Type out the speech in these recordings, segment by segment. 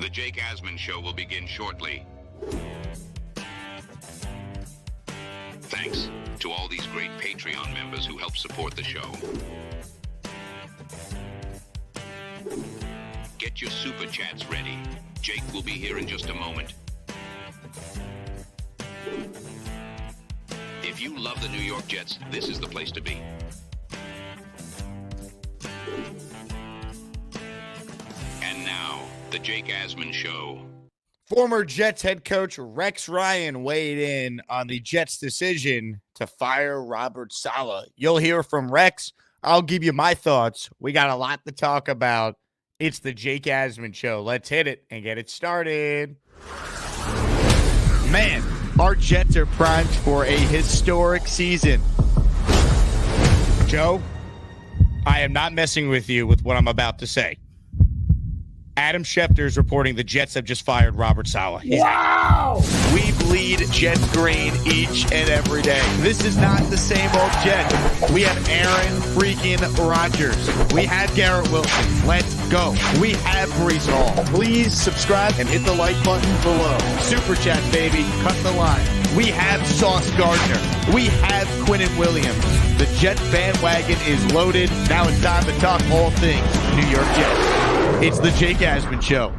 The Jake Asman Show will begin shortly. Thanks to all these great Patreon members who help support the show. Get your SuperChats ready. Jake will be here in just a moment. If you love the New York Jets, this is the place to be. And now, the Jake Asman Show. Former Jets head coach Rex Ryan weighed in on the Jets' decision to fire Robert Saleh. You'll hear from Rex. I'll give you my thoughts. We got a lot to talk about. It's the Jake Asman Show. Let's hit it and get it started. Man, our Jets are primed for a historic season. Joe, I am not messing with you with what I'm about to say. Adam Schefter is reporting the Jets have just fired Robert Saleh. Wow! We bleed Jets green each and every day. This is not the same old Jets. We have Aaron freaking Rodgers. We have Garrett Wilson. Let's go. We have Breece Hall. Please subscribe and hit the like button below. Super Chats, baby. Cut the line. We have Sauce Gardner. We have Quinnen Williams. The Jets bandwagon is loaded. Now it's time to talk all things New York Jets. It's the Jake Asman Show.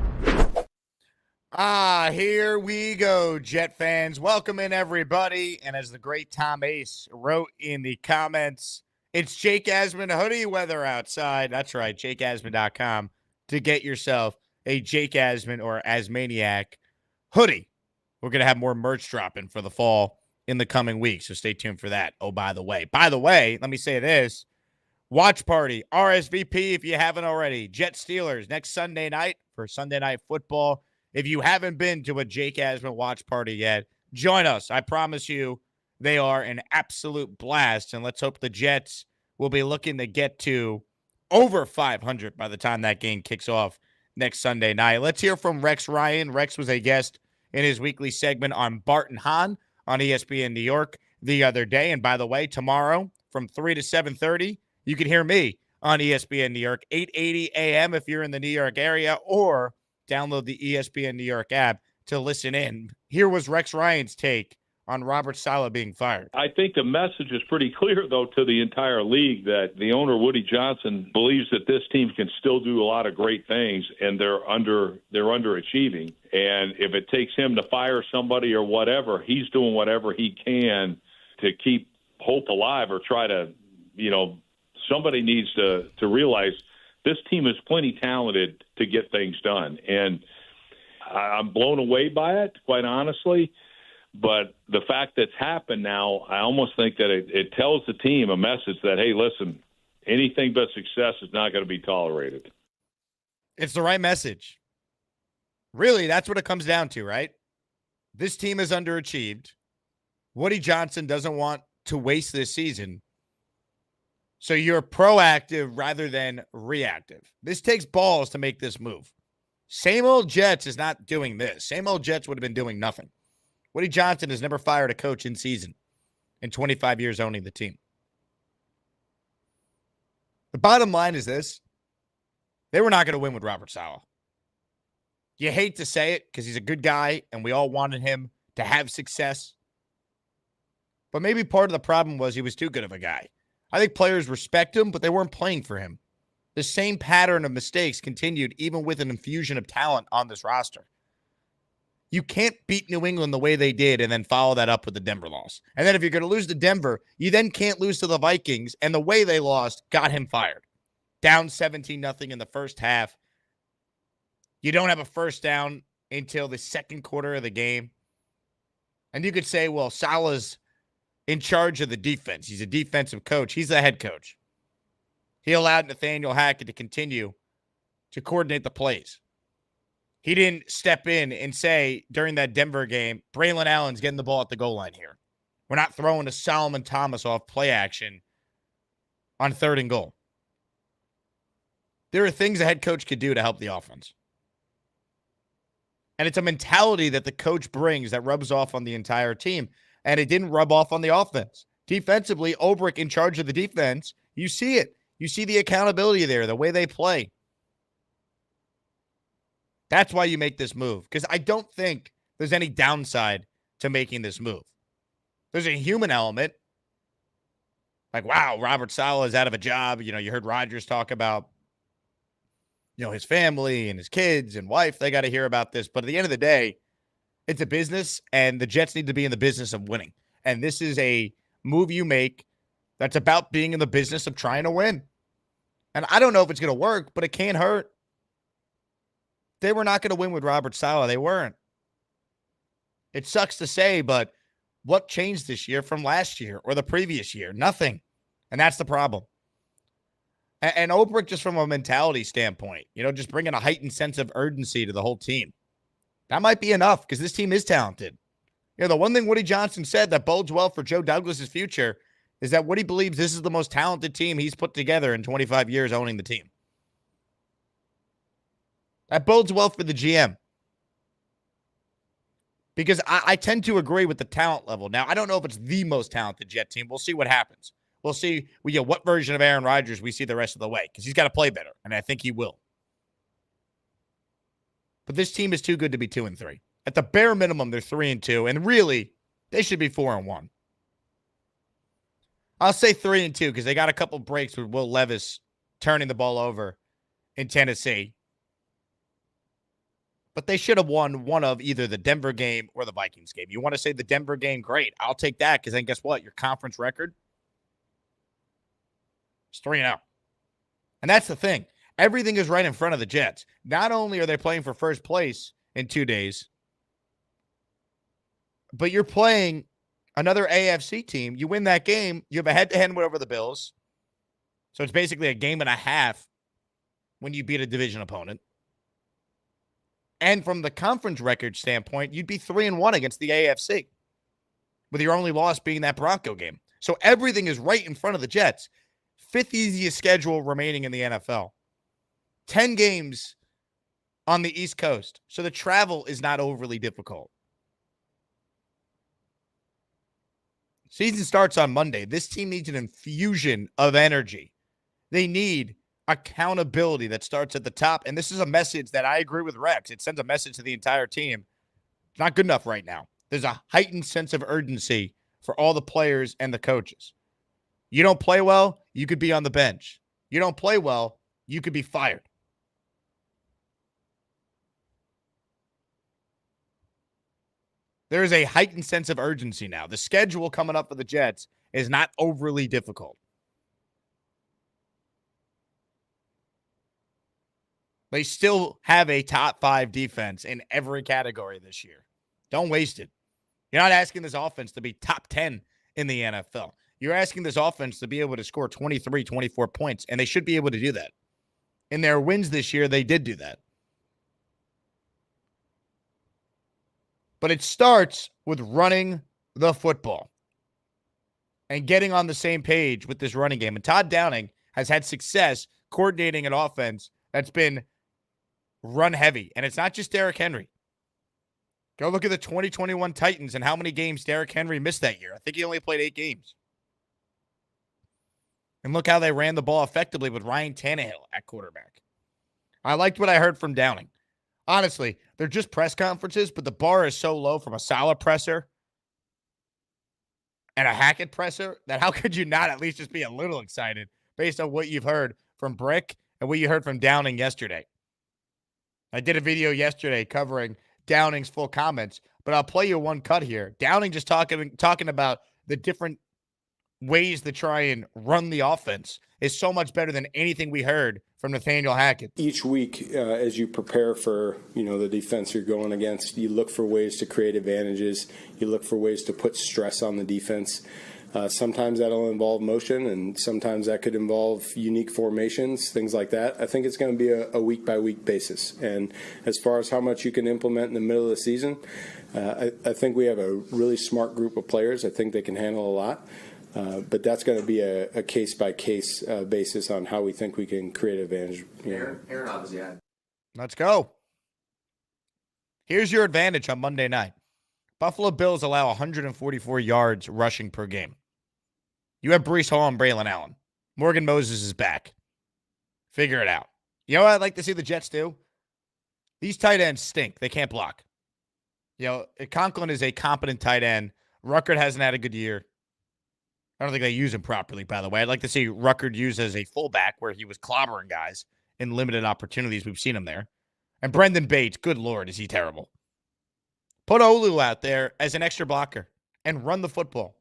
Here we go, Jet fans. Welcome in, everybody. And as the great Tom Ace wrote in the comments, it's Jake Asman hoodie weather outside. That's right, jakeasman.com to get yourself a Jake Asman or Asmaniac hoodie. We're going to have more merch dropping for the fall in the coming weeks, so stay tuned for that. Oh, by the way, let me say this. Watch party, RSVP if you haven't already. Jet Steelers next Sunday night for Sunday Night Football. If you haven't been to a Jake Asman watch party yet, join us. I promise you they are an absolute blast. And let's hope the Jets will be looking to get to over 500 by the time that game kicks off next Sunday night. Let's hear from Rex Ryan. Rex was a guest in his weekly segment on Bart and Hahn on ESPN New York the other day. And by the way, tomorrow from 3 to 7:30, you can hear me on ESPN New York, 8:80 a.m. if you're in the New York area, or download the ESPN New York app to listen in. Here was Rex Ryan's take on Robert Saleh being fired. I think the message is pretty clear, though, to the entire league that the owner, Woody Johnson, believes that this team can still do a lot of great things, and they're underachieving. And if it takes him to fire somebody or whatever, he's doing whatever he can to keep hope alive or try to, somebody needs to realize this team is plenty talented to get things done. And I'm blown away by it, quite honestly. But the fact that's happened now, I almost think that it tells the team a message that, hey, listen, anything but success is not going to be tolerated. It's the right message. Really, that's what it comes down to, right? This team is underachieved. Woody Johnson doesn't want to waste this season. So you're proactive rather than reactive. This takes balls to make this move. Same old Jets is not doing this. Same old Jets would have been doing nothing. Woody Johnson has never fired a coach in season in 25 years owning the team. The bottom line is this. They were not going to win with Robert Saleh. You hate to say it because he's a good guy and we all wanted him to have success. But maybe part of the problem was he was too good of a guy. I think players respect him, but they weren't playing for him. The same pattern of mistakes continued even with an infusion of talent on this roster. You can't beat New England the way they did and then follow that up with the Denver loss. And then if you're going to lose to Denver, you then can't lose to the Vikings, and the way they lost got him fired. Down 17-0 in the first half. You don't have a first down until the second quarter of the game. And you could say, well, Saleh's in charge of the defense. He's a defensive coach. He's the head coach. He allowed Nathaniel Hackett to continue to coordinate the plays. He didn't step in and say during that Denver game, Braylon Allen's getting the ball at the goal line here. We're not throwing to Solomon Thomas off play action on 3rd and goal. There are things a head coach could do to help the offense. And it's a mentality that the coach brings that rubs off on the entire team. And it didn't rub off on the offense. Defensively, Ulbrich in charge of the defense. You see it. You see the accountability there, the way they play. That's why you make this move, because I don't think there's any downside to making this move. There's a human element. Like, wow, Robert Saleh is out of a job. You heard Rodgers talk about, his family and his kids and wife. They got to hear about this. But at the end of the day, it's a business, and the Jets need to be in the business of winning. And this is a move you make that's about being in the business of trying to win. And I don't know if it's going to work, but it can't hurt. They were not going to win with Robert Saleh. They weren't. It sucks to say, but what changed this year from last year or the previous year? Nothing. And that's the problem. And Obrick, just from a mentality standpoint, just bringing a heightened sense of urgency to the whole team. That might be enough because this team is talented. The one thing Woody Johnson said that bodes well for Joe Douglas's future is that Woody believes this is the most talented team he's put together in 25 years owning the team. That bodes well for the GM. Because I tend to agree with the talent level. Now, I don't know if it's the most talented Jet team. We'll see what happens. We'll see what version of Aaron Rodgers we see the rest of the way, because he's got to play better, and I think he will. But this team is too good to be 2-3. At the bare minimum, they're 3-2, and really, they should be 4-1. I'll say 3-2 because they got a couple breaks with Will Levis turning the ball over in Tennessee. But they should have won one of either the Denver game or the Vikings game. You want to say the Denver game? Great. I'll take that because then guess what? Your conference record is 3-0. And that's the thing. Everything is right in front of the Jets. Not only are they playing for first place in 2 days, but you're playing another AFC team. You win that game, you have a head-to-head win over the Bills. So it's basically a game and a half when you beat a division opponent. And from the conference record standpoint, you'd be 3-1 against the AFC, with your only loss being that Bronco game. So everything is right in front of the Jets. 5th easiest schedule remaining in the NFL. 10 games on the East Coast. So the travel is not overly difficult. Season starts on Monday. This team needs an infusion of energy. They need accountability that starts at the top. And this is a message that I agree with Rex. It sends a message to the entire team. It's not good enough right now. There's a heightened sense of urgency for all the players and the coaches. You don't play well, you could be on the bench. You don't play well, you could be fired. There is a heightened sense of urgency now. The schedule coming up for the Jets is not overly difficult. They still have a top 5 defense in every category this year. Don't waste it. You're not asking this offense to be top 10 in the NFL. You're asking this offense to be able to score 23, 24 points, and they should be able to do that. In their wins this year, they did do that. But it starts with running the football and getting on the same page with this running game. And Todd Downing has had success coordinating an offense that's been run heavy. And it's not just Derrick Henry. Go look at the 2021 Titans and how many games Derrick Henry missed that year. I think he only played 8 games. And look how they ran the ball effectively with Ryan Tannehill at quarterback. I liked what I heard from Downing. Honestly, they're just press conferences, but the bar is so low from a Saleh presser and a Hackett presser that how could you not at least just be a little excited based on what you've heard from Brick and what you heard from Downing yesterday? I did a video yesterday covering Downing's full comments, but I'll play you one cut here. Downing just talking about the different ways to try and run the offense is so much better than anything we heard from Nathaniel Hackett. Each week, as you prepare for the defense you're going against, you look for ways to create advantages. You look for ways to put stress on the defense. Sometimes that'll involve motion, and sometimes that could involve unique formations, things like that. I think it's going to be a week-by-week basis. And as far as how much you can implement in the middle of the season, I think we have a really smart group of players. I think they can handle a lot. But that's going to be a case-by-case basis on how we think we can create advantage. Aaron obviously had. Let's go. Here's your advantage on Monday night. Buffalo Bills allow 144 yards rushing per game. You have Breece Hall and Braylon Allen. Morgan Moses is back. Figure it out. You know what I'd like to see the Jets do? These tight ends stink. They can't block. You know, Conklin is a competent tight end. Ruckert hasn't had a good year. I don't think they use him properly, by the way. I'd like to see Ruckert used as a fullback where he was clobbering guys in limited opportunities. We've seen him there. And Brendan Bates, good Lord, is he terrible. Put Olu out there as an extra blocker and run the football.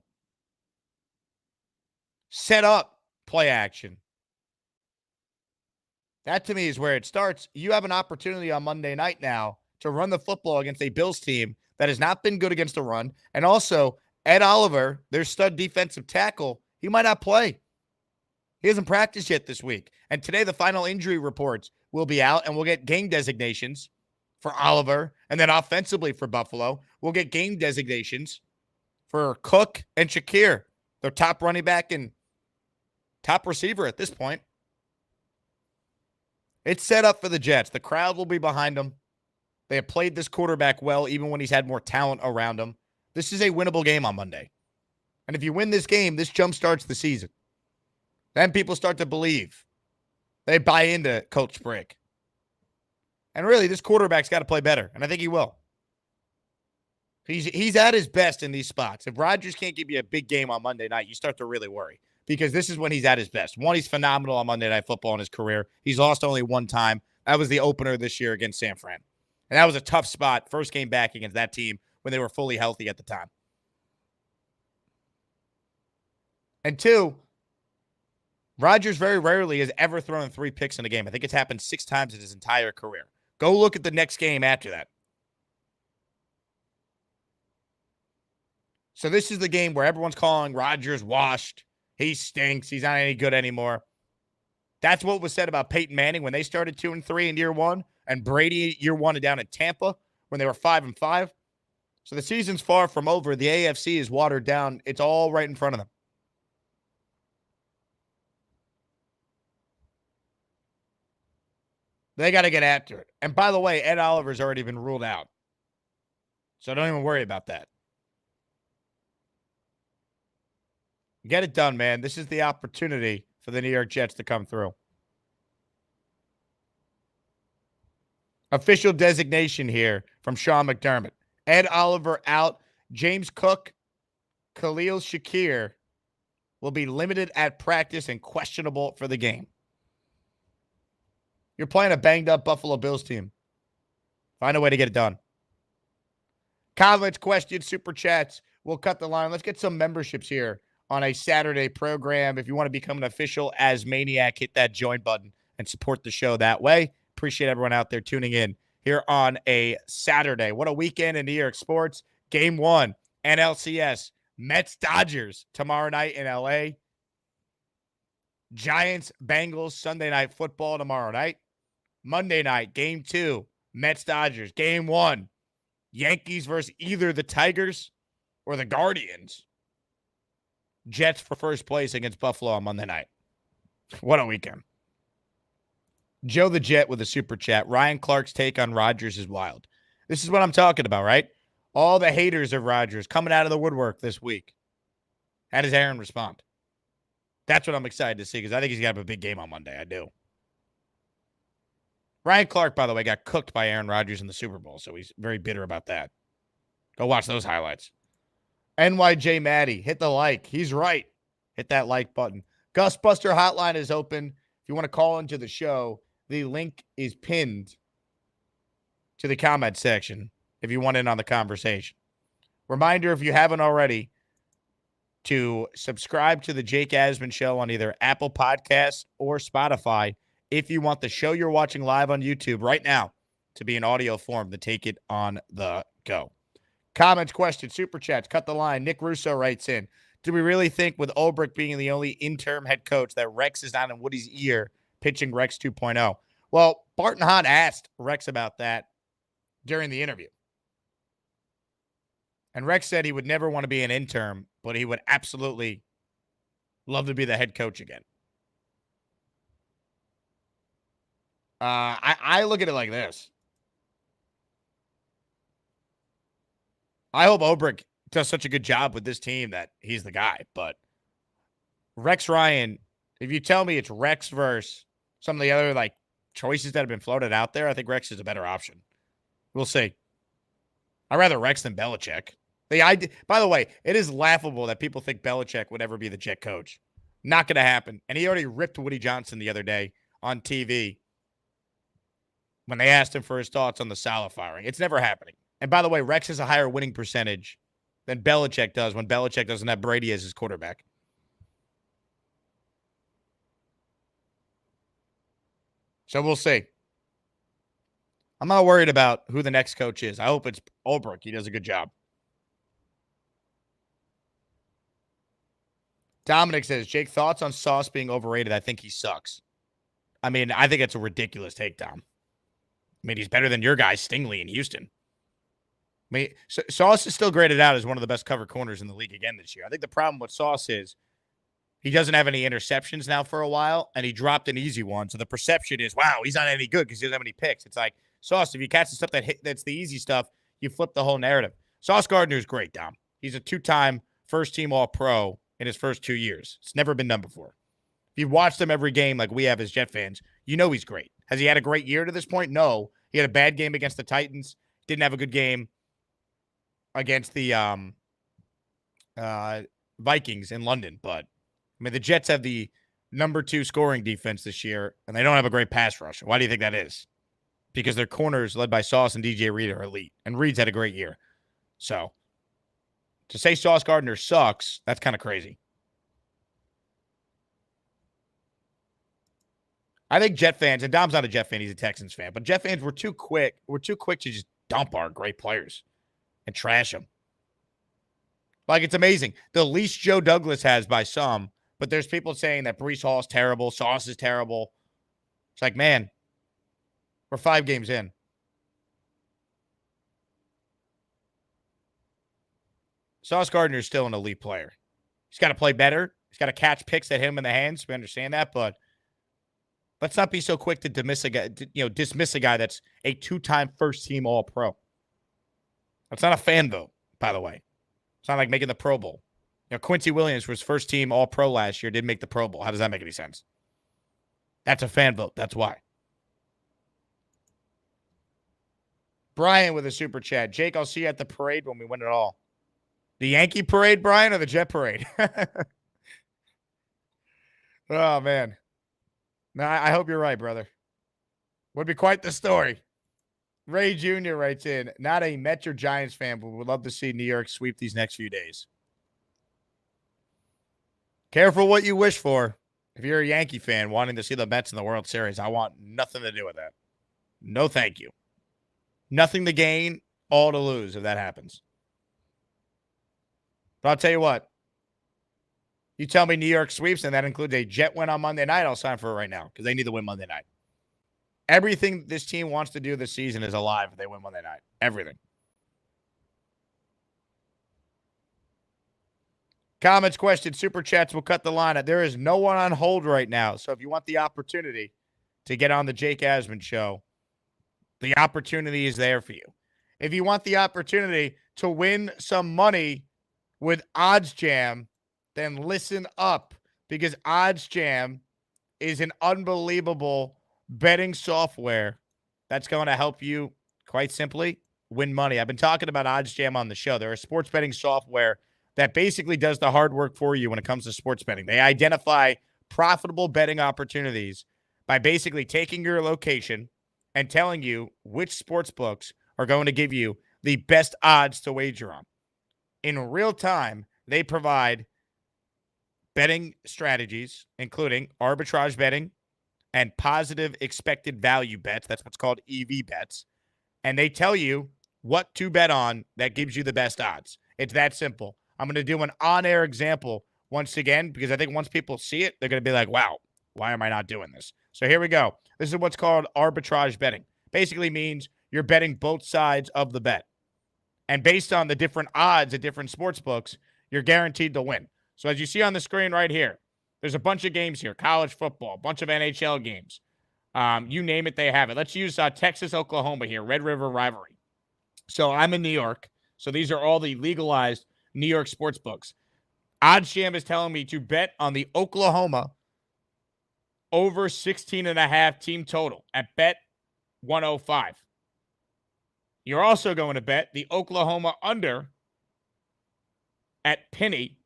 Set up play action. That, to me, is where it starts. You have an opportunity on Monday night now to run the football against a Bills team that has not been good against the run. And also, Ed Oliver, their stud defensive tackle, he might not play. He hasn't practiced yet this week. And today, the final injury reports will be out, and we'll get game designations for Oliver. And then offensively for Buffalo, we'll get game designations for Cook and Shakir, their top running back and top receiver at this point. It's set up for the Jets. The crowd will be behind them. They have played this quarterback well, even when he's had more talent around him. This is a winnable game on Monday. And if you win this game, this jumpstarts the season. Then people start to believe. They buy into Coach Sprigg. And really, this quarterback's got to play better, and I think he will. He's at his best in these spots. If Rodgers can't give you a big game on Monday night, you start to really worry. Because this is when he's at his best. One, he's phenomenal on Monday Night Football in his career. He's lost only one time. That was the opener this year against San Fran. And that was a tough spot. First game back against that team when they were fully healthy at the time. And two, Rodgers very rarely has ever thrown 3 picks in a game. I think it's happened 6 times in his entire career. Go look at the next game after that. So this is the game where everyone's calling Rodgers washed. He stinks. He's not any good anymore. That's what was said about Peyton Manning when they started 2-3 in year one, and Brady year one and down in Tampa when they were 5-5. So the season's far from over. The AFC is watered down. It's all right in front of them. They got to get after it. And by the way, Ed Oliver's already been ruled out. So don't even worry about that. Get it done, man. This is the opportunity for the New York Jets to come through. Official designation here from Sean McDermott. Ed Oliver out. James Cook, Khalil Shakir will be limited at practice and questionable for the game. You're playing a banged-up Buffalo Bills team. Find a way to get it done. Comments, questions, super chats. We'll cut the line. Let's get some memberships here on a Saturday program. If you want to become an official Asmaniac, hit that join button and support the show that way. Appreciate everyone out there tuning in here on a Saturday. What a weekend in New York sports. Game 1, NLCS, Mets-Dodgers tomorrow night in L.A. Giants-Bengals Sunday Night Football tomorrow night. Monday night, Game 2, Mets-Dodgers. Game 1, Yankees versus either the Tigers or the Guardians. Jets for first place against Buffalo on Monday night. What a weekend. Joe the Jet with a super chat. Ryan Clark's take on Rodgers is wild. This is what I'm talking about, right? All the haters of Rodgers coming out of the woodwork this week. How does Aaron respond? That's what I'm excited to see because I think he's got a big game on Monday. I do. Ryan Clark, by the way, got cooked by Aaron Rodgers in the Super Bowl, so he's very bitter about that. Go watch those highlights. NYJ Maddie, hit the like. He's right. Hit that like button. Gus Buster hotline is open. If you want to call into the show, the link is pinned to the comment section if you want in on the conversation. Reminder, if you haven't already, to subscribe to the Jake Asman Show on either Apple Podcasts or Spotify if you want the show you're watching live on YouTube right now to be in audio form to take it on the go. Comments, questions, super chats, cut the line. Nick Russo writes in, do we really think with Ulbrich being the only interim head coach that Rex is not in Woody's ear pitching Rex 2.0? Well, Barton Hahn asked Rex about that during the interview. And Rex said he would never want to be an interim, but he would absolutely love to be the head coach again. I look at it like this. I hope Ulbrich does such a good job with this team that he's the guy. But Rex Ryan, if you tell me it's Rex versus some of the other choices that have been floated out there, I think Rex is a better option. We'll see. I'd rather Rex than Belichick. By the way, it is laughable that people think Belichick would ever be the Jet coach. Not going to happen. And he already ripped Woody Johnson the other day on TV when they asked him for his thoughts on the Saleh firing. It's never happening. And by the way, Rex has a higher winning percentage than Belichick does when Belichick doesn't have Brady as his quarterback. So we'll see. I'm not worried about who the next coach is. I hope it's Ulbrich. He does a good job. Dominic says, Jake, thoughts on Sauce being overrated? I think he sucks. I mean, I think it's a ridiculous take, Dom. I mean, he's better than your guy, Stingley, in Houston. I mean, Sauce is still graded out as one of the best cover corners in the league again this year. I think the problem with Sauce is he doesn't have any interceptions now for a while, and he dropped an easy one. So the perception is, wow, he's not any good because he doesn't have any picks. It's like, Sauce, if you catch the stuff that's the easy stuff, you flip the whole narrative. Sauce Gardner is great, Dom. He's a 2-time first-team All-Pro in his first 2 years. It's never been done before. If you've watched him every game like we have as Jet fans, you know he's great. Has he had a great year to this point? No. He had a bad game against the Titans. Didn't have a good game against the Vikings in London. But, I mean, the Jets have the number 2 scoring defense this year, and they don't have a great pass rush. Why do you think that is? Because their corners, led by Sauce and DJ Reed, are elite. And Reed's had a great year. So, to say Sauce Gardner sucks, that's kind of crazy. I think Jet fans, and Dom's not a Jet fan, he's a Texans fan, but Jet fans were too quick. We're too quick to just dump our great players and trash them. Like, it's amazing. The least Joe Douglas has by some, but there's people saying that Breece Hall is terrible, Sauce is terrible. It's like, man, we're 5 games in. Sauce Gardner is still an elite player. He's got to play better. He's got to catch picks that hit him in the hands. We understand that, but let's not be so quick to dismiss a guy that's a 2-time first-team All-Pro. That's not a fan vote, by the way. It's not like making the Pro Bowl. Quincy Williams was first-team All-Pro last year, didn't make the Pro Bowl. How does that make any sense? That's a fan vote. That's why. Brian with a super chat. Jake, I'll see you at the parade when we win it all. The Yankee parade, Brian, or the Jet parade? Oh, man. No, I hope you're right, brother. Would be quite the story. Ray Jr. writes in, not a Mets or Giants fan, but would love to see New York sweep these next few days. Careful what you wish for. If you're a Yankee fan wanting to see the Mets in the World Series, I want nothing to do with that. No, thank you. Nothing to gain, all to lose if that happens. But I'll tell you what. You tell me New York sweeps, and that includes a Jet win on Monday night, I'll sign for it right now because they need to win Monday night. Everything this team wants to do this season is alive if they win Monday night. Everything. Comments, questions, super chats will cut the line. There is no one on hold right now. So if you want the opportunity to get on the Jake Asman show, the opportunity is there for you. If you want the opportunity to win some money with Odds Jam, then listen up, because Odds Jam is an unbelievable betting software that's going to help you, quite simply, win money. I've been talking about Odds Jam on the show. They're a sports betting software that basically does the hard work for you when it comes to sports betting. They identify profitable betting opportunities by basically taking your location and telling you which sports books are going to give you the best odds to wager on. In real time, they provide betting strategies, including arbitrage betting and positive expected value bets. That's what's called EV bets. And they tell you what to bet on that gives you the best odds. It's that simple. I'm going to do an on-air example once again, because I think once people see it, they're going to be like, wow, why am I not doing this? So here we go. This is what's called arbitrage betting. Basically means you're betting both sides of the bet. And based on the different odds at different sports books, you're guaranteed to win. So as you see on the screen right here, there's a bunch of games here. College football, a bunch of NHL games. You name it, they have it. Let's use Texas, Oklahoma here, Red River rivalry. So I'm in New York. So these are all the legalized New York sports books. Odds Jam is telling me to bet on the Oklahoma over 16.5 team total at bet 105. You're also going to bet the Oklahoma under at Penny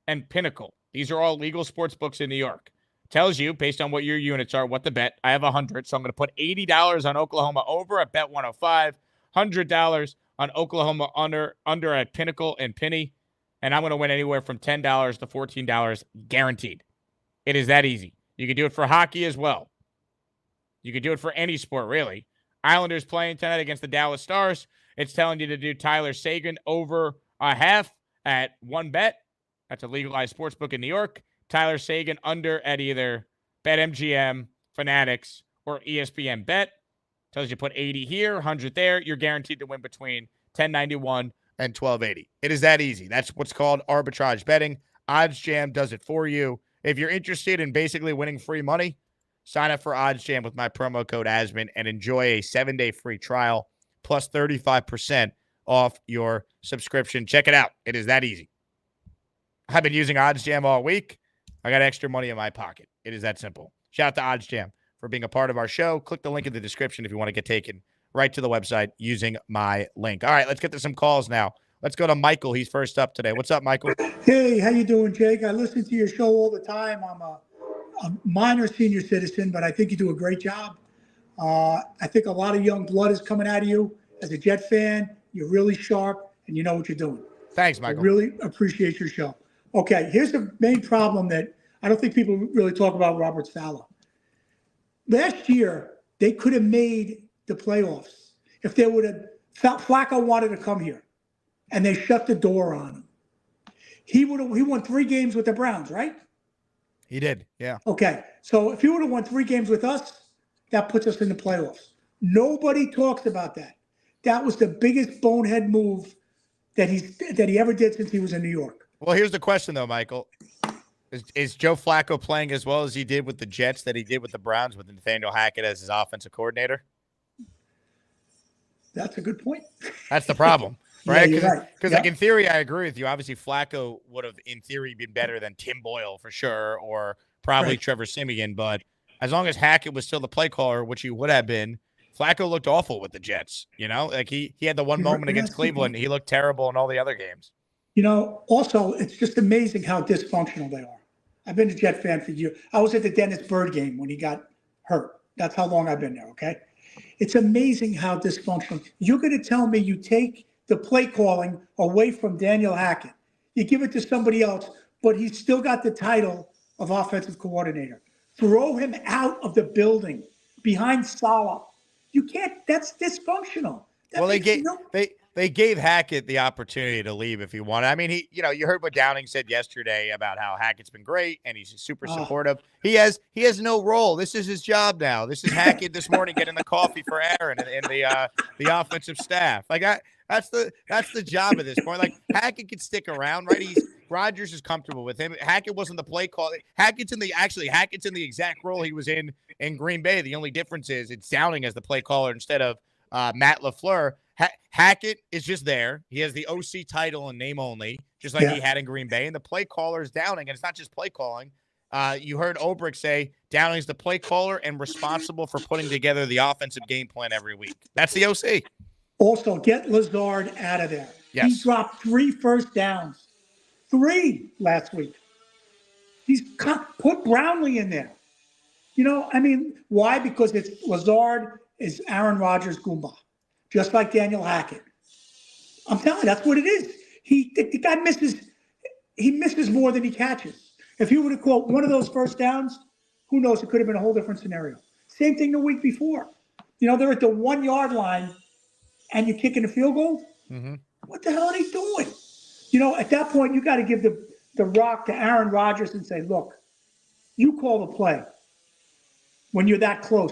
and Pinnacle. These are all legal sports books in New York. Tells you, based on what your units are, what to bet. I have 100, so I'm going to put $80 on Oklahoma over at Bet 105, $100 on Oklahoma under at Pinnacle and Penny, and I'm going to win anywhere from $10 to $14 guaranteed. It is that easy. You can do it for hockey as well. You can do it for any sport, really. Islanders playing tonight against the Dallas Stars. It's telling you to do Tyler Seguin over a half at 1bet. That's a legalized sports book in New York. Tyler Seguin under at either BetMGM, Fanatics, or ESPN Bet. Tells you put 80 here, 100 there. You're guaranteed to win between 1091 and 1280. It is that easy. That's what's called arbitrage betting. OddsJam does it for you. If you're interested in basically winning free money, sign up for OddsJam with my promo code Asman and enjoy a 7-day free trial plus 35% off your subscription. Check it out. It is that easy. I've been using OddsJam all week. I got extra money in my pocket. It is that simple. Shout out to OddsJam for being a part of our show. Click the link in the description if you want to get taken right to the website using my link. All right, let's get to some calls now. Let's go to Michael. He's first up today. What's up, Michael? Hey, how you doing, Jake? I listen to your show all the time. I'm a minor senior citizen, but I think you do a great job. I think a lot of young blood is coming out of you. As a Jet fan, you're really sharp, and you know what you're doing. Thanks, Michael. I really appreciate your show. Okay, here's the main problem that I don't think people really talk about Robert Saleh. Last year, they could have made the playoffs if they would have felt Flacco wanted to come here, and they shut the door on him. He won 3 games with the Browns, right? He did, yeah. Okay, so if he would have won 3 games with us, that puts us in the playoffs. Nobody talks about that. That was the biggest bonehead move that he ever did since he was in New York. Well, here's the question, though, Michael. Is Joe Flacco playing as well as he did with the Jets that he did with the Browns with Nathaniel Hackett as his offensive coordinator? That's a good point. That's the problem, right? Because, yeah, right. like, in theory, I agree with you. Obviously, Flacco would have, in theory, been better than Tim Boyle for sure, or probably Right. Trevor Siemian. But as long as Hackett was still the play caller, which he would have been, Flacco looked awful with the Jets. You know, like he had the one moment against Cleveland. He looked terrible in all the other games. You know, also, it's just amazing how dysfunctional they are. I've been a Jet fan for years. I was at the Dennis Bird game when he got hurt. That's how long I've been there, okay? It's amazing how dysfunctional. You're going to tell me you take the play calling away from Daniel Hackett. You give it to somebody else, but he's still got the title of offensive coordinator. Throw him out of the building behind Saleh. You can't. That's dysfunctional. That Well, makes they gave Hackett the opportunity to leave if he wanted. I mean, you heard what Downing said yesterday about how Hackett's been great and he's super supportive. He has no role. This is his job now. This is Hackett this morning getting the coffee for Aaron and the offensive staff. Like that's the job at this point. Like Hackett could stick around, right? Rodgers is comfortable with him. Hackett wasn't the play call. Hackett's in the exact role he was in Green Bay. The only difference is it's Downing as the play caller instead of Matt LaFleur. Hackett is just there. He has the OC title and name only, just like he had in Green Bay. And the play caller is Downing, and it's not just play calling. You heard Obrick say Downing's the play caller and responsible for putting together the offensive game plan every week. That's the OC. Also, get Lazard out of there. Yes. He dropped 3 first downs. 3 last week. He's put Brownlee in there. You know, I mean, why? Because it's Lazard is Aaron Rodgers' Goomba, just like Daniel Hackett. I'm telling you, that's what it is. The guy misses. He misses more than he catches. If he would have caught one of those first downs, who knows? It could have been a whole different scenario. Same thing the week before. You know, they're at the 1 yard line, and you're kicking a field goal. Mm-hmm. What the hell are they doing? You know, at that point, you got to give the rock to Aaron Rodgers and say, look, you call the play when you're that close.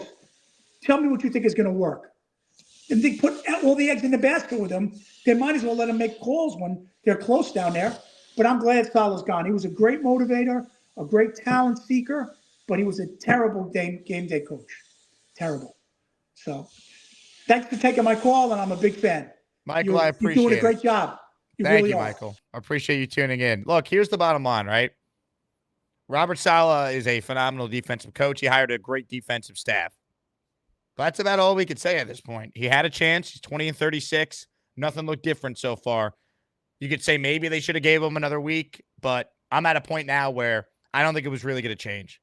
Tell me what you think is going to work. If they put all the eggs in the basket with them, they might as well let them make calls when they're close down there. But I'm glad Saleh's gone. He was a great motivator, a great talent seeker, but he was a terrible game day coach. Terrible. So thanks for taking my call, and I'm a big fan. Michael, I appreciate it. You're doing a great job. Thank you, Michael. I appreciate you tuning in. Look, here's the bottom line, right? Robert Saleh is a phenomenal defensive coach. He hired a great defensive staff. But that's about all we could say at this point. He had a chance. He's 20-36. Nothing looked different so far. You could say maybe they should have gave him another week, but I'm at a point now where I don't think it was really going to change.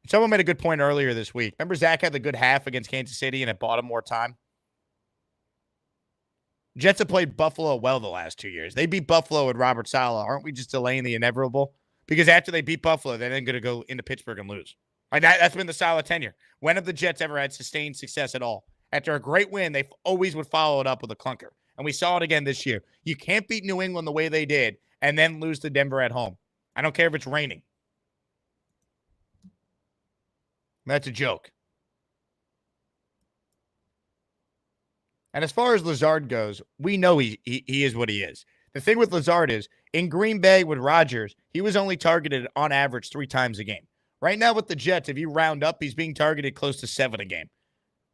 Someone made a good point earlier this week. Remember Zach had the good half against Kansas City and it bought him more time? Jets have played Buffalo well the last 2 years. They beat Buffalo with Robert Saleh. Aren't we just delaying the inevitable? Because after they beat Buffalo, they're then going to go into Pittsburgh and lose. Like that's been the Saleh tenure. When have the Jets ever had sustained success at all? After a great win, they always would follow it up with a clunker. And we saw it again this year. You can't beat New England the way they did and then lose to Denver at home. I don't care if it's raining. That's a joke. And as far as Lazard goes, we know he is what he is. The thing with Lazard is, in Green Bay with Rodgers, he was only targeted on average 3 times a game. Right now with the Jets, if you round up, he's being targeted close to 7 a game.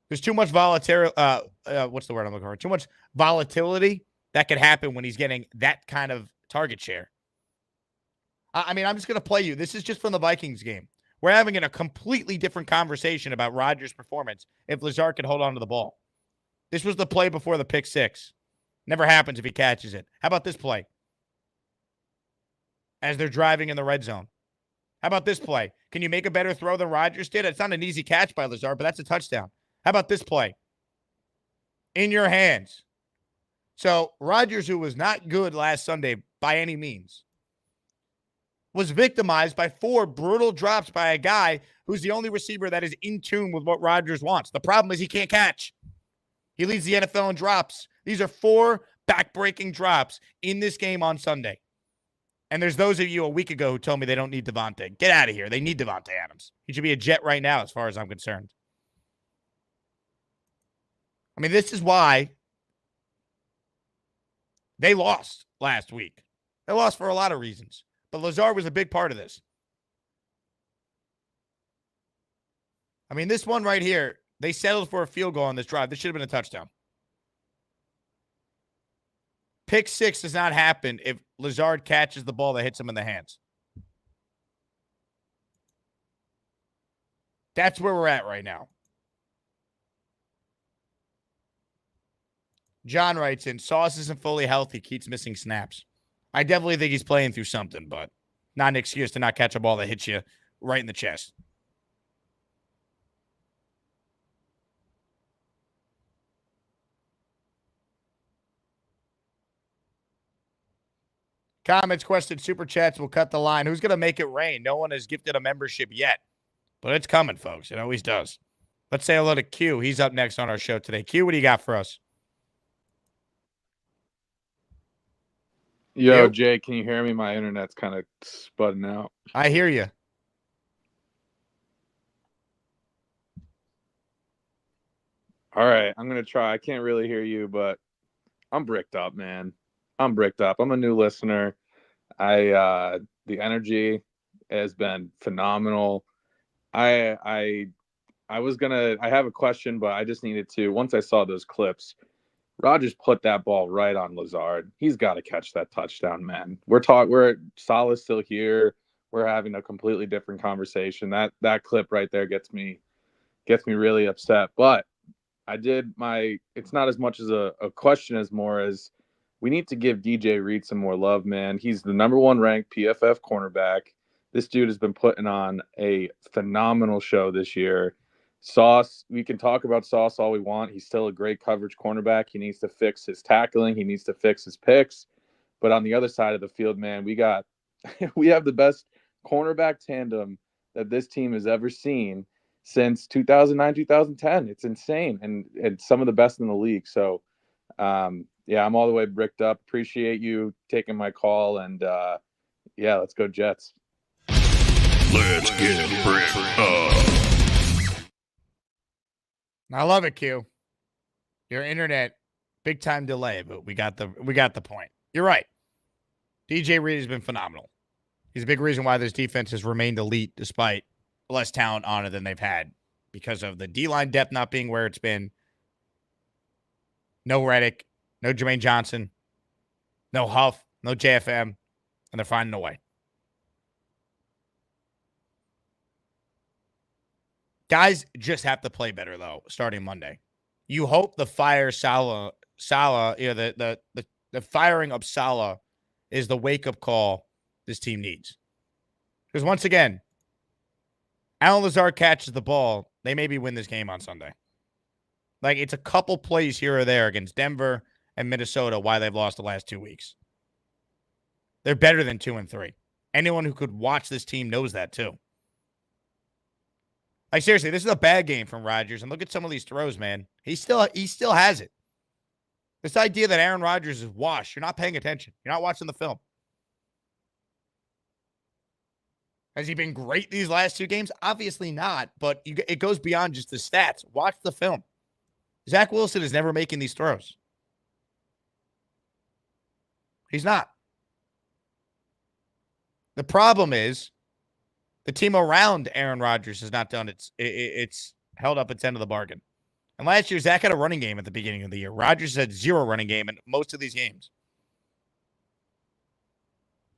There's too much volatility. What's the word I'm looking for? Too much volatility that could happen when he's getting that kind of target share. I mean, I'm just going to play you. This is just from the Vikings game. We're having a completely different conversation about Rodgers' performance if Lazard could hold on to the ball. This was the play before the pick 6. Never happens if he catches it. How about this play? As they're driving in the red zone. How about this play? Can you make a better throw than Rodgers did? It's not an easy catch by Lazard, but that's a touchdown. How about this play? In your hands. So Rodgers, who was not good last Sunday by any means, was victimized by 4 brutal drops by a guy who's the only receiver that is in tune with what Rodgers wants. The problem is he can't catch. He leads the NFL in drops. These are 4 back-breaking drops in this game on Sunday. And there's those of you a week ago who told me they don't need Devontae. Get out of here. They need Devontae Adams. He should be a Jet right now as far as I'm concerned. I mean, this is why they lost last week. They lost for a lot of reasons. But Lazard was a big part of this. I mean, this one right here, they settled for a field goal on this drive. This should have been a touchdown. Pick 6 does not happen if Lazard catches the ball that hits him in the hands. That's where we're at right now. John writes in, Sauce isn't fully healthy, keeps missing snaps. I definitely think he's playing through something, but not an excuse to not catch a ball that hits you right in the chest. Comments, questions, super chats will cut the line. Who's going to make it rain? No one has gifted a membership yet, but it's coming, folks. It always does. Let's say hello to Q. He's up next on our show today. Q, what do you got for us? Yo, Q? Jay, can you hear me? My internet's kind of spudding out. I hear you. All right, I'm going to try. I can't really hear you, but I'm bricked up, man. I'm bricked up. I'm a new listener. The energy has been phenomenal. I have a question, but I just needed to, once I saw those clips, Rodgers put that ball right on Lazard. He's got to catch that touchdown, man. We're Saleh's still here. We're having a completely different conversation. That clip right there gets me really upset. But it's not as much as a question as more as we need to give DJ Reed some more love, man. He's the number 1 ranked PFF cornerback. This dude has been putting on a phenomenal show this year. Sauce, we can talk about Sauce all we want. He's still a great coverage cornerback. He needs to fix his tackling. He needs to fix his picks. But on the other side of the field, man, we have the best cornerback tandem that this team has ever seen since 2009, 2010. It's insane. And some of the best in the league. So, yeah, I'm all the way bricked up. Appreciate you taking my call. And, yeah, let's go Jets. Let's get bricked up. I love it, Q. Your internet, big time delay, but we got the point. You're right. DJ Reed has been phenomenal. He's a big reason why this defense has remained elite despite less talent on it than they've had because of the D-line depth not being where it's been. No Reddick, no Jermaine Johnson, no Huff, no JFM, and they're finding a way. Guys just have to play better, though, starting Monday. You hope the fire Saleh, the firing of Saleh is the wake-up call this team needs. Because once again, Alan Lazard catches the ball, they maybe win this game on Sunday. Like, it's a couple plays here or there against Denver and Minnesota why they've lost the last 2 weeks. They're better than 2-3. Anyone who could watch this team knows that too. Like, seriously, this is a bad game from Rodgers. And look at some of these throws, man. He still has it. This idea that Aaron Rodgers is washed, you're not paying attention. You're not watching the film. Has he been great these last 2 games? Obviously not, but it goes beyond just the stats. Watch the film. Zach Wilson is never making these throws. He's not. The problem is the team around Aaron Rodgers has not done it's held up its end of the bargain. And last year, Zach had a running game at the beginning of the year. Rodgers had 0 running game in most of these games.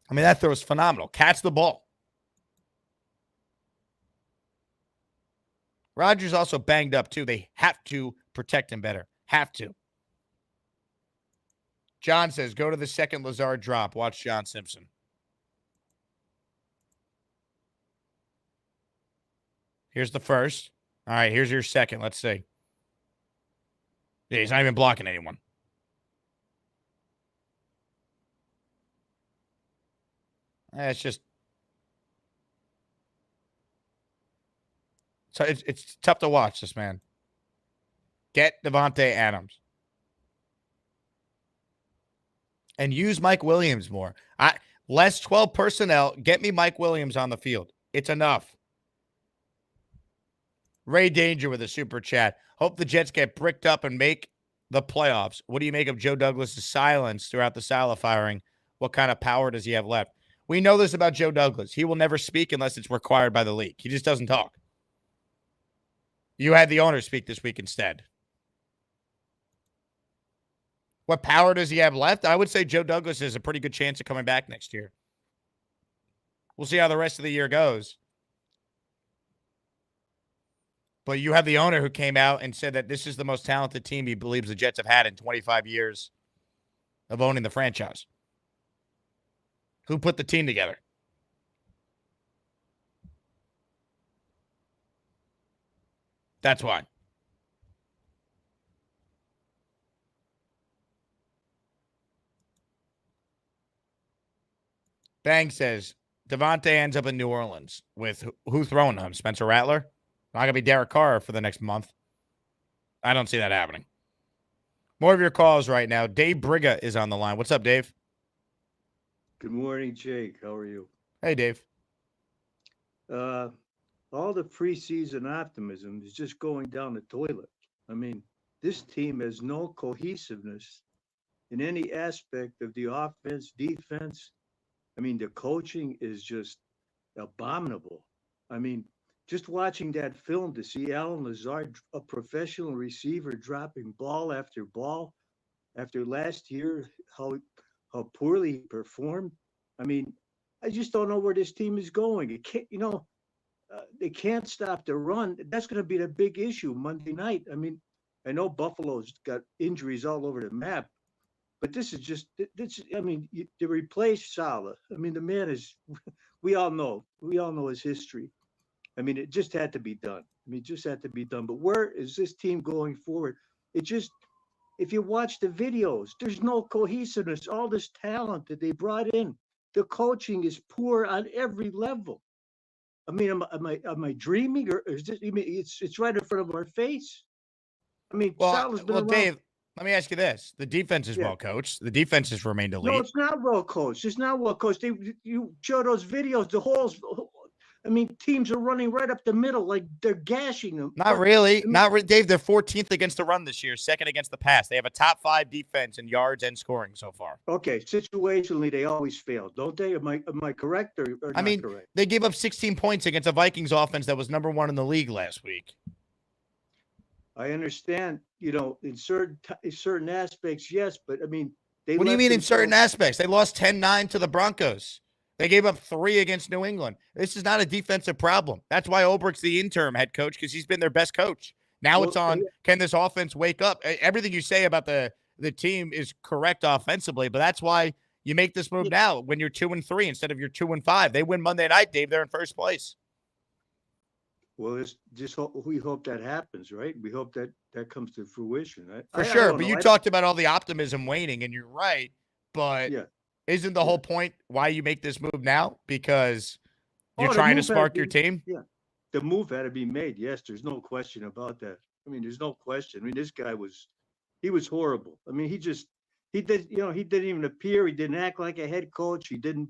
I mean, that throw is phenomenal. Catch the ball. Rodgers also banged up, too. They have to protect him better. Have to. John says, go to the second Lazard drop. Watch John Simpson. Here's the first. All right, here's your second. Let's see. Yeah, he's not even blocking anyone. It's just... So it's tough to watch this, man. Get Devontae Adams. And use Mike Williams more. Less 12 personnel. Get me Mike Williams on the field. It's enough. Ray Danger with a super chat. Hope the Jets get bricked up and make the playoffs. What do you make of Joe Douglas' silence throughout the Saleh firing? What kind of power does he have left? We know this about Joe Douglas. He will never speak unless it's required by the league. He just doesn't talk. You had the owner speak this week instead. What power does he have left? I would say Joe Douglas has a pretty good chance of coming back next year. We'll see how the rest of the year goes. But you have the owner who came out and said that this is the most talented team he believes the Jets have had in 25 years of owning the franchise. Who put the team together? That's why. Bang says, Devontae ends up in New Orleans with who throwing him? Spencer Rattler? Not going to be Derek Carr for the next month. I don't see that happening. More of your calls right now. Dave Briga is on the line. What's up, Dave? Good morning, Jake. How are you? Hey, Dave. All the preseason optimism is just going down the toilet. I mean, this team has no cohesiveness in any aspect of the offense, defense. I mean, the coaching is just abominable. I mean, just watching that film to see Alan Lazard, a professional receiver, dropping ball after last year, how poorly he performed. I mean, I just don't know where this team is going. It can't, they can't stop the run. That's going to be the big issue Monday night. I mean, I know Buffalo's got injuries all over the map, but this is just, I mean, to replace Saleh, I mean, the man is, we all know his history. I mean, it just had to be done. I mean, it just had to be done. But where is this team going forward? It just, if you watch the videos, there's no cohesiveness. All this talent that they brought in, the coaching is poor on every level. I mean, am I dreaming, or is this? I mean, it's right in front of our face. I mean, Saleh's been around. Dave, let me ask you this: the defense is well coached. The defense has remained elite. No, it's not well coached. It's not well coached. You show those videos, the holes. I mean, teams are running right up the middle, like they're gashing them. Not really. Dave, they're 14th against the run this year, second against the pass. They have a top 5 defense in yards and scoring so far. Okay, situationally, they always fail, don't they? Am I correct or I mean, not correct? They gave up 16 points against a Vikings offense that was number 1 in the league last week. I understand, in certain aspects, yes, but I mean, what do you mean in certain aspects? They lost 10-9 to the Broncos. They gave up 3 against New England. This is not a defensive problem. That's why Ulbricht's the interim head coach, because he's been their best coach. Now it's on, can this offense wake up? Everything you say about the team is correct offensively, but that's why you make this move now when you're 2-3 instead of you're 2-5. They win Monday night, Dave. They're in first place. Well, it's just we hope that happens, right? We hope that comes to fruition. For sure, but you talked about all the optimism waning, and you're right, but isn't the whole point why you make this move now? Because you're trying to spark your team? Yeah, the move had to be made. Yes, there's no question about that. I mean, there's no question. I mean, this guy was horrible. I mean, he didn't even appear. He didn't act like a head coach. He didn't,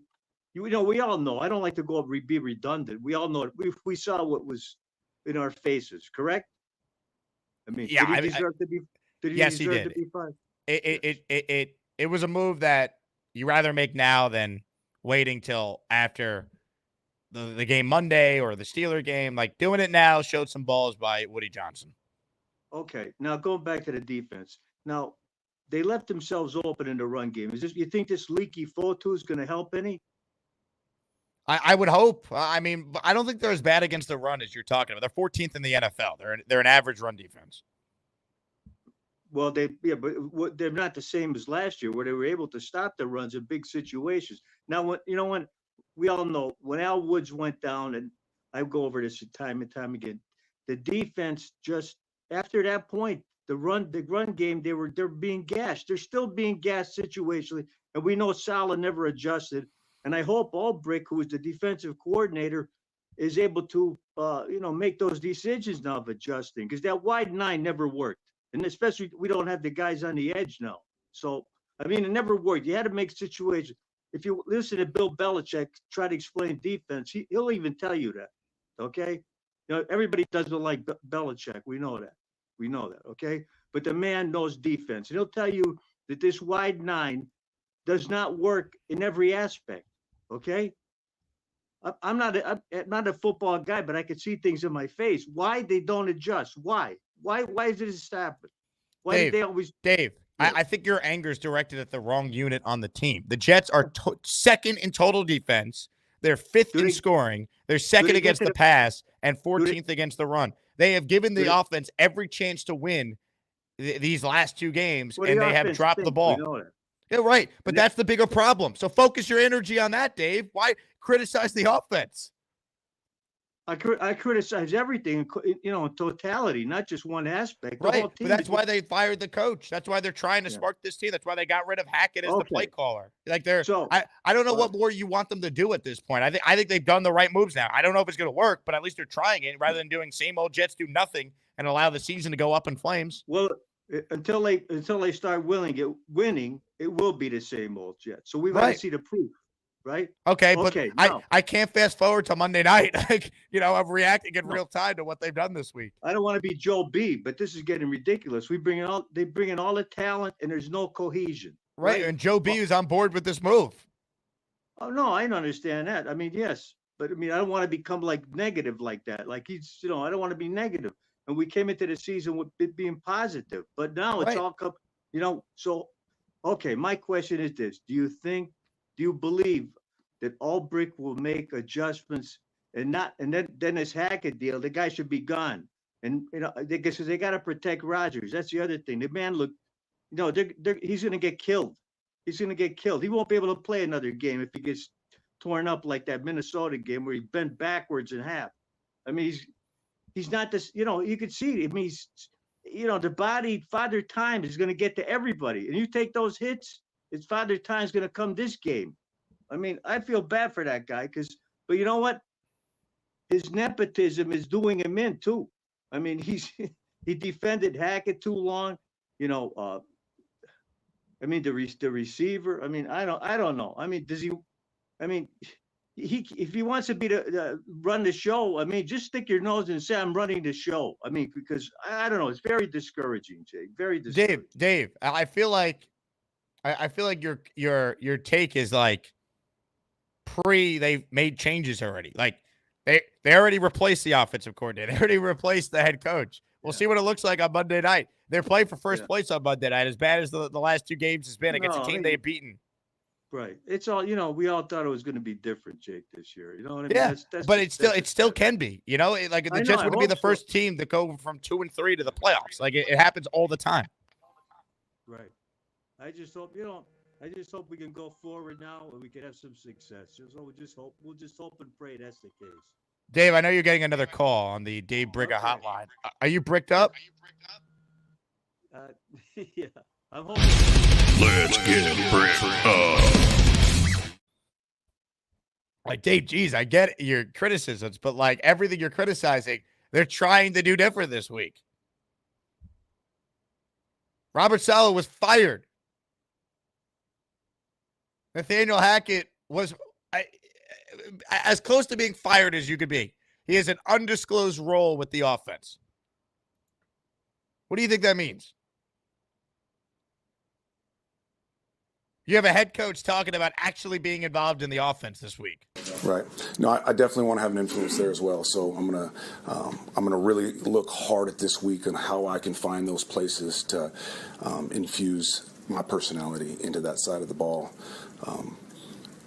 we all know. I don't like to be redundant. We all know it. We saw what was in our faces, correct? I mean, did he deserve to be? Yes, he did. It was a move that you rather make now than waiting till after the game Monday or the Steeler game. Like, doing it now showed some balls by Woody Johnson. Okay, now going back to the defense. Now, they left themselves open in the run game. You think this leaky Fotu is going to help any? I would hope. I mean, I don't think they're as bad against the run as you're talking about. They're 14th in the NFL. They're an average run defense. Well, but they're not the same as last year, where they were able to stop the runs in big situations. Now, when we all know when Al Woods went down, and I go over this time and time again, the defense just after that point, the run game, they're being gashed. They're still being gashed situationally, and we know Saleh never adjusted. And I hope Ulbricht, who is the defensive coordinator, is able to make those decisions now of adjusting, because that wide 9 never worked. And especially we don't have the guys on the edge now. So, I mean, it never worked. You had to make situations. If you listen to Bill Belichick try to explain defense, he'll even tell you that, okay? Everybody doesn't like Belichick. We know that, okay? But the man knows defense. And he'll tell you that this wide 9 does not work in every aspect, okay? I'm not a football guy, but I can see things in my face. Why they don't adjust? Why is this happen? Why Dave, did they always? Dave, yeah. I think your anger is directed at the wrong unit on the team. The Jets are second in total defense. They're 5th in scoring. They're second against the pass and 14th against the run. They have given the offense every chance to win these last 2 games, and they have dropped the ball. Yeah, right. But that's the bigger problem. So focus your energy on that, Dave. Why criticize the offense? I criticize everything, in totality, not just one aspect. Right, but that's why they fired the coach. That's why they're trying to spark this team. That's why they got rid of Hackett as the play caller. Like I don't know what more you want them to do at this point. I think they've done the right moves now. I don't know if it's going to work, but at least they're trying it rather than doing same old Jets do nothing and allow the season to go up in flames. Well, until they start winning, it will be the same old Jets. So we want to see the proof. Right. Okay, but I can't fast forward to Monday night. I'm reacting in real time to what they've done this week. I don't want to be Joe B, but this is getting ridiculous. They bring in all the talent, and there's no cohesion. Right, and Joe B is on board with this move. Oh no, I don't understand that. I mean, yes, but I mean, I don't want to become negative like that. Like he's, I don't want to be negative. And we came into the season with it being positive, but now it's all come. So okay. My question is this: Do you believe that Ulbricht will make adjustments and then this Hackett deal, the guy should be gone. And because they got to protect Rodgers. That's the other thing. The man he's going to get killed. He's going to get killed. He won't be able to play another game if he gets torn up like that Minnesota game where he bent backwards in half. I mean, he's not this. You could see it. I mean, the body, Father Time is going to get to everybody, and you take those hits. It's Father Time's going to come this game. I mean, I feel bad for that guy but you know what? His nepotism is doing him in too. I mean, he defended Hackett too long. I mean, the receiver. I mean, I don't know. I mean, does he? I mean, if he wants to be run the show, I mean, just stick your nose and say I'm running the show. I mean, because I don't know. It's very discouraging, Jake. Very discouraging. Dave, I feel like your take is they've made changes already. Like they already replaced the offensive coordinator. They already replaced the head coach. We'll see what it looks like on Monday night. They're playing for first place on Monday night, as bad as the last 2 games has been against a team they've beaten. Right. It's all, we all thought it was going to be different, Jake, this year. You know what I mean? Yeah, but that's it still can be. Like the I know. Jets I wouldn't be hope the so. first team to go from 2-3 to the playoffs. Like it happens all the time. Right. I just hope, we can go forward now and we can have some success. We'll just hope and pray that's the case. Dave, I know you're getting another call on the Dave Brigga Okay. hotline. Are you bricked up? Yeah. I'm hoping. Let's get bricked up. Like, Dave, geez, I get your criticisms, but like everything you're criticizing, they're trying to do different this week. Robert Saleh was fired. Nathaniel Hackett was as close to being fired as you could be. He has an undisclosed role with the offense. What do you think that means? You have a head coach talking about actually being involved in the offense this week. Right. No, I definitely want to have an influence there as well. So I'm gonna really look hard at this week and how I can find those places to infuse my personality into that side of the ball.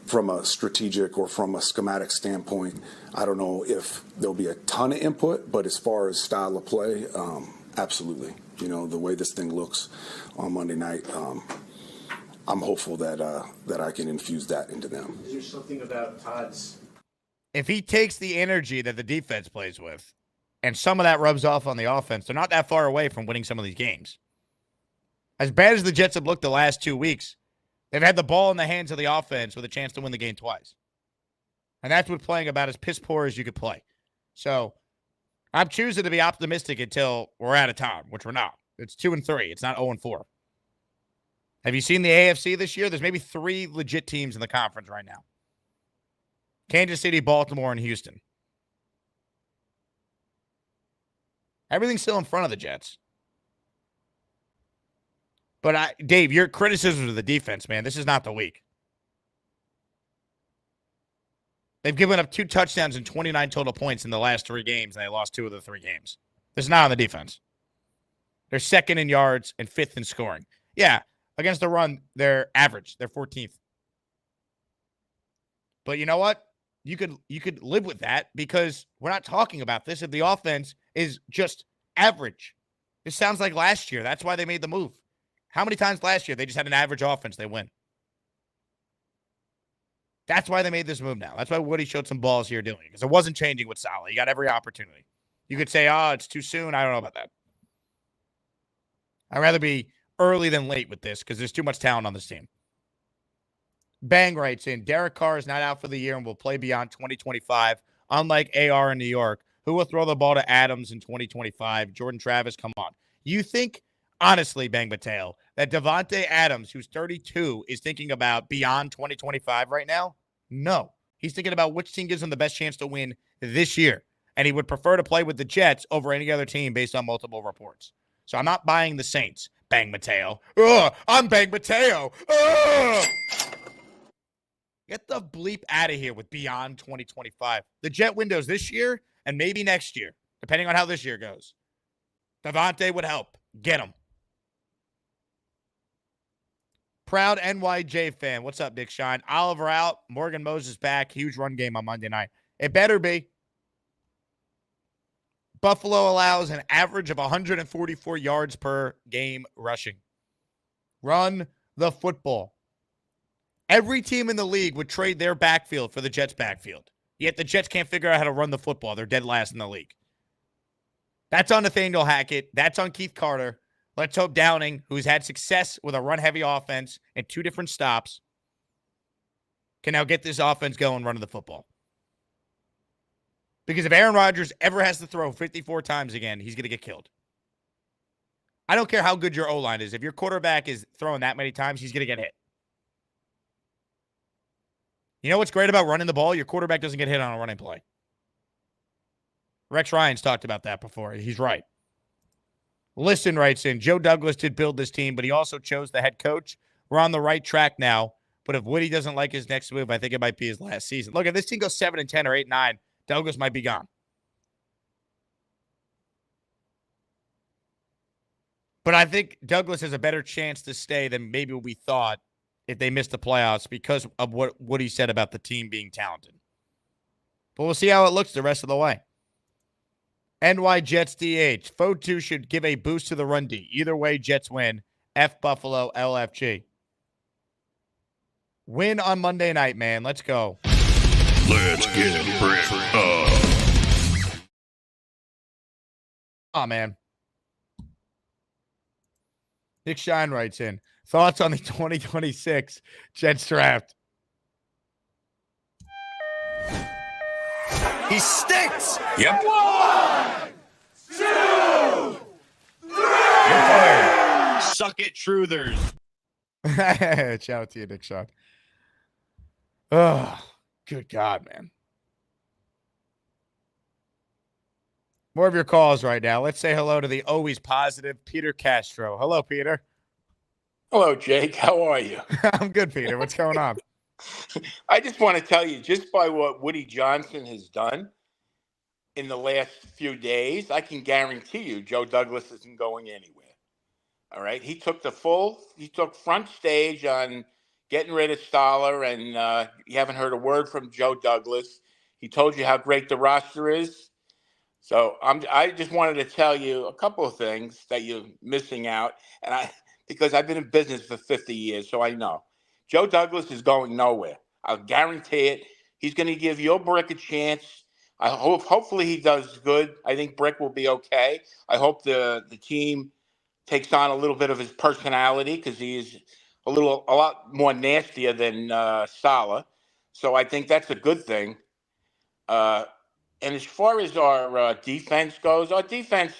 From a strategic or from a schematic standpoint, I don't know if there'll be a ton of input, but as far as style of play, absolutely. The way this thing looks on Monday night. I'm hopeful that I can infuse that into them. Is there something about Todd's? If he takes the energy that the defense plays with, and some of that rubs off on the offense, they're not that far away from winning some of these games. As bad as the Jets have looked the last 2 weeks, they've had the ball in the hands of the offense with a chance to win the game twice. And that's what playing about as piss poor as you could play. So I'm choosing to be optimistic until we're out of time, which we're not. It's 2-3. It's not 0-4. Have you seen the AFC this year? There's maybe 3 legit teams in the conference right now. Kansas City, Baltimore, and Houston. Everything's still in front of the Jets. But, Dave, your criticism of the defense, man, this is not the week. They've given up 2 touchdowns and 29 total points in the last 3 games, and they lost 2 of the 3 games. This is not on the defense. They're second in yards and 5th in scoring. Yeah. Against the run, they're average. They're 14th. But you know what? You could live with that because we're not talking about this if the offense is just average. This sounds like last year. That's why they made the move. How many times last year they just had an average offense, they win? That's why they made this move now. That's why Woody showed some balls here doing it because it wasn't changing with Saleh. He got every opportunity. You could say, it's too soon. I don't know about that. I'd rather be early than late with this because there's too much talent on this team. Bang writes in, Derek Carr is not out for the year and will play beyond 2025, unlike AR in New York, who will throw the ball to Adams in 2025. Jordan Travis, come on. You think, honestly, Bang Mateo, that Devontae Adams, who's 32, is thinking about beyond 2025 right now? No. He's thinking about which team gives him the best chance to win this year. And he would prefer to play with the Jets over any other team based on multiple reports. So I'm not buying the Saints. Bang Mateo. I'm Bang Mateo. Get the bleep out of here with beyond 2025. The Jet window's this year and maybe next year, depending on how this year goes. Devontae would help. Get him. Proud NYJ fan. What's up, Big Shine? Oliver out. Morgan Moses back. Huge run game on Monday night. It better be. Buffalo allows an average of 144 yards per game rushing. Run the football. Every team in the league would trade their backfield for the Jets' backfield. Yet the Jets can't figure out how to run the football. They're dead last in the league. That's on Nathaniel Hackett. That's on Keith Carter. Let's hope Downing, who's had success with a run-heavy offense and 2 different stops, can now get this offense going running the football. Because if Aaron Rodgers ever has to throw 54 times again, he's going to get killed. I don't care how good your O-line is. If your quarterback is throwing that many times, he's going to get hit. You know what's great about running the ball? Your quarterback doesn't get hit on a running play. Rex Ryan's talked about that before. He's right. Listen writes in, Joe Douglas did build this team, but he also chose the head coach. We're on the right track now, but if Woody doesn't like his next move, I think it might be his last season. Look, if this team goes 7-10 or 8-9, Douglas might be gone. But I think Douglas has a better chance to stay than maybe we thought if they miss the playoffs because of what he said about the team being talented. But we'll see how it looks the rest of the way. NY Jets DH. Fotu should give a boost to the run D. Either way, Jets win. F Buffalo LFG. Win on Monday night, man. Let's go. Let's get bricked up. Oh, man. Nick Shine writes in. Thoughts on the 2026 Jets draft? He stinks. Yep. 1, 2, 3. You're fired. Suck it, truthers. Shout out to you, Nick Shine. Oh, good God, man. More of your calls right now. Let's say hello to the always positive Peter Castro. Hello, Peter. Hello, Jake. How are you? I'm good, Peter. What's going on? I just want to tell you, just by what Woody Johnson has done in the last few days, I can guarantee you Joe Douglas isn't going anywhere. All right. He took front stage on getting rid of Stoller, and you haven't heard a word from Joe Douglas. He told you how great the roster is. So I just wanted to tell you a couple of things that you're missing out, because I've been in business for 50 years, so I know. Joe Douglas is going nowhere. I'll guarantee it. He's going to give your Brick a chance. Hopefully he does good. I think Brick will be okay. I hope the team takes on a little bit of his personality, because he's a lot more nastier than Saleh. So I think that's a good thing. And as far as our defense goes, our defense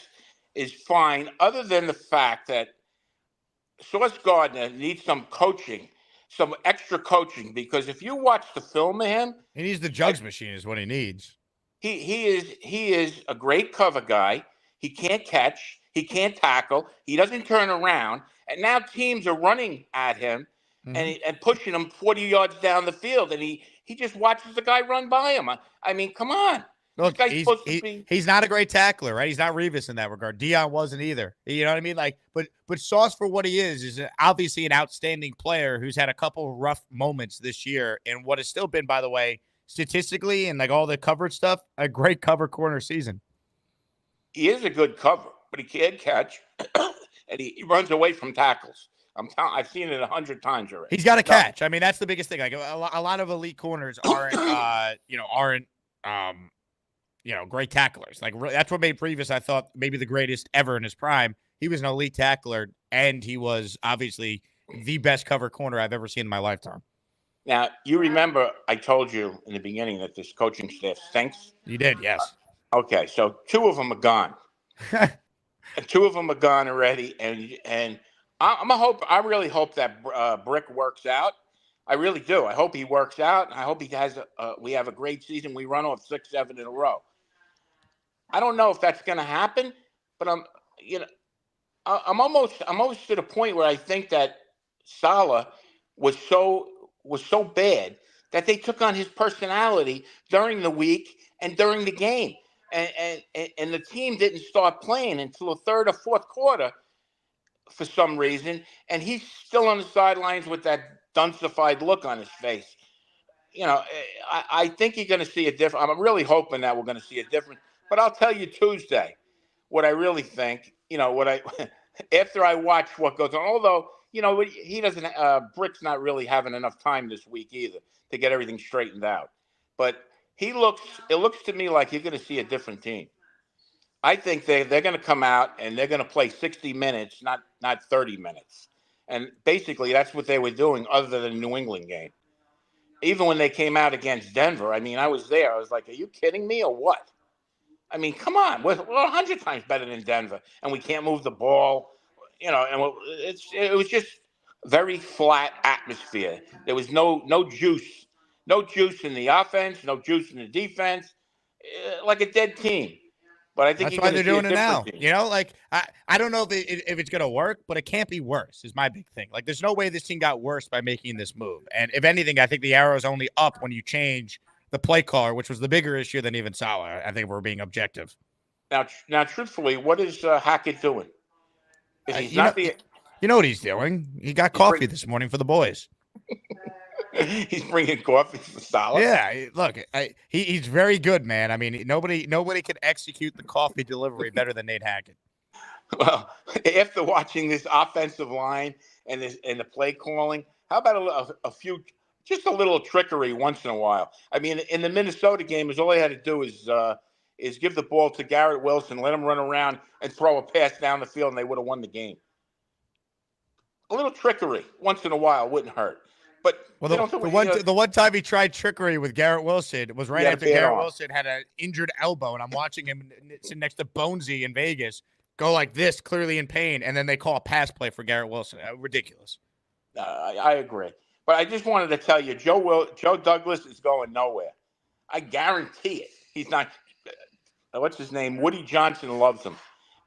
is fine, other than the fact that Sauce Gardner needs some coaching, some extra coaching, because if you watch the film of him, He needs the jugs machine is what he needs. he is a great cover guy. He can't catch. He can't tackle. He doesn't turn around. And now teams are running at him and pushing him 40 yards down the field. And he just watches the guy run by him. I mean, come on. Look, This guy's supposed to be. he's not a great tackler, right? He's not Revis in that regard. Dion wasn't either. You know what I mean? Like, but Sauce, for what he is obviously an outstanding player who's had a couple rough moments this year, and what has still been, by the way, statistically and like all the coverage stuff, a great cover corner season. He is a good cover, but he can't catch, and he runs away from tackles. I've seen it 100 times already. He's got to catch. I mean, that's the biggest thing. Like a lot of elite corners aren't great tacklers. Like that's what made Previous, I thought, maybe the greatest ever in his prime. He was an elite tackler, and he was obviously the best cover corner I've ever seen in my lifetime. Now, you remember I told you in the beginning that this coaching staff stinks? You did, yes. Okay, so 2 of them are gone. 2 of them are gone already, and I really hope that Brick works out. I really do. I hope he works out. I hope he has we have a great season. We run off 6-7 in a row. I don't know if that's going to happen, but I'm almost to the point where I think that Saleh was so bad that they took on his personality during the week and during the game, and the team didn't start playing until the third or fourth quarter for some reason, and he's still on the sidelines with that dunsified look on his face. I think you're going to see a difference. I'm really hoping that we're going to see a difference. But I'll tell you Tuesday what I really think. After I watch what goes on. Although he doesn't. Brick's not really having enough time this week either to get everything straightened out. But it looks to me like you're going to see a different team. I think they're going to come out and they're going to play 60 minutes, not 30 minutes. And basically that's what they were doing other than the New England game. Even when they came out against Denver, I mean, I was there. I was like, are you kidding me or what? I mean, come on. We're 100 times better than Denver, and we can't move the ball. And it was just very flat atmosphere. There was no juice. No juice in the offense, no juice in the defense, like a dead team. But I think that's why they're doing it now. Team. I don't know if it's going to work, but it can't be worse is my big thing. Like, there's no way this team got worse by making this move. And if anything, I think the arrow is only up when you change the play caller, which was the bigger issue than even Saleh. I think we're being objective. Now, truthfully, what is Hackett doing? You know what he's doing? He got coffee this morning for the boys. He's bringing coffee for Saleh. Yeah, look, he's very good, man. I mean, nobody can execute the coffee delivery better than Nate Hackett. Well, after watching this offensive line and the play calling, how about a few, just a little trickery once in a while? I mean, in the Minnesota game, all they had to do is give the ball to Garrett Wilson, let him run around and throw a pass down the field, and they would have won the game. A little trickery once in a while wouldn't hurt. But the one time he tried trickery with Garrett Wilson was right after Garrett Wilson had an injured elbow, and I'm watching him sitting next to Bonesy in Vegas go like this, clearly in pain, and then they call a pass play for Garrett Wilson. Ridiculous. I agree. But I just wanted to tell you, Joe Douglas is going nowhere. I guarantee it. He's not – what's his name? Woody Johnson loves him.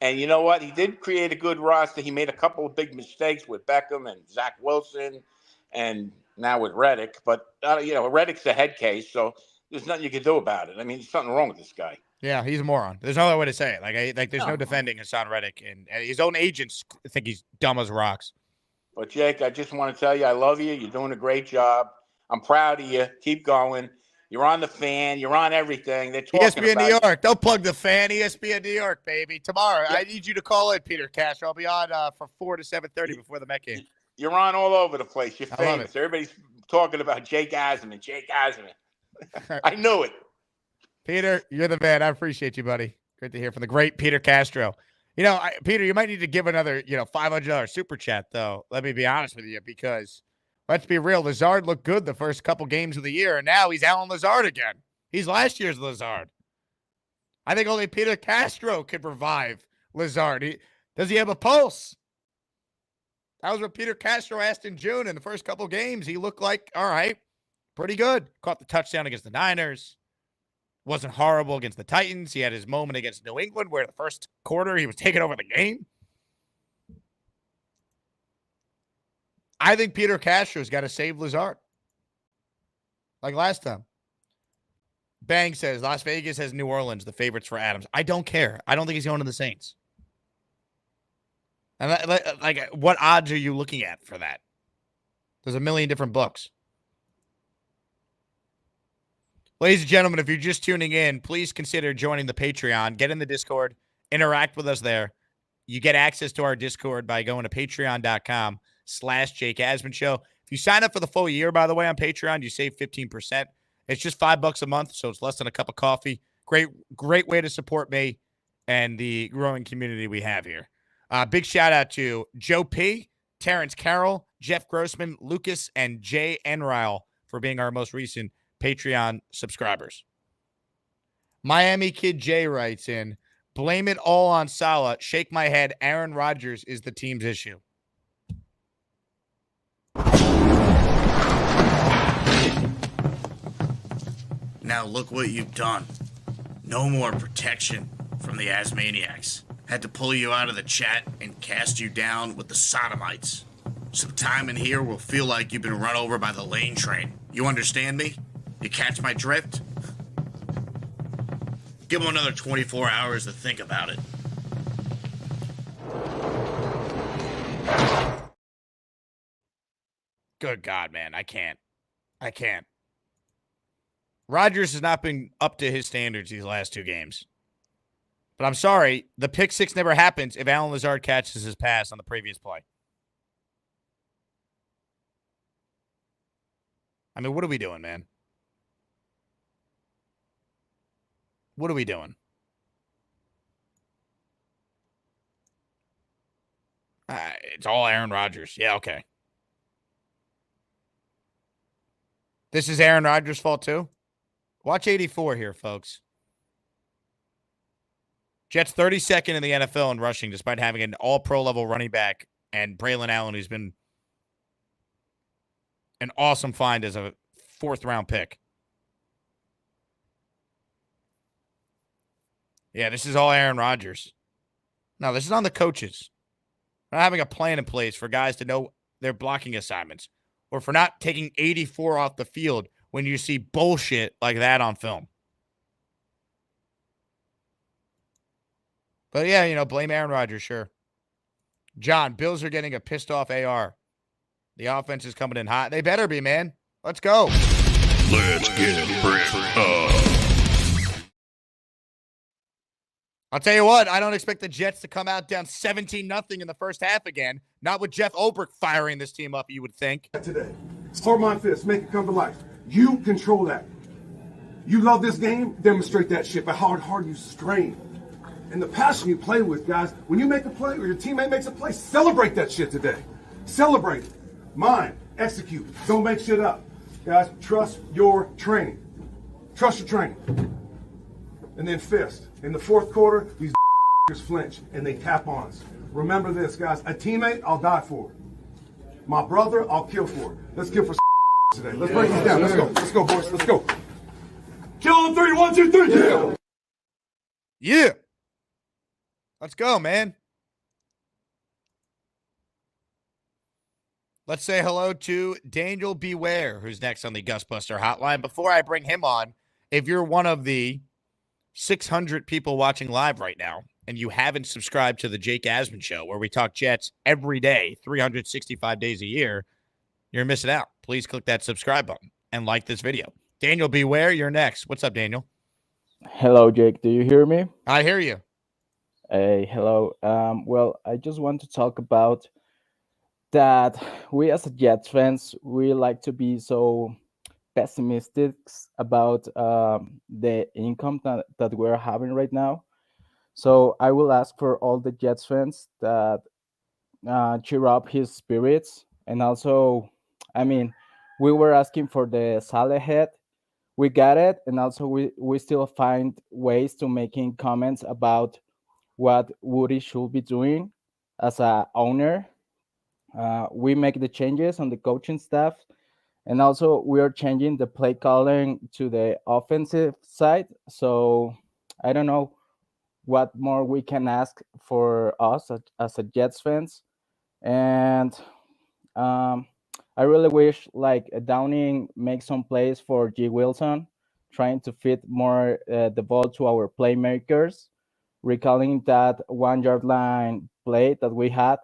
And you know what? He did create a good roster. He made a couple of big mistakes with Beckham and Zach Wilson and now with Reddick. But, Reddick's a head case, so there's nothing you can do about it. I mean, there's something wrong with this guy. Yeah, he's a moron. There's no other way to say it. There's no defending Hassan Reddick, and his own agents think he's dumb as rocks. But Jake, I just want to tell you, I love you. You're doing a great job. I'm proud of you. Keep going. You're on the Fan. You're on everything. They're talking ESPN about New York. Don't plug the Fan. ESPN New York, baby. Tomorrow, I need you to call in, Peter Castro. I'll be on from 4 to 7:30 before the Met game. You're on all over the place. You're I love famous. Everybody's talking about Jake Asman. I knew it. Peter, you're the man. I appreciate you, buddy. Great to hear from the great Peter Castro. Peter, you might need to give another, $500 super chat, though. Let me be honest with you, because let's be real. Lazard looked good the first couple games of the year, and now he's Alan Lazard again. He's last year's Lazard. I think only Peter Castro could revive Lazard. Does he have a pulse? That was what Peter Castro asked in June. In the first couple games, he looked like, all right, pretty good. Caught the touchdown against the Niners. Wasn't horrible against the Titans. He had his moment against New England where the first quarter he was taking over the game. I think Peter Castro's got to save Lazard. Like last time. Bang says Las Vegas has New Orleans, the favorites for Adams. I don't care. I don't think he's going to the Saints. And what odds are you looking at for that? There's a million different books. Ladies and gentlemen, if you're just tuning in, please consider joining the Patreon. Get in the Discord. Interact with us there. You get access to our Discord by going to patreon.com/Jake Asman Show. If you sign up for the full year, by the way, on Patreon, you save 15%. It's just $5 a month, so it's less than a cup of coffee. Great way to support me and the growing community we have here. Big shout out to Joe P., Terrence Carroll, Jeff Grossman, Lucas, and Jay Enrile for being our most recent Patreon subscribers. Miami Kid J writes in, blame it all on Saleh. Shake my head. Aaron Rodgers is the team's issue. Now look what you've done. No more protection from the Asmaniacs. Had to pull you out of the chat and cast you down with the Sodomites. Some time in here will feel like you've been run over by the lane train. You understand me? You catch my drift? Give him another 24 hours to think about it. Good God, man. I can't. Rodgers has not been up to his standards these last two games. But I'm sorry, the pick six never happens if Alan Lazard catches his pass on the previous play. I mean, what are we doing, man? What are we doing? It's all Aaron Rodgers. Yeah, okay. This is Aaron Rodgers' fault too? Watch 84 here, folks. Jets 32nd in the NFL in rushing, despite having an all-pro level running back and Braylon Allen, who's been an awesome find as a fourth-round pick. Yeah, this is all Aaron Rodgers. No, this is on the coaches. Not having a plan in place for guys to know their blocking assignments or for not taking 84 off the field when you see bullshit like that on film. But yeah, blame Aaron Rodgers, sure. John, Bills are getting a pissed off AR. The offense is coming in hot. They better be, man. Let's go. Let's get bricked up. I'll tell you what, I don't expect the Jets to come out down 17-0 in the first half again. Not with Jeff Ulbrich firing this team up, you would think. Today, hold my fist, make it come to life. You control that. You love this game, demonstrate that shit by how hard you strain. And the passion you play with, guys. When you make a play or your teammate makes a play, celebrate that shit today. Celebrate it. Mind, execute. Don't make shit up. Guys, trust your training. Trust your training. And then fist. In the fourth quarter, these flinch and they tap on us. Remember this, guys. A teammate, I'll die for. My brother, I'll kill for. Let's kill for today. Let's break this down. Let's go. Let's go, boys. Let's go. Kill on 3. 1, 2, 3. Kill. Yeah. Let's go, man. Let's say hello to Daniel Beware, who's next on the Gusbuster hotline. Before I bring him on, if you're one of the 600 people watching live right now and you haven't subscribed to the Jake Asman Show, where we talk Jets every day, 365 days a year, you're missing out. Please click that subscribe button and like this video. Daniel Beware, you're next. What's up, Daniel? Hello, Jake. Do you hear me? I hear you. Hey, hello. Well, I just want to talk about that we as Jets fans, we like to be so pessimistic about the income that we're having right now. So I will ask for all the Jets fans that cheer up his spirits. And also, I mean, we were asking for the Saleh head. We got it. And also we still find ways to making comments about what Woody should be doing as a owner. We make the changes on the coaching staff, and also we are changing the play calling to the offensive side. So I don't know what more we can ask for us as a Jets fans. And I really wish like Downing make some plays for G. Wilson, trying to fit more the ball to our playmakers, recalling that 1 yard line play that we had.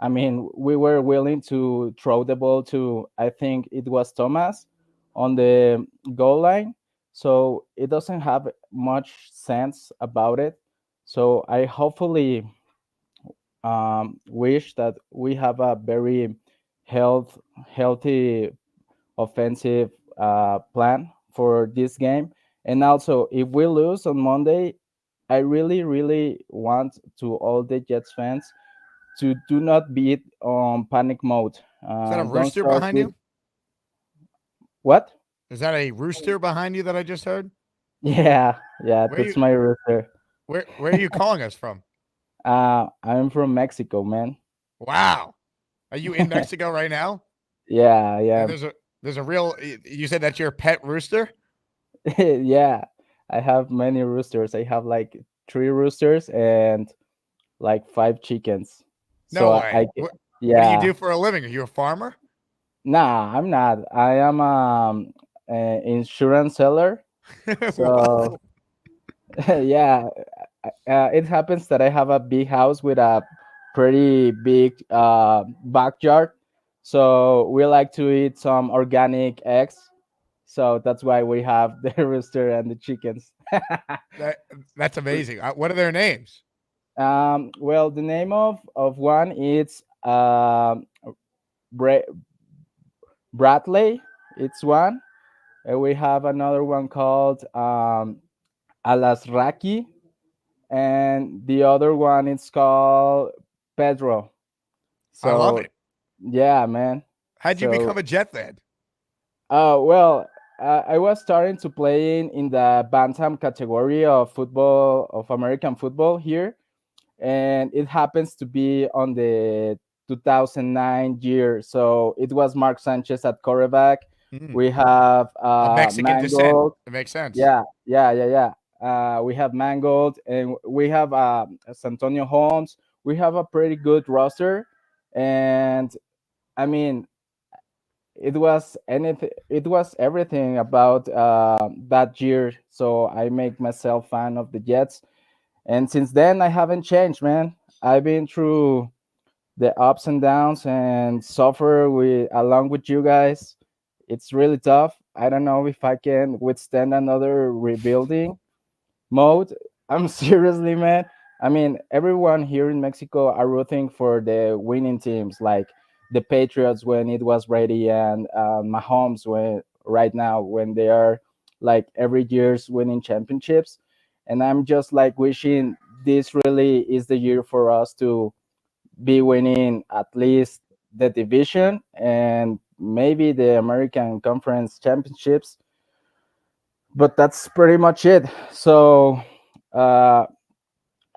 I mean, we were willing to throw the ball to, I think it was Thomas on the goal line. So it doesn't have much sense about it. So I hopefully wish that we have a very healthy offensive plan for this game. And also, if we lose on Monday, I really, really want to all the Jets fans to do not be on panic mode. Is that a rooster behind you? What? Is that a rooster behind you that I just heard? Yeah, that's my rooster. Where are you calling us from? I'm from Mexico, man. Wow. Are you in Mexico right now? Yeah. There's a real. You said that's your pet rooster? Yeah, I have many roosters. I have like 3 roosters and like 5 chickens. No way. What do you do for a living? Are you a farmer? Nah, I'm not. I am an insurance seller. So yeah, it happens that I have a big house with a pretty big backyard. So we like to eat some organic eggs. So that's why we have the rooster and the chickens. That's amazing. What are their names? Well, the name of one is Bradley. It's one. And we have another one called Alasraki, and the other one is called Pedro. So, I love it. Yeah, man. How'd you become a Jet fan? Well, I was starting to play in the bantam category of football, of American football here, and it happens to be on the 2009 year. So it was Mark Sanchez at quarterback. We have Mexican descent. Mangold. It makes sense. Yeah. We have Mangold, and we have Santonio Holmes. We have a pretty good roster, and I mean, it was everything about that year. So I make myself fan of the Jets, and since then I haven't changed, man. I've been through the ups and downs and suffer with along with you guys. It's really tough. I don't know if I can withstand another rebuilding mode. I'm seriously, man. I mean, everyone here in Mexico are rooting for the winning teams, like the Patriots when it was ready, and Mahomes when right now when they are like every year's winning championships. And I'm just like wishing this really is the year for us to be winning at least the division and maybe the American Conference championships. But that's pretty much it. So, uh,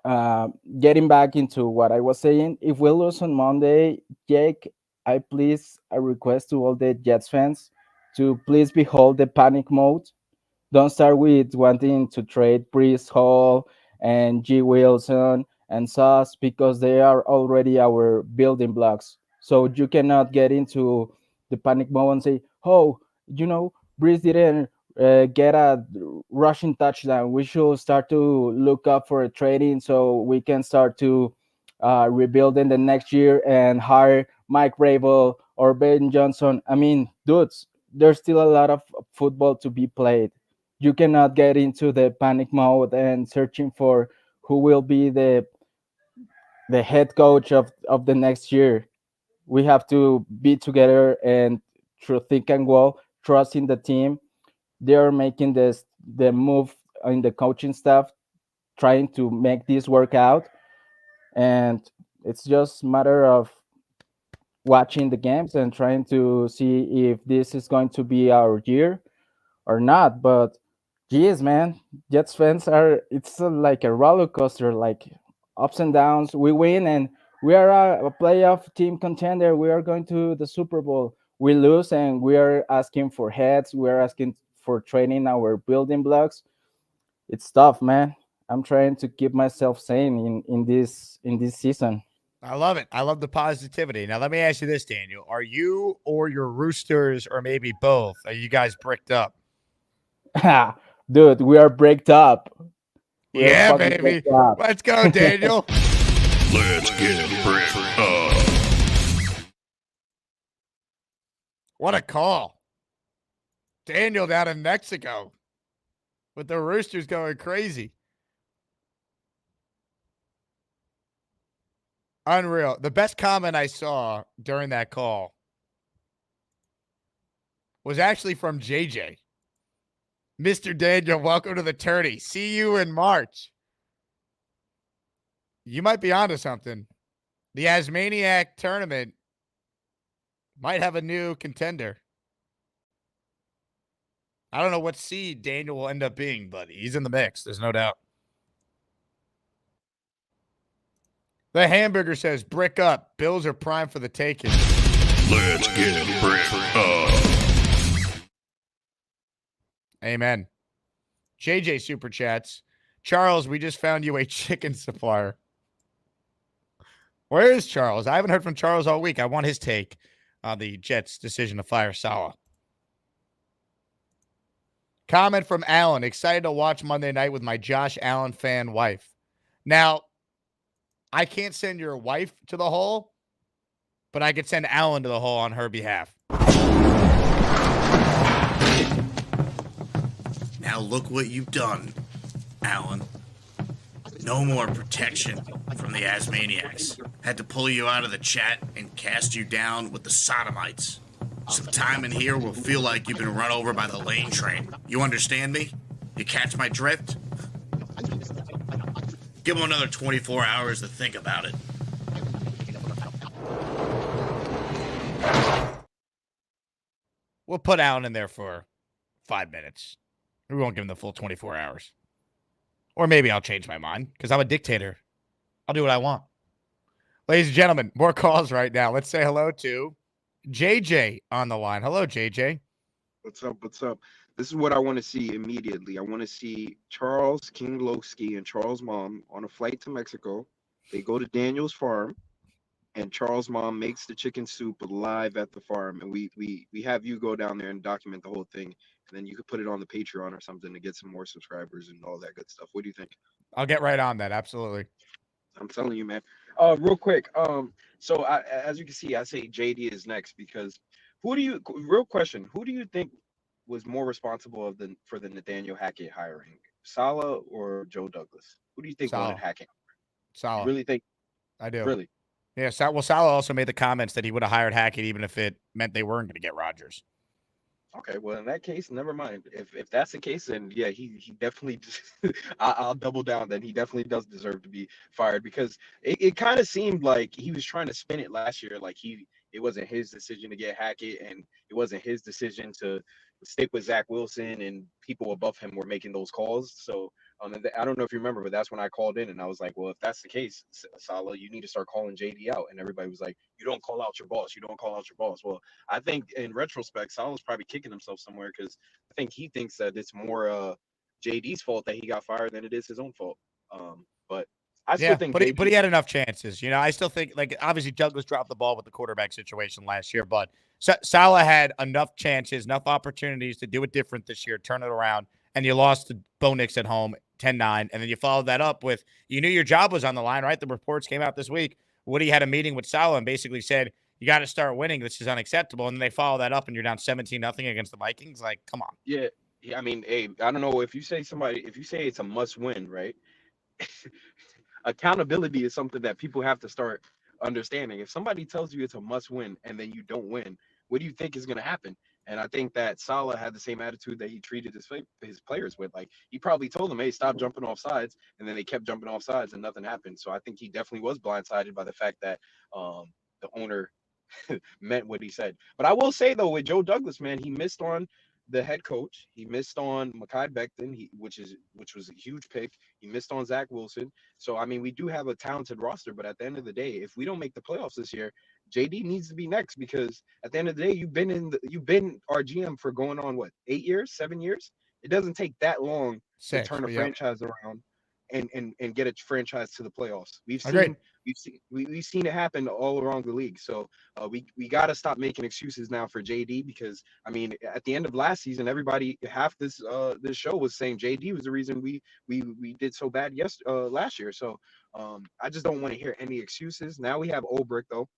uh, getting back into what I was saying, if we lose on Monday, Jake, I request to all the Jets fans to please behold the panic mode. Don't start with wanting to trade Brees Hall and G. Wilson and Sauce because they are already our building blocks. So you cannot get into the panic mode and say, "Oh, Brees didn't get a rushing touchdown. We should start to look up for a trading so we can start to rebuild in the next year and hire Mike Rabel or Ben Johnson." I mean, dudes, there's still a lot of football to be played. You cannot get into the panic mode and searching for who will be the head coach of the next year. We have to be together and through thick and well, trusting the team. They are making the move in the coaching staff, trying to make this work out, and it's just matter of watching the games and trying to see if this is going to be our year or not. But geez, man, Jets fans are it's like a roller coaster, like ups and downs. We win and we are a playoff team contender. We are going to the Super Bowl. We lose and we are asking for heads. We are asking for training our building blocks. It's tough, man. I'm trying to keep myself sane in this season. I love it. I love the positivity. Now, let me ask you this, Daniel. Are you or your Roosters, or maybe both, are you guys bricked up? Dude, we are breaked up. We are Yeah, fucking baby. breaked up. Let's go, Daniel. Let's get bricked up. What a call. Daniel down in Mexico with the Roosters going crazy. Unreal. The best comment I saw during that call was actually from JJ. Mr. Daniel, welcome to the tourney. See you in March. You might be onto something. The Asmaniac tournament might have a new contender. I don't know what seed Daniel will end up being, but he's in the mix. There's no doubt. The Hamburger says, brick up. Bills are prime for the taking. Let's get bricked up. Amen. JJ Super Chats. Charles, we just found you a chicken supplier. Where is Charles? I haven't heard from Charles all week. I want his take on the Jets' decision to fire Saleh. Comment from Alan. Excited to watch Monday night with my Josh Allen fan wife. Now, I can't send your wife to the hole, but I could send Alan to the hole on her behalf. Now look what you've done, Alan. No more protection from the Asmaniacs. Had to pull you out of the chat and cast you down with the sodomites. Some time in here will feel like you've been run over by the lane train. You understand me? You catch my drift? Give him another 24 hours to think about it. We'll put Alan in there for 5 minutes. We won't give him the full 24 hours. Or maybe I'll change my mind because I'm a dictator. I'll do what I want. Ladies and gentlemen, more calls right now. Let's say hello to JJ on the line. Hello, JJ. What's up? What's up? This is what I want to see immediately. I want to see Charles Kinglowski and Charles' mom on a flight to Mexico. They go to Daniel's farm, and Charles' mom makes the chicken soup live at the farm, and we have you go down there and document the whole thing, and then you could put it on the Patreon or something to get some more subscribers and all that good stuff. What do you think? I'll get right on that. Absolutely. I'm telling you, man. Real quick. So as you can see, I say JD is next because real question, who do you think was more responsible for the Nathaniel Hackett hiring? Saleh or Joe Douglas? Who do you think wanted Saleh. Hackett? You Saleh. really think? I do. Really? Yeah. Saleh also made the comments that he would have hired Hackett even if it meant they weren't going to get Rodgers. Okay, well, in that case, never mind. If that's the case, then yeah, he definitely. I'll double down. Then he definitely does deserve to be fired because it kind of seemed like he was trying to spin it last year, like it wasn't his decision to get Hackett, and it wasn't his decision to stick with Zach Wilson, and people above him were making those calls. So and I don't know if you remember, but that's when I called in and I was like, well, if that's the case, Saleh, you need to start calling JD out, and everybody was like, you don't call out your boss, you don't call out your boss. Well, I think in retrospect, Saleh's probably kicking himself somewhere because I think he thinks that it's more JD's fault that he got fired than it is his own fault. But I still think but he had enough chances. You know, I still think, like, obviously Douglas dropped the ball with the quarterback situation last year, but Saleh had enough chances, enough opportunities to do it different this year, turn it around, and you lost to Bo Nix at home 10-9, and then you followed that up with, you knew your job was on the line, right? The reports came out this week. Woody had a meeting with Saleh and basically said, you got to start winning. This is unacceptable. And then they follow that up and you're down 17-0 against the Vikings. Like, come on. Yeah. I mean, hey, I don't know if you say it's a must win, right? Accountability is something that people have to start understanding. If somebody tells you it's a must win and then you don't win, what do you think is going to happen? And I think that Saleh had the same attitude that he treated his players with. Like, he probably told them, hey, stop jumping off sides. And then they kept jumping off sides and nothing happened. So I think he definitely was blindsided by the fact that the owner meant what he said. But I will say, though, with Joe Douglas, man, he missed on the head coach. He missed on Mekhi Becton, which was a huge pick. He missed on Zach Wilson. So, I mean, we do have a talented roster. But at the end of the day, if we don't make the playoffs this year, JD needs to be next because at the end of the day, you've been our GM for going on what, 8 years, 7 years? It doesn't take that long to turn a franchise around and get a franchise to the playoffs. We've seen it happen all around the league. So we got to stop making excuses now for JD because I mean at the end of last season, everybody half this show was saying JD was the reason we did so bad last year. So I just don't want to hear any excuses. Now we have Olbrich though.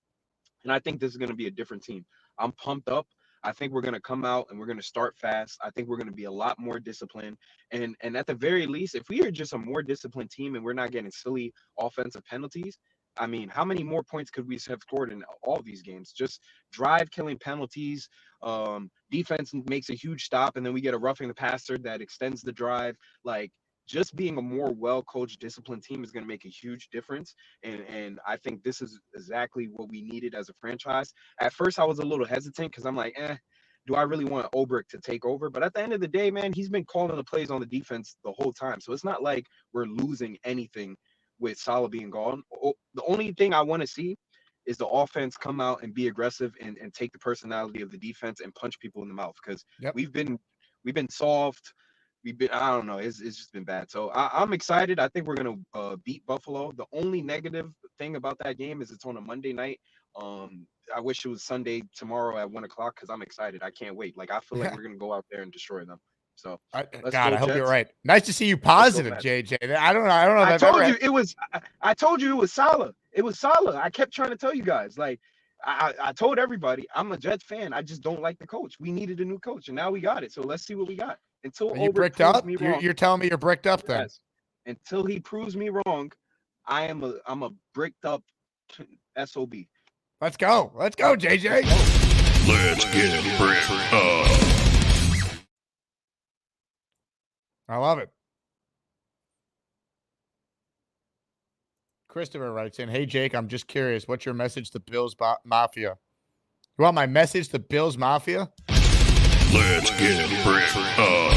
And I think this is going to be a different team. I'm pumped up. I think we're going to come out and we're going to start fast. I think we're going to be a lot more disciplined. And at the very least, if we are just a more disciplined team and we're not getting silly offensive penalties, I mean, how many more points could we have scored in all these games? Just drive-killing penalties. Defense makes a huge stop, and then we get a roughing the passer that extends the drive. Like, just being a more well-coached, disciplined team is going to make a huge difference. And I think this is exactly what we needed as a franchise. At first, I was a little hesitant because I'm like, do I really want Olbrich to take over? But at the end of the day, man, he's been calling the plays on the defense the whole time. So it's not like we're losing anything with Saleh being gone. The only thing I want to see is the offense come out and be aggressive and take the personality of the defense and punch people in the mouth because we've been soft. I don't know. It's just been bad. So I'm excited. I think we're going to beat Buffalo. The only negative thing about that game is it's on a Monday night. I wish it was Sunday tomorrow at 1:00 because I'm excited. I can't wait. Like, I feel like we're going to go out there and destroy them. So God, I hope you're right. Nice to see you positive, JJ. I don't know. I told you it was. I told you it was Saleh. It was Saleh. I kept trying to tell you guys. Like, I told everybody I'm a Jets fan. I just don't like the coach. We needed a new coach, and now we got it. So let's see what we got. Until you bricked up, you're telling me you're bricked up then. Yes. Until he proves me wrong, I'm a bricked up SOB. Let's go, JJ. Let's get bricked up. I love it. Christopher writes in, hey, Jake, I'm just curious. What's your message to Bills Mafia? You want my message to Bills Mafia? Let's get bricked up.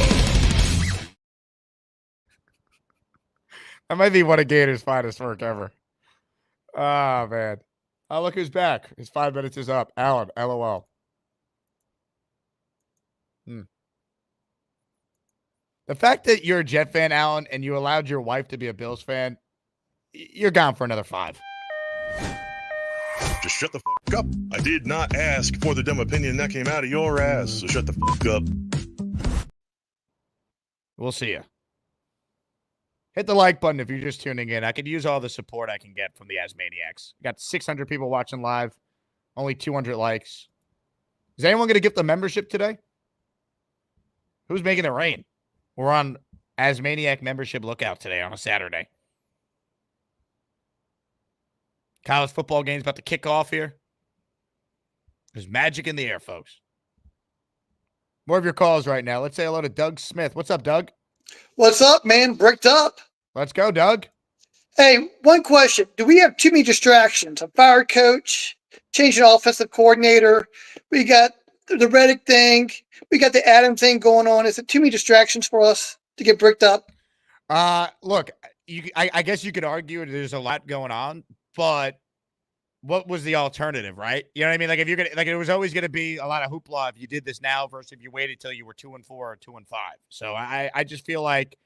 That might be one of Gator's finest work ever. Oh, man. Oh, look who's back. His 5 minutes is up. Alan, LOL. The fact that you're a Jet fan, Alan, and you allowed your wife to be a Bills fan, you're gone for another 5. Just shut the fuck up. I did not ask for the dumb opinion that came out of your ass, so shut the fuck up. We'll see you. Hit the like button if you're just tuning in. I could use all the support I can get from the Asmaniacs. Got 600 people watching live, only 200 likes. Is anyone going to get the membership today? Who's making it rain? We're on Asmaniac membership lookout today on a Saturday. College football game's about to kick off here. There's magic in the air, folks. More of your calls right now. Let's say hello to Doug Smith. What's up, Doug? What's up, man? Bricked up. Let's go, Doug. Hey, one question. Do we have too many distractions? A fired coach, changing offensive coordinator. We got the Reddick thing. We got the Adam thing going on. Is it too many distractions for us to get bricked up? Look, I guess you could argue there's a lot going on, but what was the alternative, right? You know what I mean? Like if you're gonna, like it was always gonna be a lot of hoopla if you did this now versus if you waited till you were 2-4 or 2-5. So I just feel like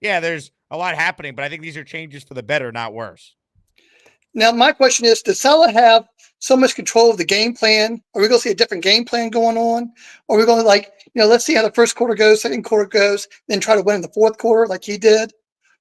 yeah, there's a lot happening, but I think these are changes for the better, not worse. Now, my question is, does Saleh have so much control of the game plan? Are we going to see a different game plan going on? Or are we going to let's see how the first quarter goes, second quarter goes, then try to win in the fourth quarter like he did?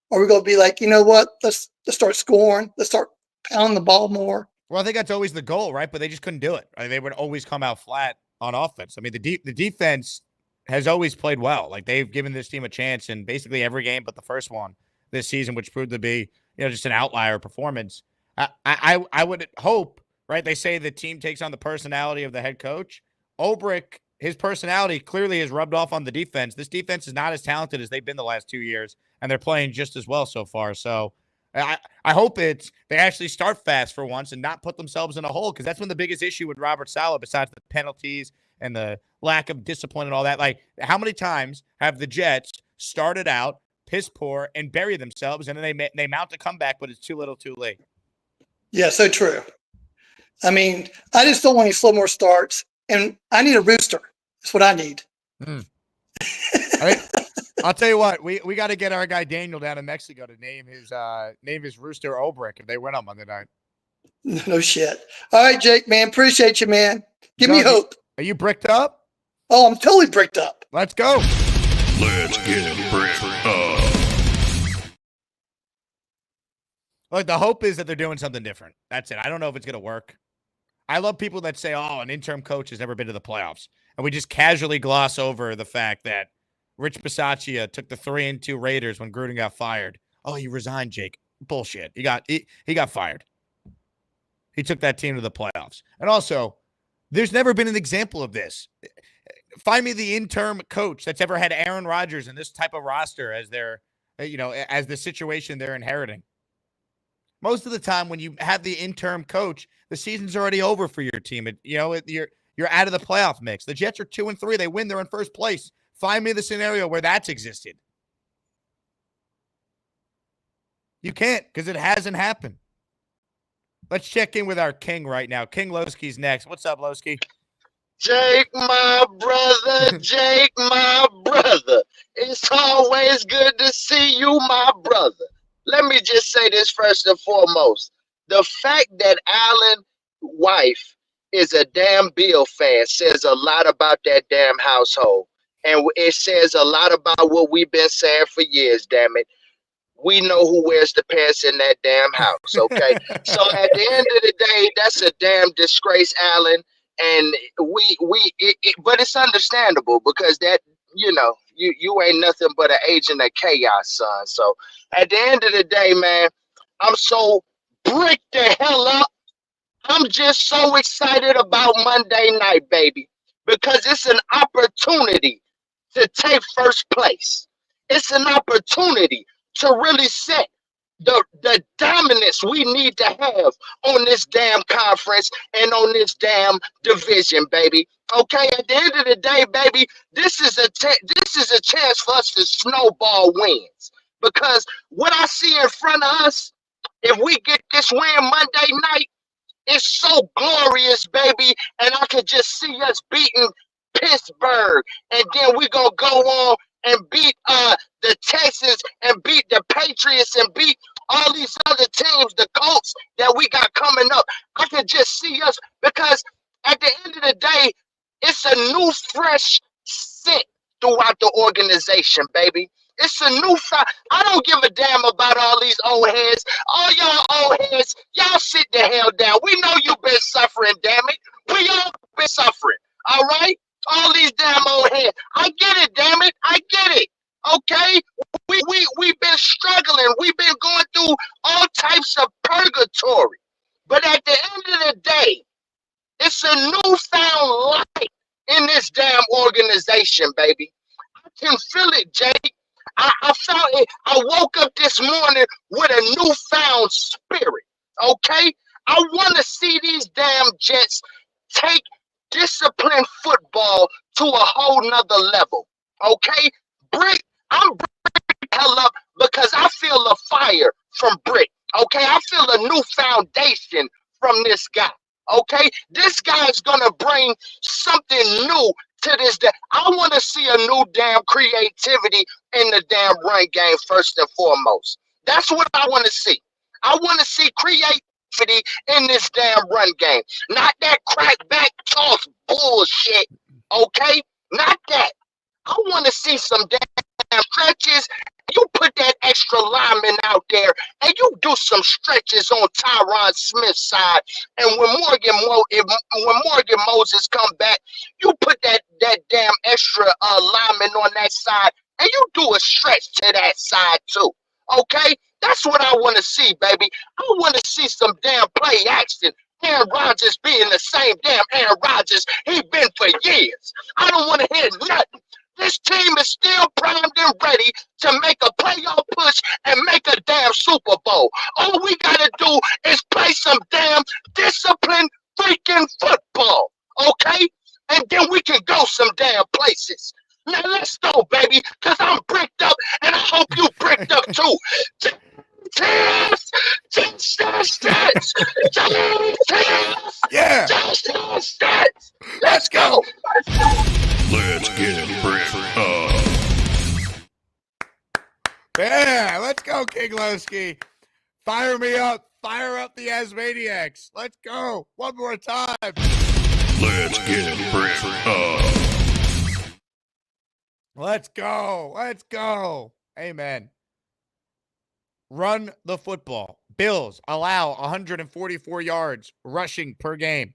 Or are we going to be like, you know what, let's start scoring. Let's start pounding the ball more. Well, I think that's always the goal, right? But they just couldn't do it. I mean, they would always come out flat on offense. I mean, the defense has always played well. Like they've given this team a chance in basically every game but the first one this season, which proved to be, just an outlier performance. I would hope, right? They say the team takes on the personality of the head coach. Ulbrich, his personality clearly has rubbed off on the defense. This defense is not as talented as they've been the last 2 years, and they're playing just as well so far. So I hope they actually start fast for once and not put themselves in a hole, because that's been the biggest issue with Robert Saleh, besides the penalties and the lack of discipline and all that. Like, how many times have the Jets started out piss poor and bury themselves, and then they mount a comeback, but it's too little too late? Yeah, so true. I mean, I just don't want any slow more starts, and I need a rooster. That's what I need. I'll tell you what, we got to get our guy Daniel down in Mexico to name his rooster Ulbrich if they win on Monday night. No shit. All right, Jake, man, appreciate you, man. Give me hope. Are you bricked up? Oh, I'm totally bricked up. Let's go. Let's get bricked up. Look, the hope is that they're doing something different. That's it. I don't know if it's going to work. I love people that say, oh, an interim coach has never been to the playoffs. And we just casually gloss over the fact that Rich Bisaccia took the 3-2 Raiders when Gruden got fired. Oh, he resigned, Jake. Bullshit. He got fired. He took that team to the playoffs. And also, there's never been an example of this. Find me the interim coach that's ever had Aaron Rodgers in this type of roster as their, as the situation they're inheriting. Most of the time when you have the interim coach, the season's already over for your team. You're out of the playoff mix. The Jets are 2-3. They win. They're in first place. Find me the scenario where that's existed. You can't, because it hasn't happened. Let's check in with our king right now. King Lowski's next. What's up, Lowski? Jake, my brother, Jake, my brother. It's always good to see you, my brother. Let me just say this first and foremost. The fact that Allen's wife is a damn Bill fan says a lot about that damn household. And it says a lot about what we've been saying for years, damn it. We know who wears the pants in that damn house, okay? So at the end of the day, that's a damn disgrace, Allen. And but it's understandable, because that, you ain't nothing but an agent of chaos, son. So at the end of the day, man, I'm so bricked the hell up. I'm just so excited about Monday night, baby, because it's an opportunity to take first place. It's an opportunity to really set the dominance we need to have on this damn conference and on this damn division, baby. Okay, at the end of the day, baby, this is a chance for us to snowball wins. Because what I see in front of us, if we get this win Monday night, it's so glorious, baby, and I could just see us beating Pittsburgh, and then we're gonna go on and beat the Texans and beat the Patriots and beat all these other teams, the Colts that we got coming up. I could just see us, because at the end of the day, it's a new, fresh scent throughout the organization, baby. It's a new fight. I don't give a damn about all these old heads. All y'all old heads, y'all sit the hell down. We know you've been suffering, damn it. We all been suffering. All right? All these damn old heads. I get it, damn it. I get it. Okay? We've been struggling. We've been going through all types of purgatory. But at the end of the day, it's a newfound light in this damn organization, baby. I can feel it, Jake. I felt it. I woke up this morning with a newfound spirit. Okay? I want to see these damn Jets take disciplined football to a whole nother level. Okay? I'm brick hell up because I feel a fire from Brick. Okay? I feel a new foundation from this guy. Okay? This guy's gonna bring something new to this day. I want to see a new damn creativity in the damn run game first and foremost. That's what I want to see. I want to see creativity in this damn run game. Not that crackback toss bullshit. Okay? Not that. I want to see some damn stretches. You put that extra lineman out there and you do some stretches on Tyron Smith's side. And when Morgan Moses come back, you put that damn extra lineman on that side and you do a stretch to that side too. Okay? That's what I want to see, baby. I want to see some damn play action. Aaron Rodgers being the same damn Aaron Rodgers he been for years. I don't want to hear nothing. This team is still primed and ready to make a playoff push and make a damn Super Bowl. All we got to do is play some damn disciplined freaking football, okay? And then we can go some damn places. Now let's go, baby, because I'm bricked up and I hope you bricked up too. Yeah. Let's go. Let's get bricked up. Yeah, let's go, Kinglowski. Fire me up. Fire up the Asmaniacs. Let's go. One more time. Let's get bricked up. Let's go. Let's go. Amen. Run the football. Bills allow 144 yards rushing per game.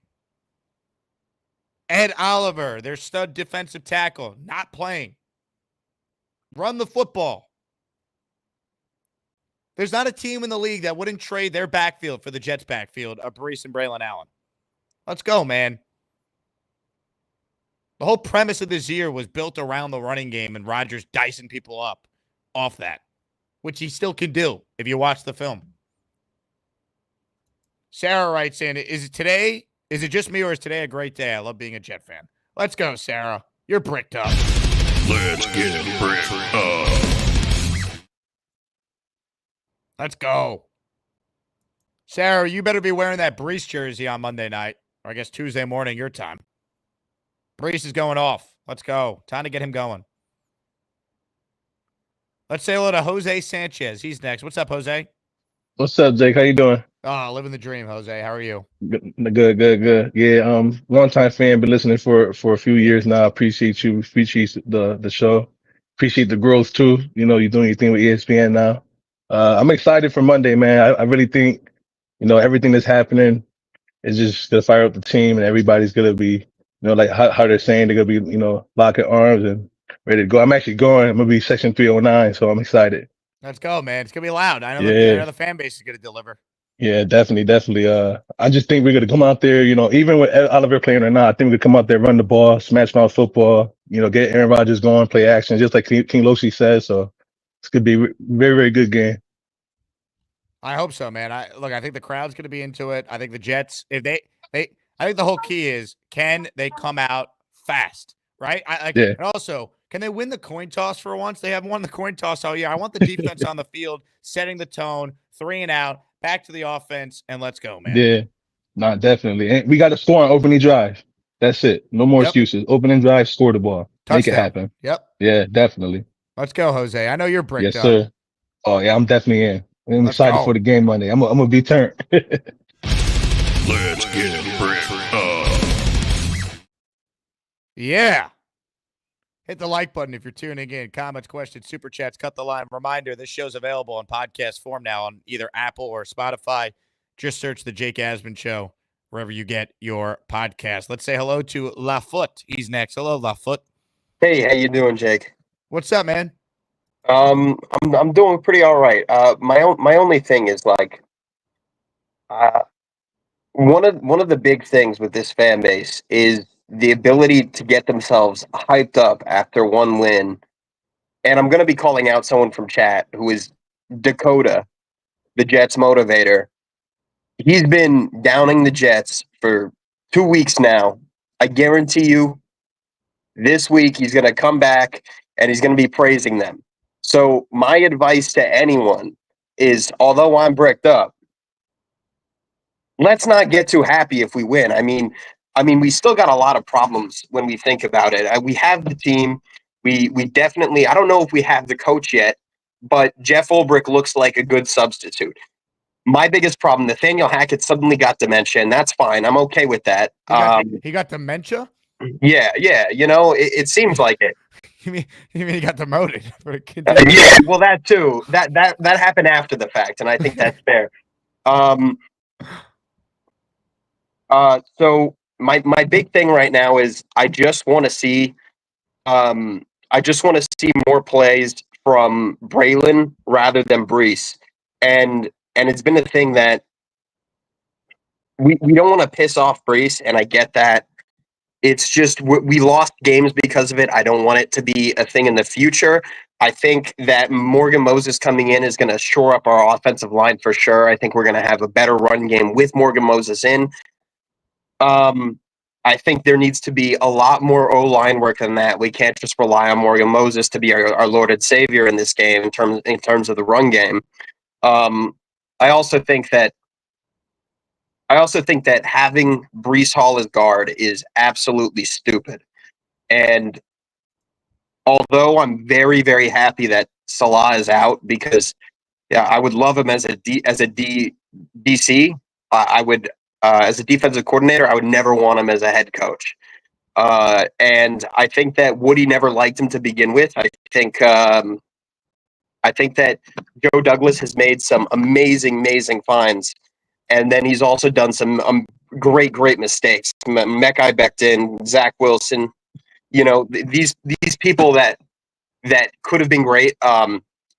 Ed Oliver, their stud defensive tackle, not playing. Run the football. There's not a team in the league that wouldn't trade their backfield for the Jets' backfield of Brees and Braylon Allen. Let's go, man. The whole premise of this year was built around the running game and Rodgers dicing people up off that, which he still can do if you watch the film. Sarah writes in, is it today? Is it just me or is today a great day? I love being a Jet fan. Let's go, Sarah. You're bricked up. Let's get bricked up. Let's go. Sarah, you better be wearing that Brees jersey on Monday night, or I guess Tuesday morning, your time. Brees is going off. Let's go. Time to get him going. Let's say hello to Jose Sanchez. He's next. What's up, Jose? What's up, Jake? How you doing? Oh, living the dream, Jose. How are you? Good. Yeah, long-time fan, been listening for a few years now. Appreciate you. Appreciate the show. Appreciate the growth too. You know, you're doing your thing with ESPN now. I'm excited for Monday, man. I really think, everything that's happening is just gonna fire up the team, and everybody's gonna be, like how they're saying they're gonna be, locking arms and ready to go. I'm actually going. I'm gonna be section 309, so I'm excited. Let's go, man. It's gonna be loud. I know the fan base is gonna deliver. Yeah, definitely. I just think we're gonna come out there, even with Oliver playing or not, I think we're gonna come out there, run the ball, smash mouth football, get Aaron Rodgers going, play action, just like King Loshi says. So it's gonna be a very, very good game. I hope so, man. I think the crowd's gonna be into it. I think the Jets, if I think the whole key is, can they come out fast, right? And also, can they win the coin toss for once? They haven't won the coin toss all year. I want the defense on the field, setting the tone, 3 and out, back to the offense, and let's go, man. Yeah, definitely. And we got to score on opening drive. That's it. No more excuses. Opening drive, score the ball. Touchdown. Make it happen. Yep. Yeah, definitely. Let's go, Jose. I know you're bricked up. Yes, sir. Oh, yeah, I'm definitely in. I'm excited for the game Monday. I'm gonna be turned. Let's get bricked up. Yeah. Hit the like button if you're tuning in. Comments, questions, super chats, cut the line. Reminder, this show's available in podcast form now on either Apple or Spotify. Just search The Jake Asman Show wherever you get your podcast. Let's say hello to LaFoot. He's next. Hello, LaFoot. Hey, how you doing, Jake? What's up, man? I'm doing pretty all right. My only thing is like, one of the big things with this fan base is the ability to get themselves hyped up after one win. And I'm going to be calling out someone from chat who is Dakota, the Jets motivator. He's been downing the Jets for 2 weeks now. I guarantee you this week he's going to come back and he's going to be praising them. So my advice to anyone is, although I'm bricked up, let's not get too happy if we win. I mean, we still got a lot of problems when we think about it. We have the team. We definitely. I don't know if we have the coach yet, but Jeff Ulbrich looks like a good substitute. My biggest problem: Nathaniel Hackett suddenly got dementia, and that's fine. I'm okay with that. He got dementia? Yeah. You know, it seems like it. You mean he got demoted? Yeah, well, that too. That happened after the fact, and I think that's fair. So my big thing right now is I just want to see more plays from Braylon rather than Brees, and it's been a thing that we don't want to piss off Brees, and I get that. It's just we lost games because of it. I don't want it to be a thing in the future. I think that Morgan Moses coming in is going to shore up our offensive line for sure. I think we're going to have a better run game with Morgan Moses in. I think there needs to be a lot more O-line work than that. We can't just rely on Morgan Moses to be our Lord and Savior in this game in terms of the run game. I also think that having Brees Hall as guard is absolutely stupid. And although I'm very, very happy that Salah is out, because I would love him as a DC. I would as a defensive coordinator, I would never want him as a head coach. And I think that Woody never liked him to begin with. I think that Joe Douglas has made some amazing finds, and then he's also done some great mistakes. Mekhi Becton, Zach Wilson, you know, these people that could have been great.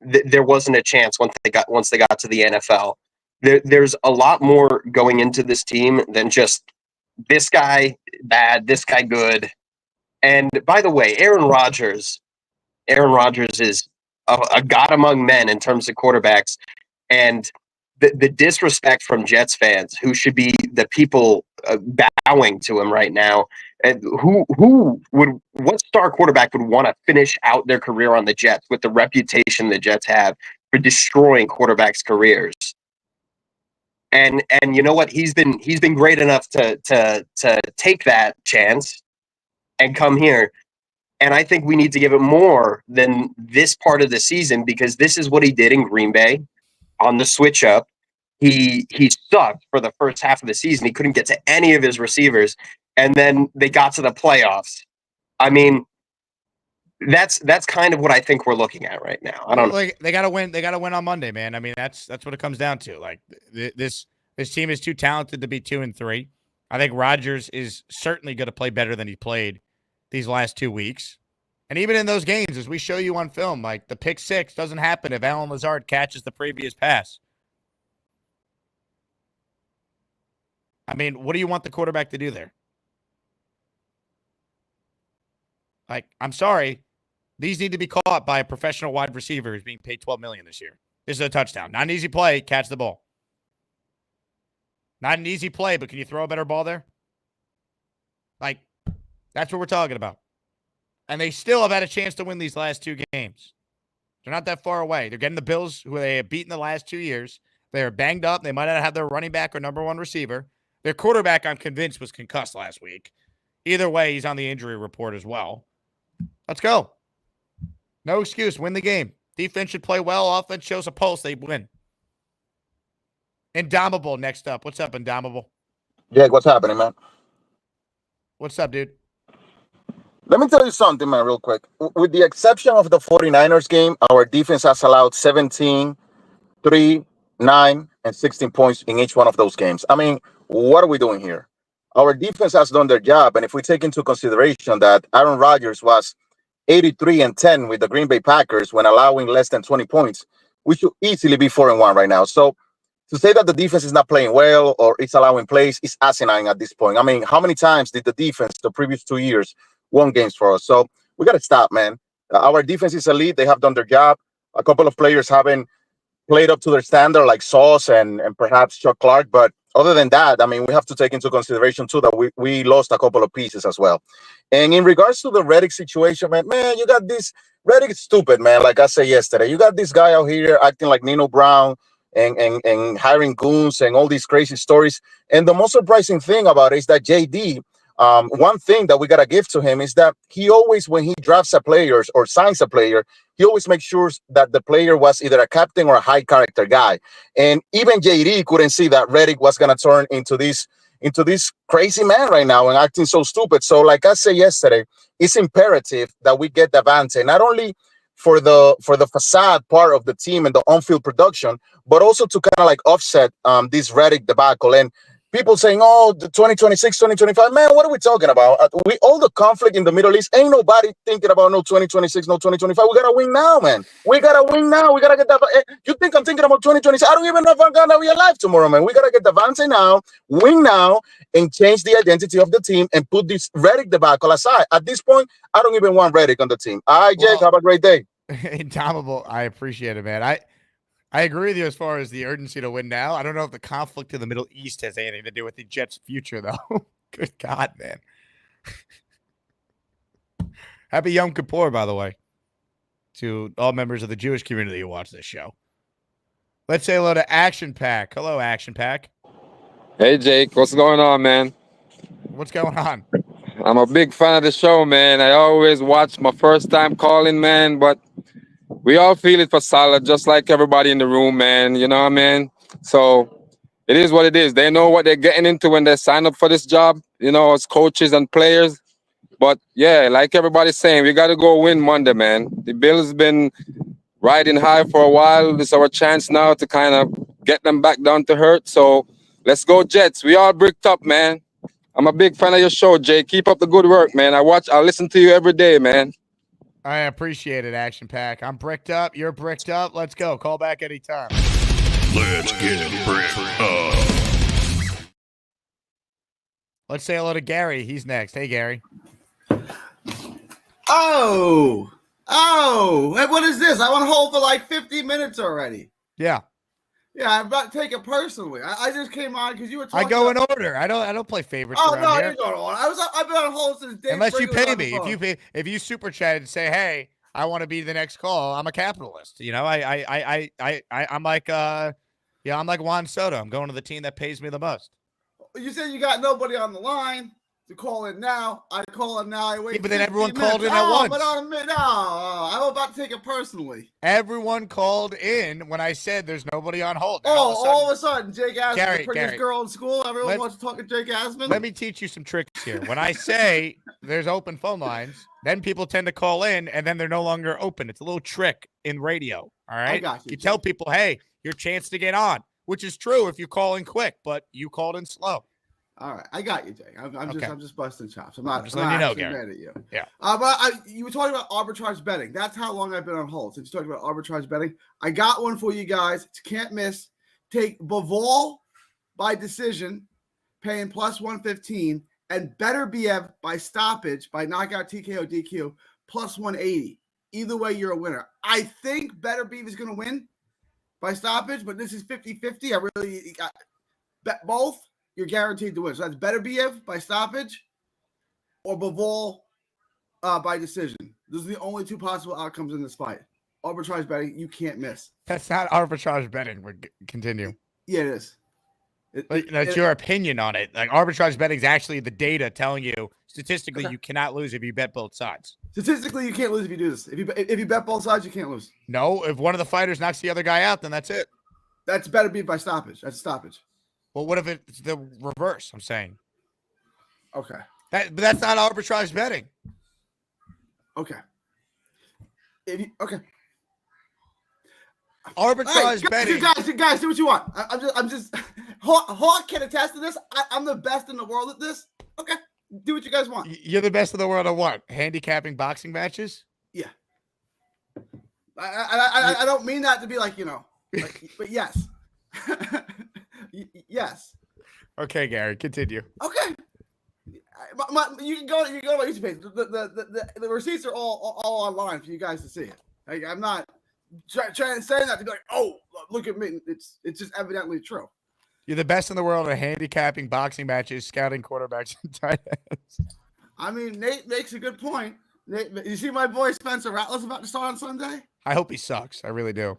There wasn't a chance once they got to the NFL. There's a lot more going into this team than just this guy bad, this guy good. And by the way, Aaron Rodgers is a god among men in terms of quarterbacks. And the disrespect from Jets fans, who should be the people bowing to him right now, and what star quarterback would want to finish out their career on the Jets with the reputation the Jets have for destroying quarterbacks' careers? And you know what? He's been great enough to take that chance and come here. And I think we need to give it more than this part of the season, because this is what he did in Green Bay on the switch up. He sucked for the first half of the season. He couldn't get to any of his receivers, and then they got to the playoffs. I mean, that's kind of what I think we're looking at right now. I don't know. Like, they got to win. They got to win on Monday, man. I mean, that's what it comes down to. Like, this team is too talented to be 2-3. I think Rodgers is certainly going to play better than he played these last 2 weeks. And even in those games, as we show you on film, like the pick six doesn't happen if Allen Lazard catches the previous pass. I mean, what do you want the quarterback to do there? Like, I'm sorry. These need to be caught by a professional wide receiver who's being paid $12 million this year. This is a touchdown. Not an easy play. Catch the ball. Not an easy play, but can you throw a better ball there? Like, that's what we're talking about. And they still have had a chance to win these last 2 games. They're not that far away. They're getting the Bills, who they have beaten the last 2 years. They are banged up. They might not have their running back or number 1 receiver. Their quarterback, I'm convinced, was concussed last week. Either way, he's on the injury report as well. Let's go. No excuse. Win the game. Defense should play well. Offense shows a pulse. They win. Indomitable next up. What's up, Indomitable? Jake, what's happening, man? What's up, dude? Let me tell you something, man, real quick. With the exception of the 49ers game, our defense has allowed 17, 3, 9, and 16 points in each one of those games. I mean, what are we doing here? Our defense has done their job. And if we take into consideration that Aaron Rodgers was 83-10 with the Green Bay Packers when allowing less than 20 points, we should easily be 4-1 right now. So to say that the defense is not playing well or it's allowing plays is asinine at this point. I mean, how many times did the defense the previous 2 years won games for us? So we got to stop, man. Our defense is elite. They have done their job. A couple of players haven't played up to their standard, like Sauce and perhaps Chuck Clark. But other than that, I mean, we have to take into consideration, too, that we lost a couple of pieces as well. And in regards to the Reddick situation, man, you got this. Reddick is stupid, man. Like I said yesterday, you got this guy out here acting like Nino Brown and hiring goons and all these crazy stories. And the most surprising thing about it is that JD, one thing that we got to give to him is that he always, when he drafts a player or signs a player, he always makes sure that the player was either a captain or a high character guy. And even JD couldn't see that Reddick was going to turn into this crazy man right now and acting so stupid. So like I said yesterday, it's imperative that we get Davante, not only for the facade part of the team and the on-field production, but also to kind of like offset this Reddick debacle. And people saying, oh, the 2026, 2025, man, what are we talking about? All the conflict in the Middle East, ain't nobody thinking about no 2026, no 2025. We got to win now, man. We got to win now. We got to get that. You think I'm thinking about 2026? I don't even know if I'm going to be alive tomorrow, man. We got to get Davante now, win now, and change the identity of the team and put this Reddick debacle aside. At this point, I don't even want Reddick on the team. All right, Jake, have a great day. Indomitable. I appreciate it, man. I agree with you as far as the urgency to win now. I don't know if the conflict in the Middle East has anything to do with the Jets' future, though. Good God, man. Happy Yom Kippur, by the way, to all members of the Jewish community who watch this show. Let's say hello to Action Pack. Hello, Action Pack. Hey, Jake. What's going on, man? What's going on? I'm a big fan of the show, man. I always watch my first time calling, man, but we all feel it for Saleh, just like everybody in the room, man. You know what I mean? So it is what it is. They know what they're getting into when they sign up for this job, you know, as coaches and players. But, yeah, like everybody's saying, we got to go win Monday, man. The Bills been riding high for a while. This is our chance now to kind of get them back down to earth. So let's go, Jets. We all bricked up, man. I'm a big fan of your show, Jay. Keep up the good work, man. I listen to you every day, man. I appreciate it, Action Pack. I'm bricked up. You're bricked up. Let's go. Call back anytime. Let's get bricked up. Let's say hello to Gary. He's next. Hey, Gary. Oh, what is this? I want to hold for like 50 minutes already. Yeah. Yeah, I'm not taking it personally. I just came on because you were talking. I go in order. I don't play favorites. Oh around no, here. you're going on. I've been on hold since day. Unless you pay me. If you super chat and say, hey, I want to be the next call, I'm a capitalist. You know, I'm like I'm like Juan Soto. I'm going to the team that pays me the most. You said you got nobody on the line to call in now. I call in now. I wait. Yeah, but then everyone minutes. called in at once. But on a minute, no, I'm about to take it personally. Everyone called in when I said there's nobody on hold. All of a sudden, Jake Asman, Gary, the prettiest girl in school. Everyone wants to talk to Jake Asman. Let me teach you some tricks here. When I say there's open phone lines, then people tend to call in, and then they're no longer open. It's a little trick in radio. All right. I got you. You tell people, hey, your chance to get on, which is true if you call in quick, but you called in slow. All right, I got you, Jake. I'm just busting chops. I'm just letting you know, mad Gary. at you. Yeah. But you were talking about arbitrage betting. That's how long I've been on hold. Since you talked about arbitrage betting, I got one for you guys. It's can't miss. Take Bivol by decision, paying plus 115, and Better BF by stoppage by knockout TKO DQ plus 180. Either way, you're a winner. I think Better BF is going to win by stoppage, but this is 50-50. I really got bet both. You're guaranteed to win. So that's Better BF by stoppage or Bivol by decision. Those are the only two possible outcomes in this fight. Arbitrage betting, you can't miss. That's not arbitrage betting. We're continue. Yeah, it is. That's your opinion on it. Like arbitrage betting is actually the data telling you statistically you cannot lose if you bet both sides. Statistically, you can't lose if you do this. If you bet both sides, you can't lose. No, if one of the fighters knocks the other guy out, then that's it. That's Better BF by stoppage. That's a stoppage. Well, what if it's the reverse? I'm saying. Okay. But that's not arbitrage betting. Okay. Okay. Arbitrage betting. Guys, do what you want. I'm just. Hawk can attest to this. I'm the best in the world at this. Okay, do what you guys want. You're the best in the world at what? Handicapping boxing matches? Yeah. I don't mean that to be like, but yes. Yes. Okay, Gary, continue. Okay. You can go to my YouTube page. The receipts are all online for you guys to see it. I'm not trying to say that to be like, oh, look at me. It's just evidently true. You're the best in the world at handicapping boxing matches, scouting quarterbacks, and tight ends. I mean, Nate makes a good point. Nate, you see my boy Spencer Rattler's about to start on Sunday? I hope he sucks. I really do.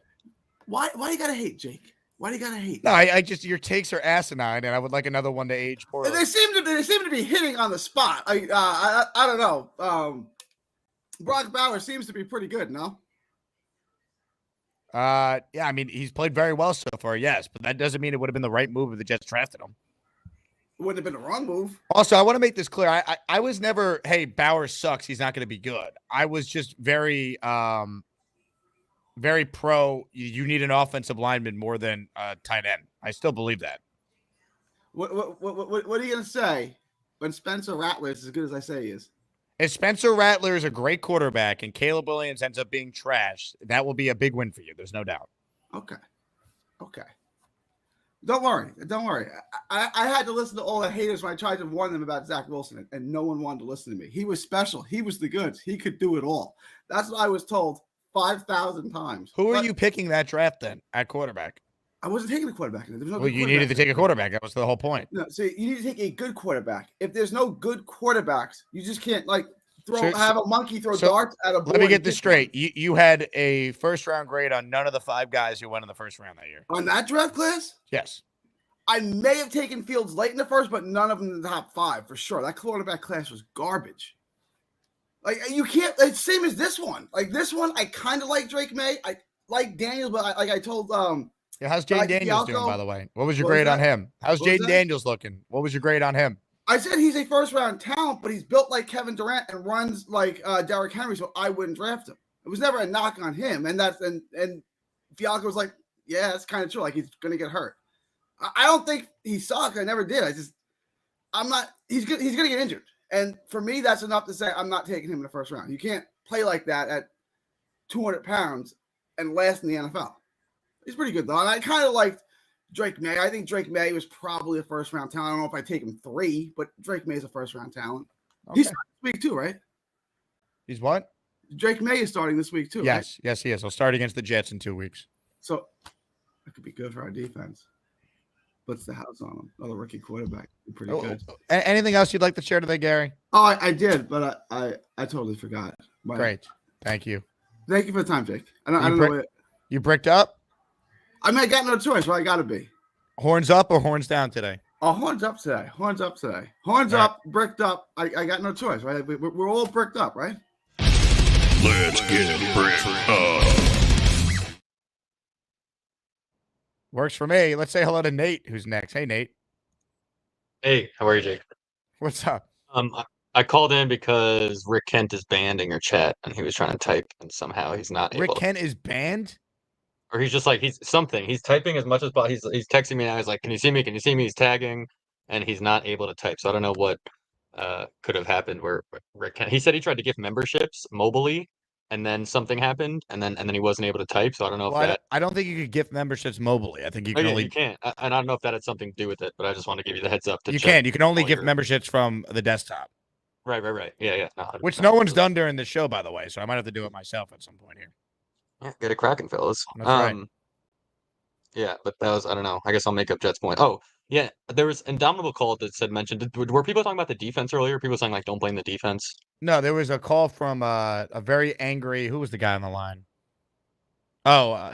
Why you gotta hate, Jake? Why do you gotta hate? No, I just your takes are asinine, and I would like another one to age poorly. They seem to be hitting on the spot. I don't know. Brock Bauer seems to be pretty good, no? Yeah, I mean, he's played very well so far, yes, but that doesn't mean it would have been the right move if the Jets drafted him. It wouldn't have been the wrong move. Also, I want to make this clear. I was never, hey, Bauer sucks, he's not going to be good. I was just very very pro, you need an offensive lineman more than a tight end. I still believe that. What are you going to say when Spencer Rattler is as good as I say he is? If Spencer Rattler is a great quarterback and Caleb Williams ends up being trash, that will be a big win for you. There's no doubt. Okay. Don't worry. I had to listen to all the haters when I tried to warn them about Zach Wilson, and no one wanted to listen to me. He was special. He was the goods. He could do it all. That's what I was told 5,000 times. Who are you picking that draft then at quarterback? I wasn't taking a quarterback. There was no well, you needed to take a quarterback. That was the whole point. No, so you need to take a good quarterback. If there's no good quarterbacks, you just can't have a monkey throw darts at a board. Let me get this straight. You had a first-round grade on none of the 5 guys who went in the first round that year. On that draft class? Yes. I may have taken Fields late in the first, but none of them in the top 5 for sure. That quarterback class was garbage. Like, you can't. It's same as this one. Like this one, I kind of like Drake May. I like Daniels, but I told Yeah, how's Jaden Daniels doing, by the way? What was your grade on him? How's Jaden Daniels looking? What was your grade on him? I said he's a first-round talent, but he's built like Kevin Durant and runs like Derrick Henry, so I wouldn't draft him. It was never a knock on him, and Fialco was like, yeah, that's kind of true. Like he's gonna get hurt. I don't think he sucked. I never did. I'm not. He's good. He's gonna get injured, and for me, that's enough to say I'm not taking him in the first round. You can't play like that at 200 pounds and last in the NFL. He's pretty good, though. And I kind of liked Drake May. I think Drake May was probably a first-round talent. I don't know if I take him 3, but Drake May is a first-round talent. Okay. He's starting this week, too, right? He's what? Drake May is starting this week, too, Yes. right? Yes, he is. He'll start against the Jets in 2 weeks. So that could be good for our defense. Puts the house on him. Another rookie quarterback. Pretty good. Anything else you'd like to share today, Gary? Oh, I did, but I totally forgot. Great. Thank you. Thank you for the time, Jake. I don't know. You bricked up? I mean, I got no choice. Well, I got to be. Horns up or horns down today? Oh, horns up today. Horns up today. Horns up, bricked up. I got no choice, right? We're all bricked up, right? Let's get bricked up. Works for me. Let's say hello to Nate, who's next. Hey, Nate. Hey, how are you, Jake? What's up? I called in because Rick Kent is banned in your chat, and he was trying to type, and somehow he's not Rick able. Kent is banned? Or he's just like, he's something. He's typing as much as possible. He's texting me now. He's like, can you see me? Can you see me? He's tagging, and he's not able to type. So I don't know what could have happened where Rick Kent. He said he tried to gift memberships mobily, and then something happened, and then he wasn't able to type. So I don't know if that. I don't think you could gift memberships mobily. I think you can only. You can't, and I don't know if that had something to do with it. But I just want to give you the heads up. You can. You can only gift memberships from the desktop. Right. Yeah. No, which no one's done during the show, by the way. So I might have to do it myself at some point here. Yeah, get it cracking, fellas. That's right. Yeah, but that was, I don't know. I guess I'll make up Jet's point. Oh, yeah, there was Indomitable Call that said mentioned. Were people talking about the defense earlier? People saying like, don't blame the defense. No, there was a call from a very angry. Who was the guy on the line? Oh,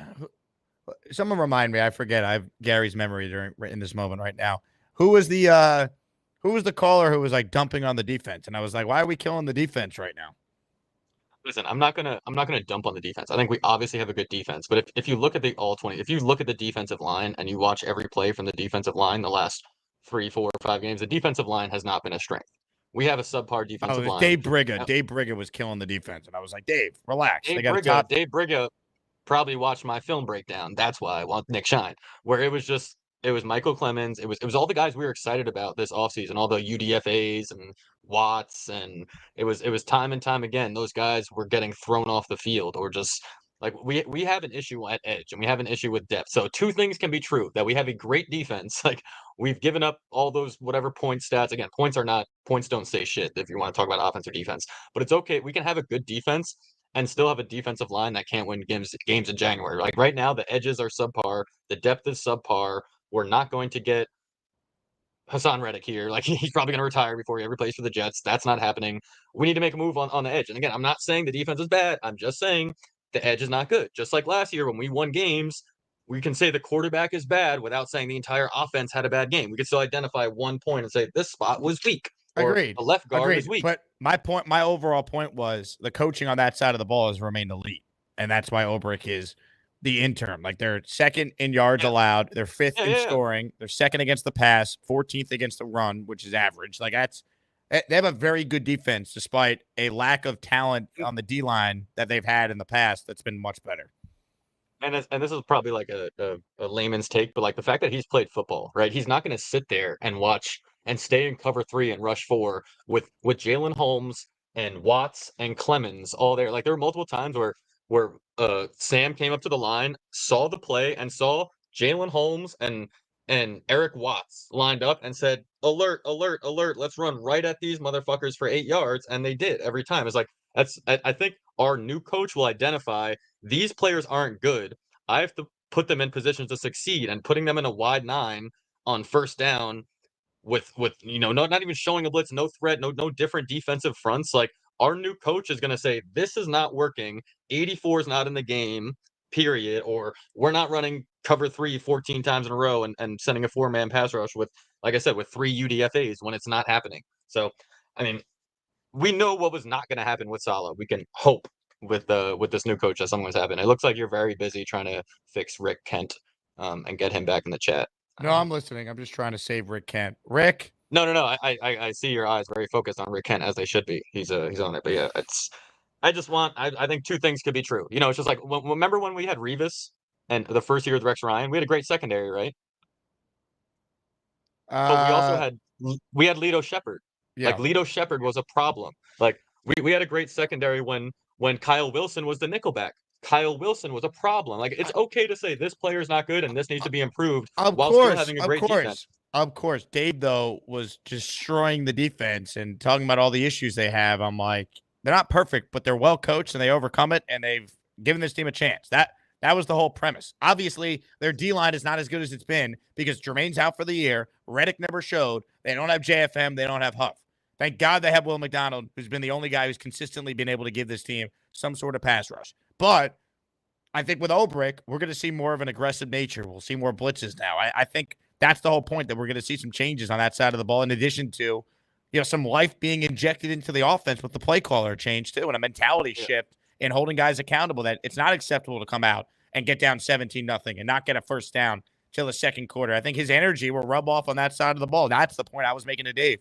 someone remind me. I forget. I have Gary's memory in this moment right now. Who was the caller who was like dumping on the defense? And I was like, why are we killing the defense right now? Listen, I'm not gonna dump on the defense. I think we obviously have a good defense, but if you look at the all 20, if you look at the defensive line and you watch every play from the defensive line the last 3, 4, 5 games, the defensive line has not been a strength. we have a subpar defensive line. Dave Briga. Dave Briga was killing the defense, and I was like, Dave, relax. They got a top. Dave Briga probably watched my film breakdown. That's why I want Nick Shine, where it was Michael Clemens. It was all the guys we were excited about this offseason, all the UDFAs and Watts, and it was time and time again those guys were getting thrown off the field, or just like we have an issue at edge and we have an issue with depth. So two things can be true: that we have a great defense, like we've given up all those whatever point stats. Again, points don't say shit if you want to talk about offense or defense, but it's okay. We can have a good defense and still have a defensive line that can't win games in January. Like right now, the edges are subpar, the depth is subpar. We're not going to get Hassan Reddick here. Like he's probably going to retire before he ever plays for the Jets. That's not happening. We need to make a move on the edge. And again, I'm not saying the defense is bad. I'm just saying the edge is not good. Just like last year when we won games, we can say the quarterback is bad without saying the entire offense had a bad game. We can still identify one point and say this spot was weak. Or Agreed. the left guard is weak. But my overall point was the coaching on that side of the ball has remained elite. And that's why Obrick is the interim. Like they're second in yards allowed. They're fifth in scoring. They're second against the pass, 14th against the run, which is average. Like they have a very good defense despite a lack of talent on the D-line that they've had in the past that's been much better. And this is probably like a layman's take, but like the fact that he's played football, right? He's not going to sit there and watch and stay in cover 3 and rush 4 with Jalen Holmes and Watts and Clemens all there. Like there were multiple times where Sam came up to the line, saw the play, and saw Jalen Holmes and Eric Watts lined up and said, "Alert, alert, alert! Let's run right at these motherfuckers for 8 yards," and they did every time. It's like I think our new coach will identify these players aren't good. I have to put them in positions to succeed, and putting them in a wide 9 on first down with not even showing a blitz, no threat, no different defensive fronts. Like our new coach is going to say, this is not working. 84 is not in the game, period. Or we're not running cover 3 14 times in a row and sending a 4-man pass rush with, like I said, with 3 UDFAs when it's not happening. So, I mean, we know what was not going to happen with Saleh. We can hope with this new coach that something's happened. It looks like you're very busy trying to fix Rick Kent and get him back in the chat. No, I'm listening. I'm just trying to save Rick Kent. Rick? No. I see your eyes very focused on Rick Kent, as they should be. He's on it. But yeah, I think two things could be true. It's just like, remember when we had Revis and the first year with Rex Ryan? We had a great secondary, right? But we also had Lito Shepherd. Yeah. Like Lito Shepherd was a problem. Like we had a great secondary when Kyle Wilson was the nickelback. Kyle Wilson was a problem. Like it's okay to say this player is not good and this needs to be improved still having a great defense. Of course. Dave, though, was destroying the defense and talking about all the issues they have. I'm like, they're not perfect, but they're well coached and they overcome it, and they've given this team a chance. That was the whole premise. Obviously, their D-line is not as good as it's been because Jermaine's out for the year. Reddick never showed. They don't have JFM. They don't have Huff. Thank God they have Will McDonald, who's been the only guy who's consistently been able to give this team some sort of pass rush. But I think with Obrick, we're going to see more of an aggressive nature. We'll see more blitzes now. I think that's the whole point, that we're going to see some changes on that side of the ball, in addition to some life being injected into the offense with the play caller change too, and a mentality shift in holding guys accountable, that it's not acceptable to come out and get down 17-0 and not get a first down till the second quarter. I think his energy will rub off on that side of the ball. That's the point I was making to Dave.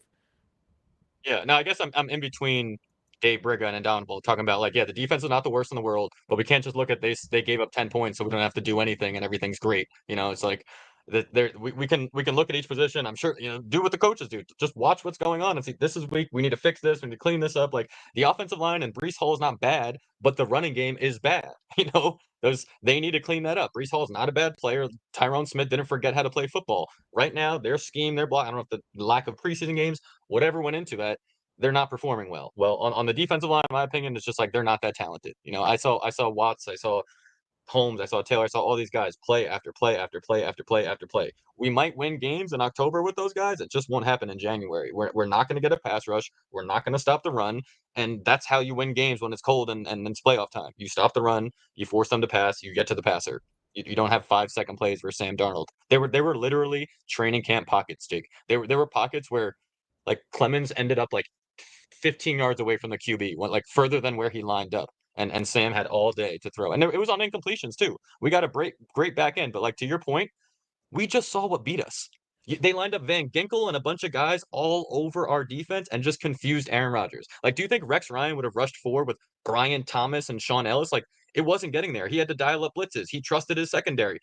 Yeah, no, I guess I'm in between Dave Briga and Indomitable, talking about like, the defense is not the worst in the world, but we can't just look at they gave up 10 points, so we don't have to do anything and everything's great. It's like we can look at each position. I'm sure do what the coaches do. Just watch what's going on and see, this is weak. We need to fix this. We need to clean this up. Like the offensive line and Breece Hall is not bad, but the running game is bad. They need to clean that up. Breece Hall is not a bad player. Tyrone Smith didn't forget how to play football. Right now, their scheme, their block, I don't know if the lack of preseason games, whatever went into that, they're not performing well. Well, on the defensive line, in my opinion, it's just like they're not that talented. I saw Watts, I saw Holmes, I saw Taylor, I saw all these guys play after play after play after play after play. We might win games in October with those guys. It just won't happen in January. We're not going to get a pass rush. We're not going to stop the run. And that's how you win games when it's cold and it's playoff time. You stop the run, you force them to pass, you get to the passer. You don't have 5-second plays for Sam Darnold. They were literally training camp pockets, Jake. There were pockets where like Clemens ended up like 15 yards away from the QB, went like further than where he lined up. And Sam had all day to throw. And it was on incompletions too. We got a great back end. But like to your point, we just saw what beat us. They lined up Van Ginkel and a bunch of guys all over our defense and just confused Aaron Rodgers. Like, do you think Rex Ryan would have rushed forward with Brian Thomas and Sean Ellis? Like, it wasn't getting there. He had to dial up blitzes. He trusted his secondary.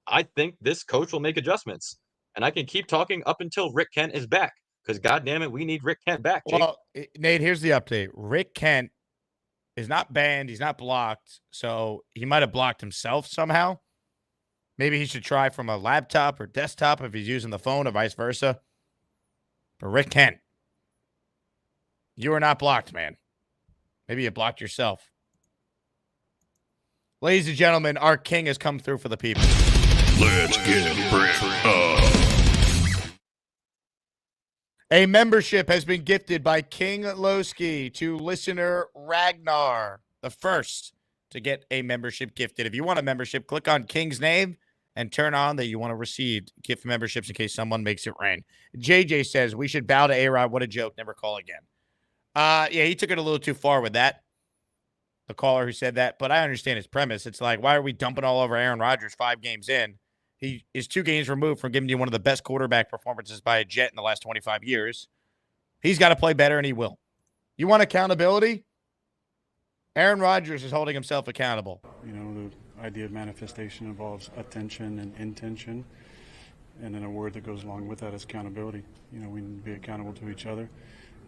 I think this coach will make adjustments. And I can keep talking up until Rick Kent is back. Because, goddamn it, we need Rick Kent back, Jake. Well, Nate, here's the update. Rick Kent is not banned. He's not blocked. So he might have blocked himself somehow. Maybe he should try from a laptop or desktop if he's using the phone or vice versa. But Rick Kent, you are not blocked, man. Maybe you blocked yourself. Ladies and gentlemen, our king has come through for the people. Let's get bricked up. A membership has been gifted by King Lowski to listener Ragnar, the first to get a membership gifted. If you want a membership, click on King's name and turn on that you want to receive gift memberships in case someone makes it rain. JJ says, we should bow to A-Rod. What a joke. Never call again. Yeah, he took it a little too far with that. The caller who said that. But I understand his premise. It's like, why are we dumping all over Aaron Rodgers 5 games in? He is 2 games removed from giving you one of the best quarterback performances by a Jet in the last 25 years. He's got to play better, and he will. You want accountability? Aaron Rodgers is holding himself accountable. You know, the idea of manifestation involves attention and intention, and then a word that goes along with that is accountability. You know, we need to be accountable to each other.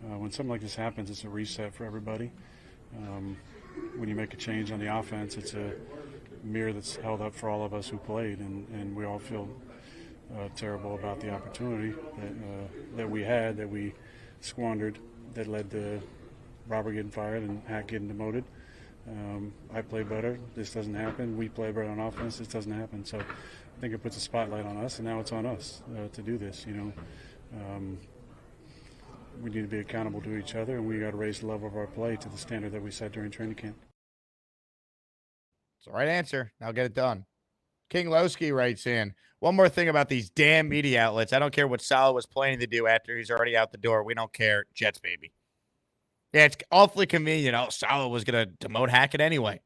When something like this happens, it's a reset for everybody. When you make a change on the offense, it's a mirror that's held up for all of us who played, and we all feel terrible about the opportunity that we had, that we squandered, that led to Robert getting fired and Hack getting demoted. I play better. This doesn't happen. We play better on offense. This doesn't happen. So I think it puts a spotlight on us, and now it's on us to do this. You know, we need to be accountable to each other, and we got to raise the level of our play to the standard that we set during training camp. It's the right answer. Now get it done. King Lowski writes in, one more thing about these damn media outlets. I don't care what Saleh was planning to do after he's already out the door. We don't care. Jets, baby. Yeah, it's awfully convenient. Oh, Saleh was going to demote Hackett anyway.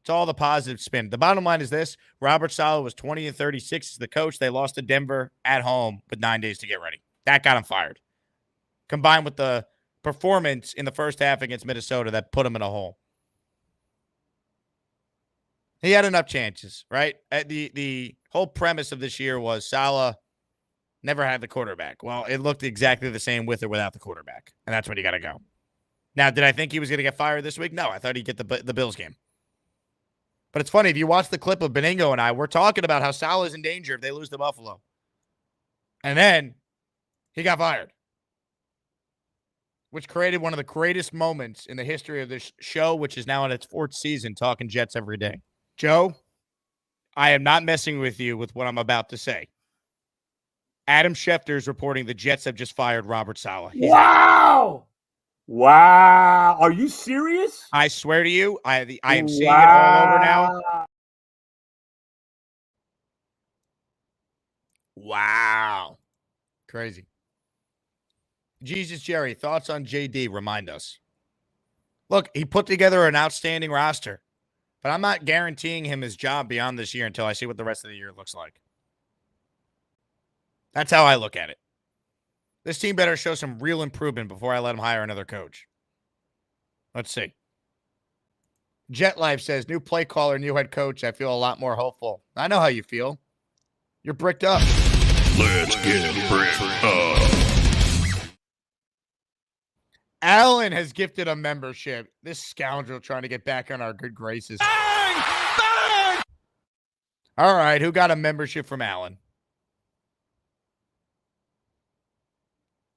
It's all the positive spin. The bottom line is this. Robert Saleh was 20-36 as the coach. They lost to Denver at home with 9 days to get ready. That got him fired. Combined with the performance in the first half against Minnesota that put him in a hole. He had enough chances, right? The whole premise of this year was Saleh never had the quarterback. Well, it looked exactly the same with or without the quarterback, and that's when you got to go. Now, did I think he was going to get fired this week? No, I thought he'd get the Bills game. But it's funny, if you watch the clip of Beningo and I, we're talking about how Saleh's in danger if they lose to Buffalo. And then he got fired, which created one of the greatest moments in the history of this show, which is now in its 4th season, talking Jets every day. Joe, I am not messing with you with what I'm about to say. Adam Schefter is reporting the Jets have just fired Robert Saleh. Wow! Wow! Are you serious? I swear to you, I am seeing it all over now. Wow. Crazy. Jesus Jerry, thoughts on JD? Remind us. Look, he put together an outstanding roster, but I'm not guaranteeing him his job beyond this year until I see what the rest of the year looks like. That's how I look at it. This team better show some real improvement before I let him hire another coach. Let's see. Jet Life says, new play caller, new head coach. I feel a lot more hopeful. I know how you feel. You're bricked up. Let's get bricked up. Alan has gifted a membership. This scoundrel trying to get back on our good graces. Bang! Bang! All right, who got a membership from Alan?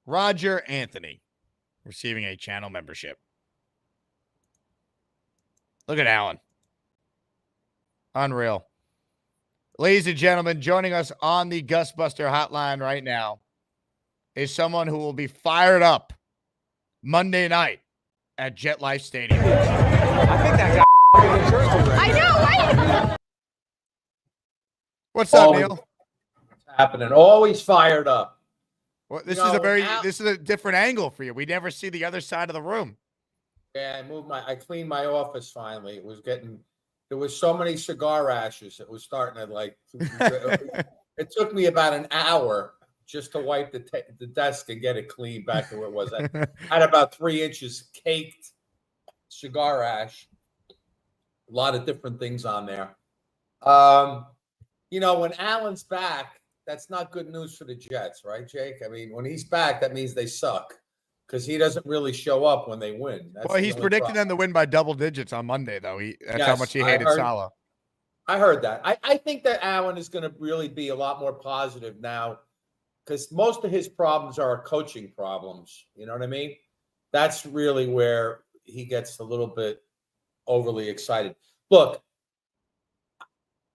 Roger Anthony receiving a channel membership. Look at Alan. Unreal. Ladies and gentlemen, joining us on the Gusbuster hotline right now is someone who will be fired up Monday night at Jet Life Stadium. I think that guy I know, right? What's up, Neil? What's happening? Always fired up. Well, this is a different angle for you. We never see the other side of the room. Yeah, I cleaned my office finally. There was so many cigar ashes. It was starting to It took me about an hour just to wipe the desk and get it clean back to where it was. I had about 3 inches caked cigar ash, a lot of different things on there. When Allen's back, that's not good news for the Jets, right, Jake? I mean, when he's back, that means they suck because he doesn't really show up when they win. Well, he's predicting them to win by double digits on Monday, though. That's how much he hated Saleh. I heard that. I think that Allen is going to really be a lot more positive now because most of his problems are coaching problems. You know what I mean? That's really where he gets a little bit overly excited. Look,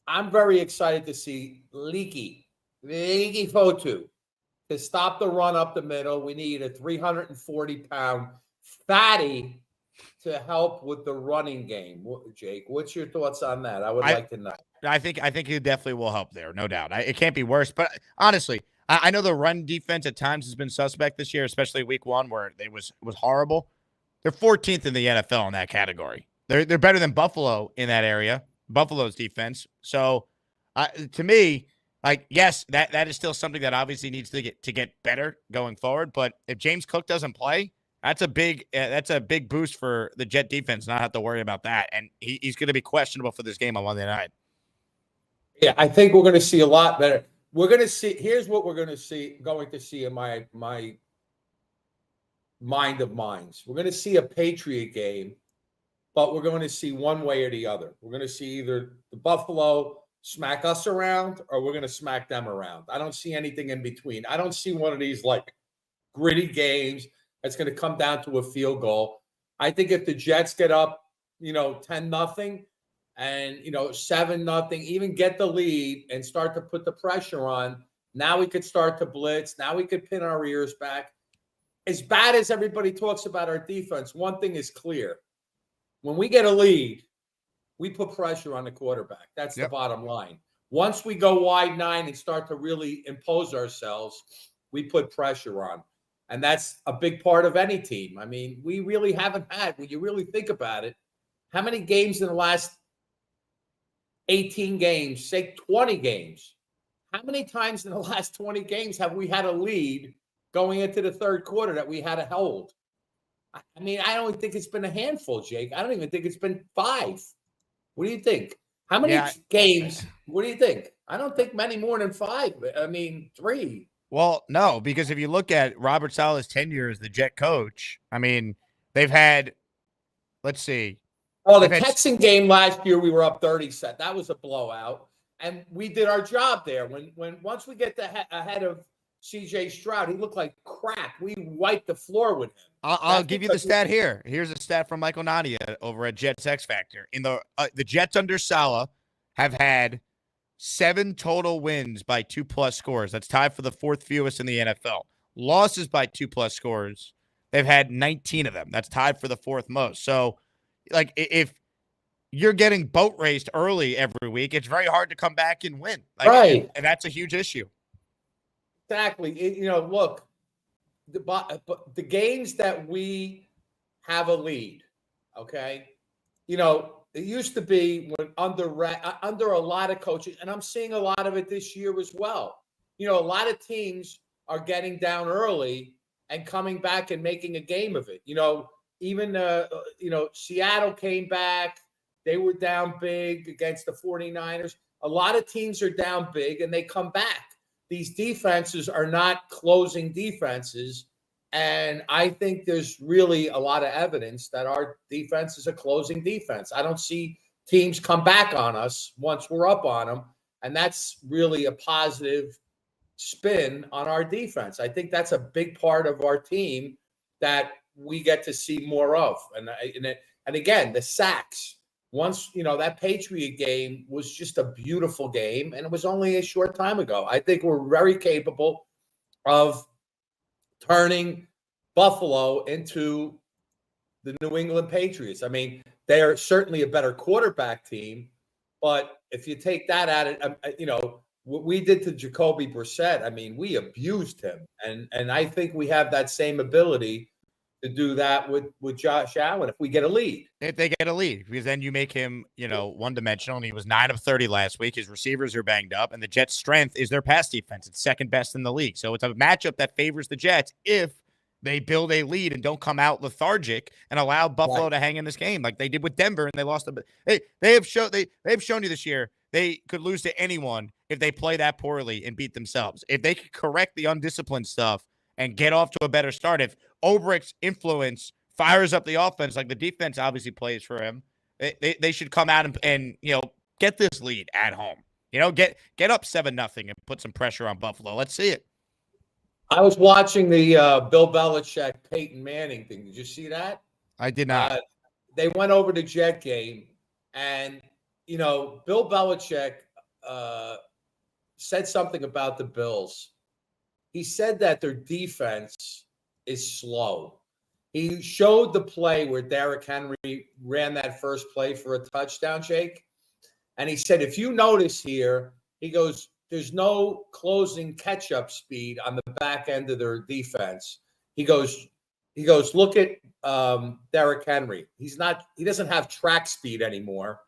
I'm very excited to see Leaky Fotu to stop the run up the middle. We need a 340-pound fatty to help with the running game. Jake, what's your thoughts on that? I would like to know. I think he definitely will help there, no doubt. It can't be worse. But honestly, I know the run defense at times has been suspect this year, especially week 1 where it was horrible. They're 14th in the NFL in that category. They're better than Buffalo in that area. Buffalo's defense. So, to me, yes, that is still something that obviously needs to get better going forward. But if James Cook doesn't play, that's a big boost for the Jet defense. Not have to worry about that, and he's going to be questionable for this game on Monday night. Yeah, I think we're going to see a lot better. We're going to see. Here's what we're going to see in my mind of minds. We're going to see a Patriot game, but we're going to see one way or the other. We're going to see either the Buffalo smack us around or we're going to smack them around. I don't see anything in between. I don't see one of these gritty games that's going to come down to a field goal. I think if the Jets get up, 10-0 and 7-0, even get the lead and start to put the pressure on, now we could start to blitz. Now we could pin our ears back. As bad as everybody talks about our defense, one thing is clear. When we get a lead, we put pressure on the quarterback. That's the bottom line. Once we go wide 9 and start to really impose ourselves, we put pressure on. And that's a big part of any team. I mean, we really haven't had, when you really think about it, how many games in the last 18 games, say 20 games, how many times in the last 20 games have we had a lead going into the third quarter that we had to hold? I mean, I don't think it's been a handful, Jake. I don't even think it's been 5. What do you think? How many games? What do you think? I don't think many more than 5. I mean, 3. Well, no, because if you look at Robert Saleh's tenure as the Jet coach, I mean, they've had, let's see. Oh, the Texan game last year, we were up 30 set. That was a blowout. And we did our job there. Once we get ahead of CJ Stroud, he looked like crap. We wiped the floor with him. I'll give you the stat here. Here's a stat from Michael Nadia over at Jets X Factor. In the Jets under Saleh have had 7 total wins by 2+ scores. That's tied for the 4th fewest in the NFL. Losses by 2+ scores, they've had 19 of them. That's tied for the 4th most. So, if you're getting boat raced early every week, it's very hard to come back and win. Right. And that's a huge issue. Exactly. Look, the games that we have a lead, okay? It used to be when under a lot of coaches, and I'm seeing a lot of it this year as well. A lot of teams are getting down early and coming back and making a game of it. Even Seattle came back. They were down big against the 49ers. A lot of teams are down big and they come back. These defenses are not closing defenses. And I think there's really a lot of evidence that our defense is a closing defense. I don't see teams come back on us once we're up on them. And that's really a positive spin on our defense. I think that's a big part of our team that we get to see more of. And again, the sacks. Once, that Patriot game was just a beautiful game, and it was only a short time ago. I think we're very capable of turning Buffalo into the New England Patriots. I mean, they are certainly a better quarterback team, but if you take that at it, what we did to Jacoby Brissett, I mean, we abused him. And I think we have that same ability to do that with Josh Allen if we get a lead. If they get a lead, because then you make him, one-dimensional, and he was 9 of 30 last week. His receivers are banged up, and the Jets' strength is their pass defense. It's second best in the league. So it's a matchup that favors the Jets if they build a lead and don't come out lethargic and allow Buffalo to hang in this game like they did with Denver, and they lost. They've shown you this year they could lose to anyone if they play that poorly and beat themselves. If they could correct the undisciplined stuff and get off to a better start, if Obrick's influence fires up the offense like the defense obviously plays for him, they should come out and get this lead at home. Get up 7-0 and put some pressure on Buffalo. Let's see it. I was watching the Bill Belichick, Peyton Manning thing. Did you see that? I did not. They went over the Jet game, and, Bill Belichick said something about the Bills. He said that their defense is slow. He showed the play where Derrick Henry ran that first play for a touchdown, Jake. And he said, if you notice here, he goes, there's no closing catch-up speed on the back end of their defense. He goes, look at Derrick Henry. He doesn't have track speed anymore.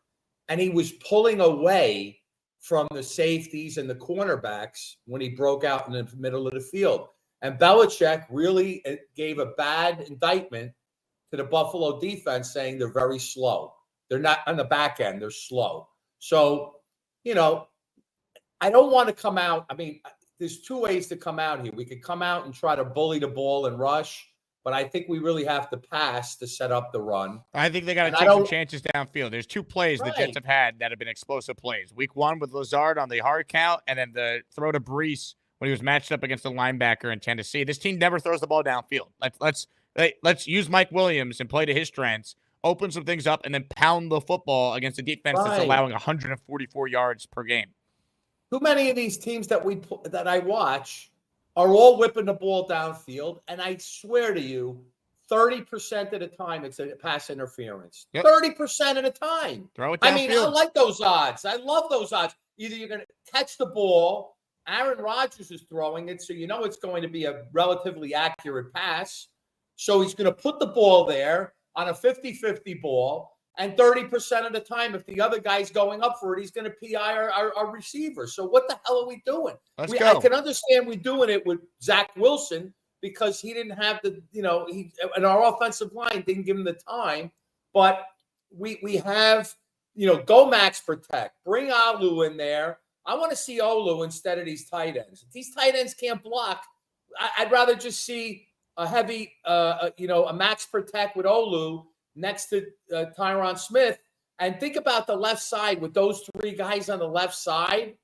And he was pulling away from the safeties and the cornerbacks when he broke out in the middle of the field. And Belichick really gave a bad indictment to the Buffalo defense, saying they're very slow. They're not on the back end. They're slow. So, I don't want to come out. I mean, there's two ways to come out here. We could come out and try to bully the ball and rush, but I think we really have to pass to set up the run. I think they got to take some chances downfield. There's two plays the Jets have had that have been explosive plays. Week 1 with Lazard on the hard count, and then the throw to Brees when he was matched up against a linebacker in Tennessee. This team never throws the ball downfield. Let's use Mike Williams and play to his strengths, open some things up, and then pound the football against a defense that's allowing 144 yards per game. Too many of these teams that I watch are all whipping the ball downfield, and I swear to you, 30% of the time it's a pass interference. 30% of the time. Throw it downfield. I like those odds. I love those odds. Either you're going to catch the ball. Aaron Rodgers is throwing it, so it's going to be a relatively accurate pass. So he's going to put the ball there on a 50-50 ball. And 30% of the time, if the other guy's going up for it, he's going to PI our receiver. So what the hell are we doing? Let's go. I can understand we're doing it with Zach Wilson because he didn't have and our offensive line didn't give him the time. But we have, go max protect. Bring Olu in there. I want to see Olu instead of these tight ends. If these tight ends can't block, I'd rather just see a heavy, a max protect with Olu next to Tyron Smith. And think about the left side with those 3 guys on the left side.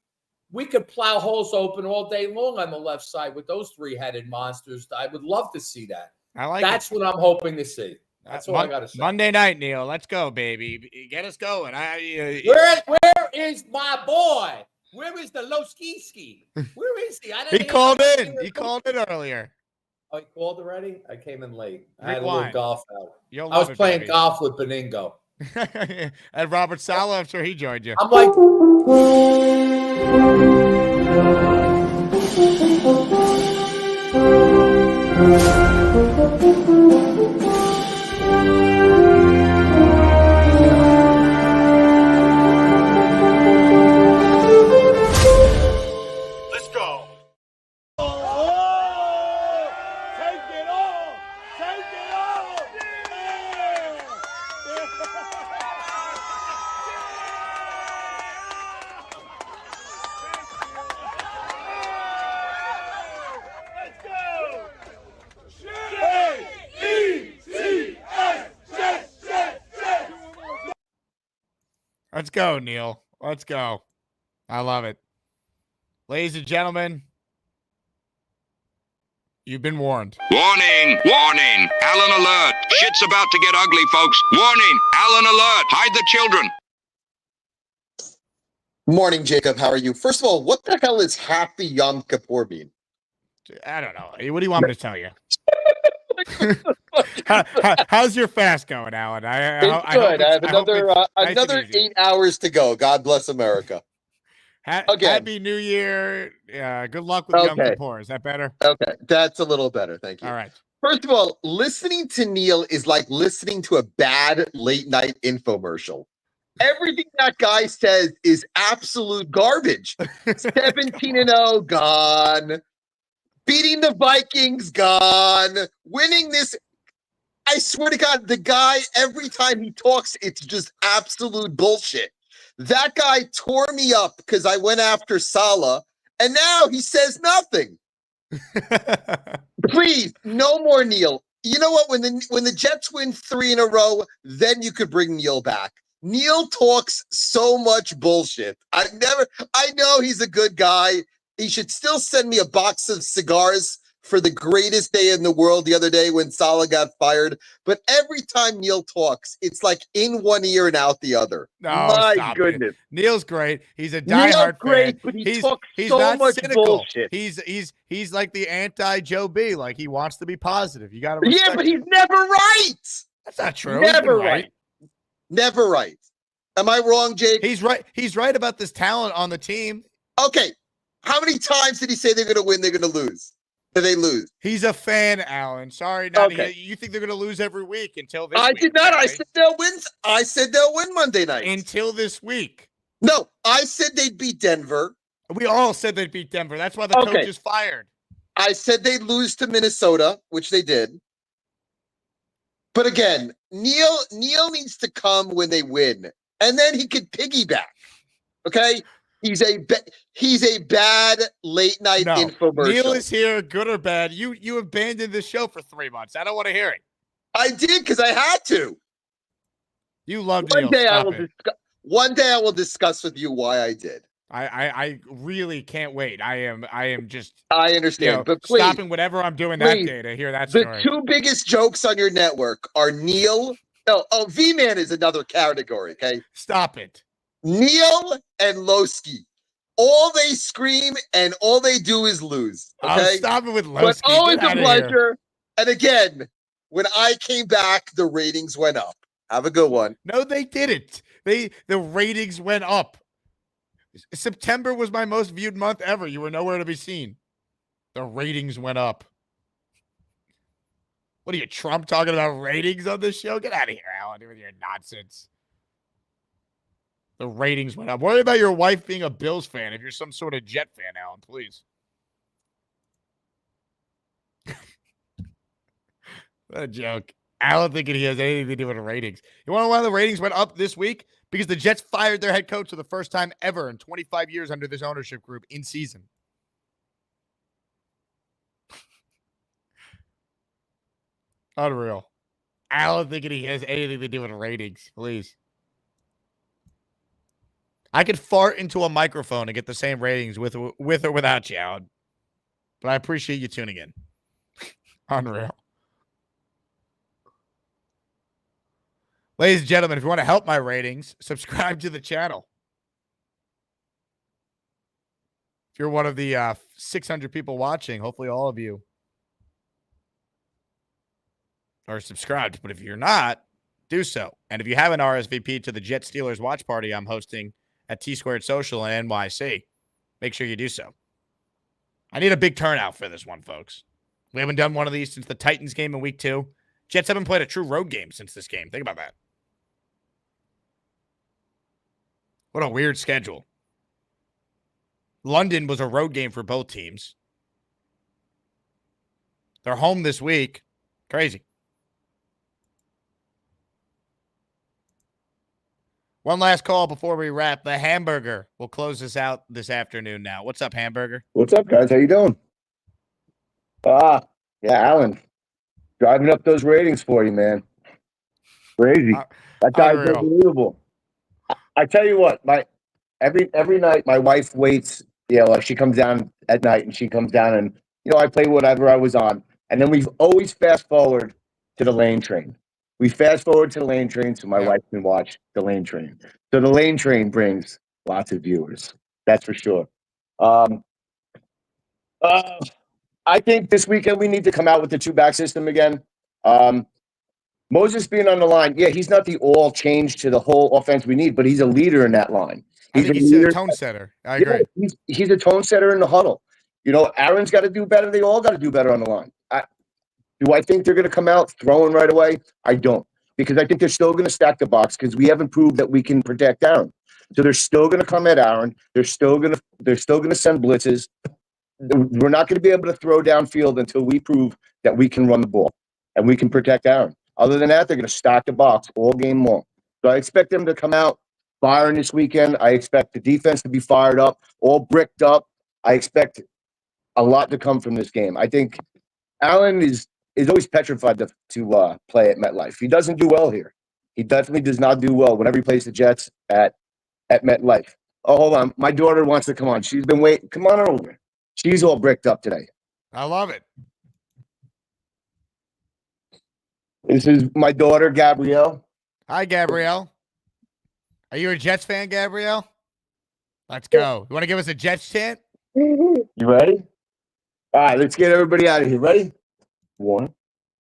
We could plow holes open all day long on the left side with those 3-headed monsters. I would love to see that. That's what I'm hoping to see. That's all I got to say. Monday night, Neil. Let's go, baby. Get us going. Where is my boy? Where is the low ski? Where is he? He called in. He called in earlier. Oh, he called already? I came in late. I Drink had a wine. little golf out. I was playing golf with Beningo. And Robert Saleh, I'm sure he joined you. I'm like... Let's go. Let's go, Neil. Let's go. I love it. Ladies and gentlemen, you've been warned. Warning! Warning! Allen alert! Shit's about to get ugly, folks. Warning! Allen alert! Hide the children! Morning, Jacob. How are you? First of all, what the hell is Happy Yom Kippur mean? I don't know. What do you want me to tell you? How's your fast going, Alan? It's good. I have another 8 hours to go. God bless America. Happy New Year. Good luck with Yom Kippur. Is that better? Okay. That's a little better. Thank you. All right. First of all, listening to Neil is like listening to a bad late night infomercial. Everything that guy says is absolute garbage. 17-0, gone. Beating the Vikings, gone. Winning this. I swear to God, the guy, every time he talks, it's just absolute bullshit. That guy tore me up because I went after Saleh, and now he says nothing. Please, no more Neil. You know what? When the Jets win 3 in a row, then you could bring Neil back. Neil talks so much bullshit. I know he's a good guy. He should still send me a box of cigars for the greatest day in the world the other day when Saleh got fired. But every time Neil talks, it's like in one ear and out the other. No, My stop goodness. it. Neil's great. He's a Neil's diehard great, fan. but he he's talks he's so not much cynical. bullshit. He's like the anti-Joe B. Like he wants to be positive. You got to respect. Yeah, but he's never right. That's not true. Never He's been right. Never right. Am I wrong, Jake? He's right. He's right about this talent on the team. Okay. How many times did he say they're going to win, they're going to lose? Do they lose? He's a fan, Alan. Sorry, not Okay. you think they're going to lose every week until this I week. did not. Apparently. I said they'll win Monday night. Until this week. No, I said they'd beat Denver. We all said they'd beat Denver. That's why the coach is fired. I said they'd lose to Minnesota, which they did. But again, Neil needs to come when they win, and then he could piggyback. Okay, he's a bad late night infomercial. Neil is here, good or bad. You abandoned the show for 3 months. I don't want to hear it. I did because I had to. You love One Neil. day Stop it. One day I will discuss with you why I did. I really can't wait. I am just. I understand, but please, stopping whatever I'm doing that day to hear that the story. two biggest jokes on your network are Neil. V-Man is another category. Okay, stop it. Neil and Lowski. All they scream and all they do is lose. Okay, stop it with Lowski. But always Get a outta pleasure. here. And again, when I came back, the ratings went up. Have a good one. No, they didn't. The ratings went up. September was my most viewed month ever. You were nowhere to be seen. The ratings went up. What are you, Trump, talking about ratings on this show? Get out of here, Alan, with your nonsense. The ratings went up. Worry about your wife being a Bills fan if you're some sort of Jet fan, Alan, please. What a joke. Alan thinking he has anything to do with the ratings. You want to know why the ratings went up this week? Because the Jets fired their head coach for the first time ever in 25 years under this ownership group in season. Unreal. Alan thinking he has anything to do with ratings, please. I could fart into a microphone and get the same ratings with or without you, Alan. But I appreciate you tuning in. Unreal. Ladies and gentlemen, if you want to help my ratings, subscribe to the channel. If you're one of the 600 people watching, hopefully all of you are subscribed. But if you're not, do so. And if you haven't RSVP'd to the Jet Steelers watch party I'm hosting at T-Squared Social in NYC, make sure you do so. I need a big turnout for this one, folks. We haven't done one of these since the Titans game in week 2. Jets haven't played a true road game since this game. Think about that. What a weird schedule. London was a road game for both teams. They're home this week. Crazy. One last call before we wrap. The Hamburger will close us out this afternoon now. What's up, Hamburger? What's up, guys? How you doing? Yeah, Alan. Driving up those ratings for you, man. Crazy. That guy's unbelievable. I tell you what, every night my wife waits, she comes down at night and she comes down and, I play whatever I was on. And then we've always fast forward to the Lane Train. We fast forward to the Lane Train so my wife can watch the Lane Train. So the Lane Train brings lots of viewers. That's for sure. I think this weekend we need to come out with the 2-back system again. Moses being on the line, he's not the all change to the whole offense we need, but he's a leader in that line. He's a tone setter. I agree. He's a tone setter in the huddle. Aaron's got to do better. They all got to do better on the line. Do I think they're going to come out throwing right away? I don't, because I think they're still going to stack the box because we haven't proved that we can protect Aaron. So they're still going to come at Aaron. They're still going to send blitzes. We're not going to be able to throw downfield until we prove that we can run the ball and we can protect Aaron. Other than that, they're going to stack the box all game long. So I expect them to come out firing this weekend. I expect the defense to be fired up, all bricked up. I expect a lot to come from this game. I think Allen is always petrified to play at MetLife. He doesn't do well here. He definitely does not do well whenever he plays the Jets at MetLife. Oh, hold on. My daughter wants to come on. She's been waiting. Come on over. She's all bricked up today. I love it. This is my daughter, Gabrielle. Hi, Gabrielle. Are you a Jets fan, Gabrielle? Let's go. You want to give us a Jets chant? You ready? All right, let's get everybody out of here. Ready? 1,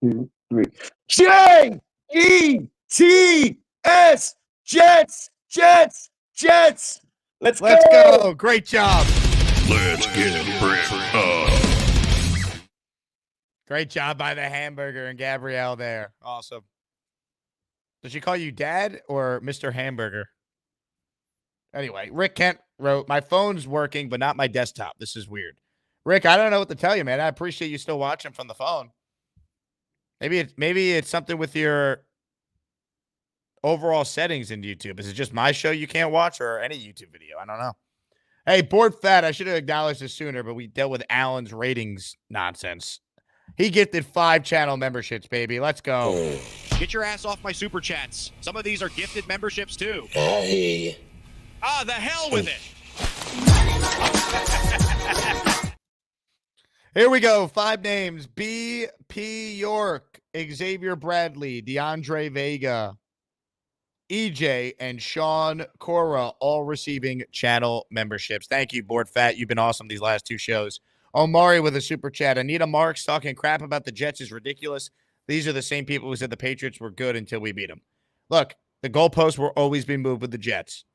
2, 3. J-E-T-S. Jets, Jets, Jets. Let's go. Great job. Let's get bricked up. Great job by the hamburger and Gabrielle there. Awesome. Does she call you Dad or Mr. Hamburger? Anyway, Rick Kent wrote, my phone's working, but not my desktop. This is weird. Rick, I don't know what to tell you, man. I appreciate you still watching from the phone. Maybe it's something with your overall settings in YouTube. Is it just my show you can't watch or any YouTube video? I don't know. Hey, Board Fat, I should have acknowledged this sooner, but we dealt with Allen's ratings nonsense. He gifted 5 channel memberships, baby. Let's go. Get your ass off my super chats. Some of these are gifted memberships too. Hey. Ah, the hell with it. Here we go. 5 names. B.P. York, Xavier Bradley, DeAndre Vega, EJ, and Sean Cora, all receiving channel memberships. Thank you, Board Fat. You've been awesome these last 2 shows. Omari with a super chat. Anita Marks talking crap about the Jets is ridiculous. These are the same people who said the Patriots were good until we beat them. Look, the goalposts will always be moved with the Jets.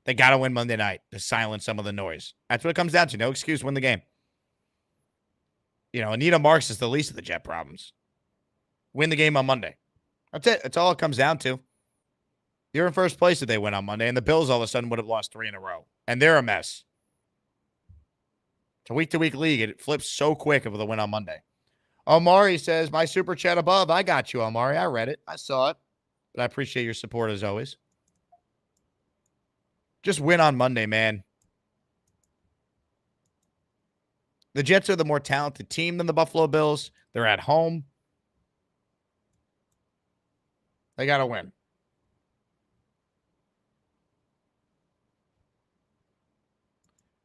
They got to win Monday night to silence some of the noise. That's what it comes down to. No excuse, win the game. You know, Anita Marks is the least of the Jet problems. Win the game on Monday. That's it. That's all it comes down to. You're in first place if they win on Monday, and the Bills all of a sudden would have lost 3 in a row. And they're a mess. It's a week-to-week league. It flips so quick with a win on Monday. Omari says, my super chat above. I got you, Omari. I read it. I saw it. But I appreciate your support as always. Just win on Monday, man. The Jets are the more talented team than the Buffalo Bills. They're at home. They got to win.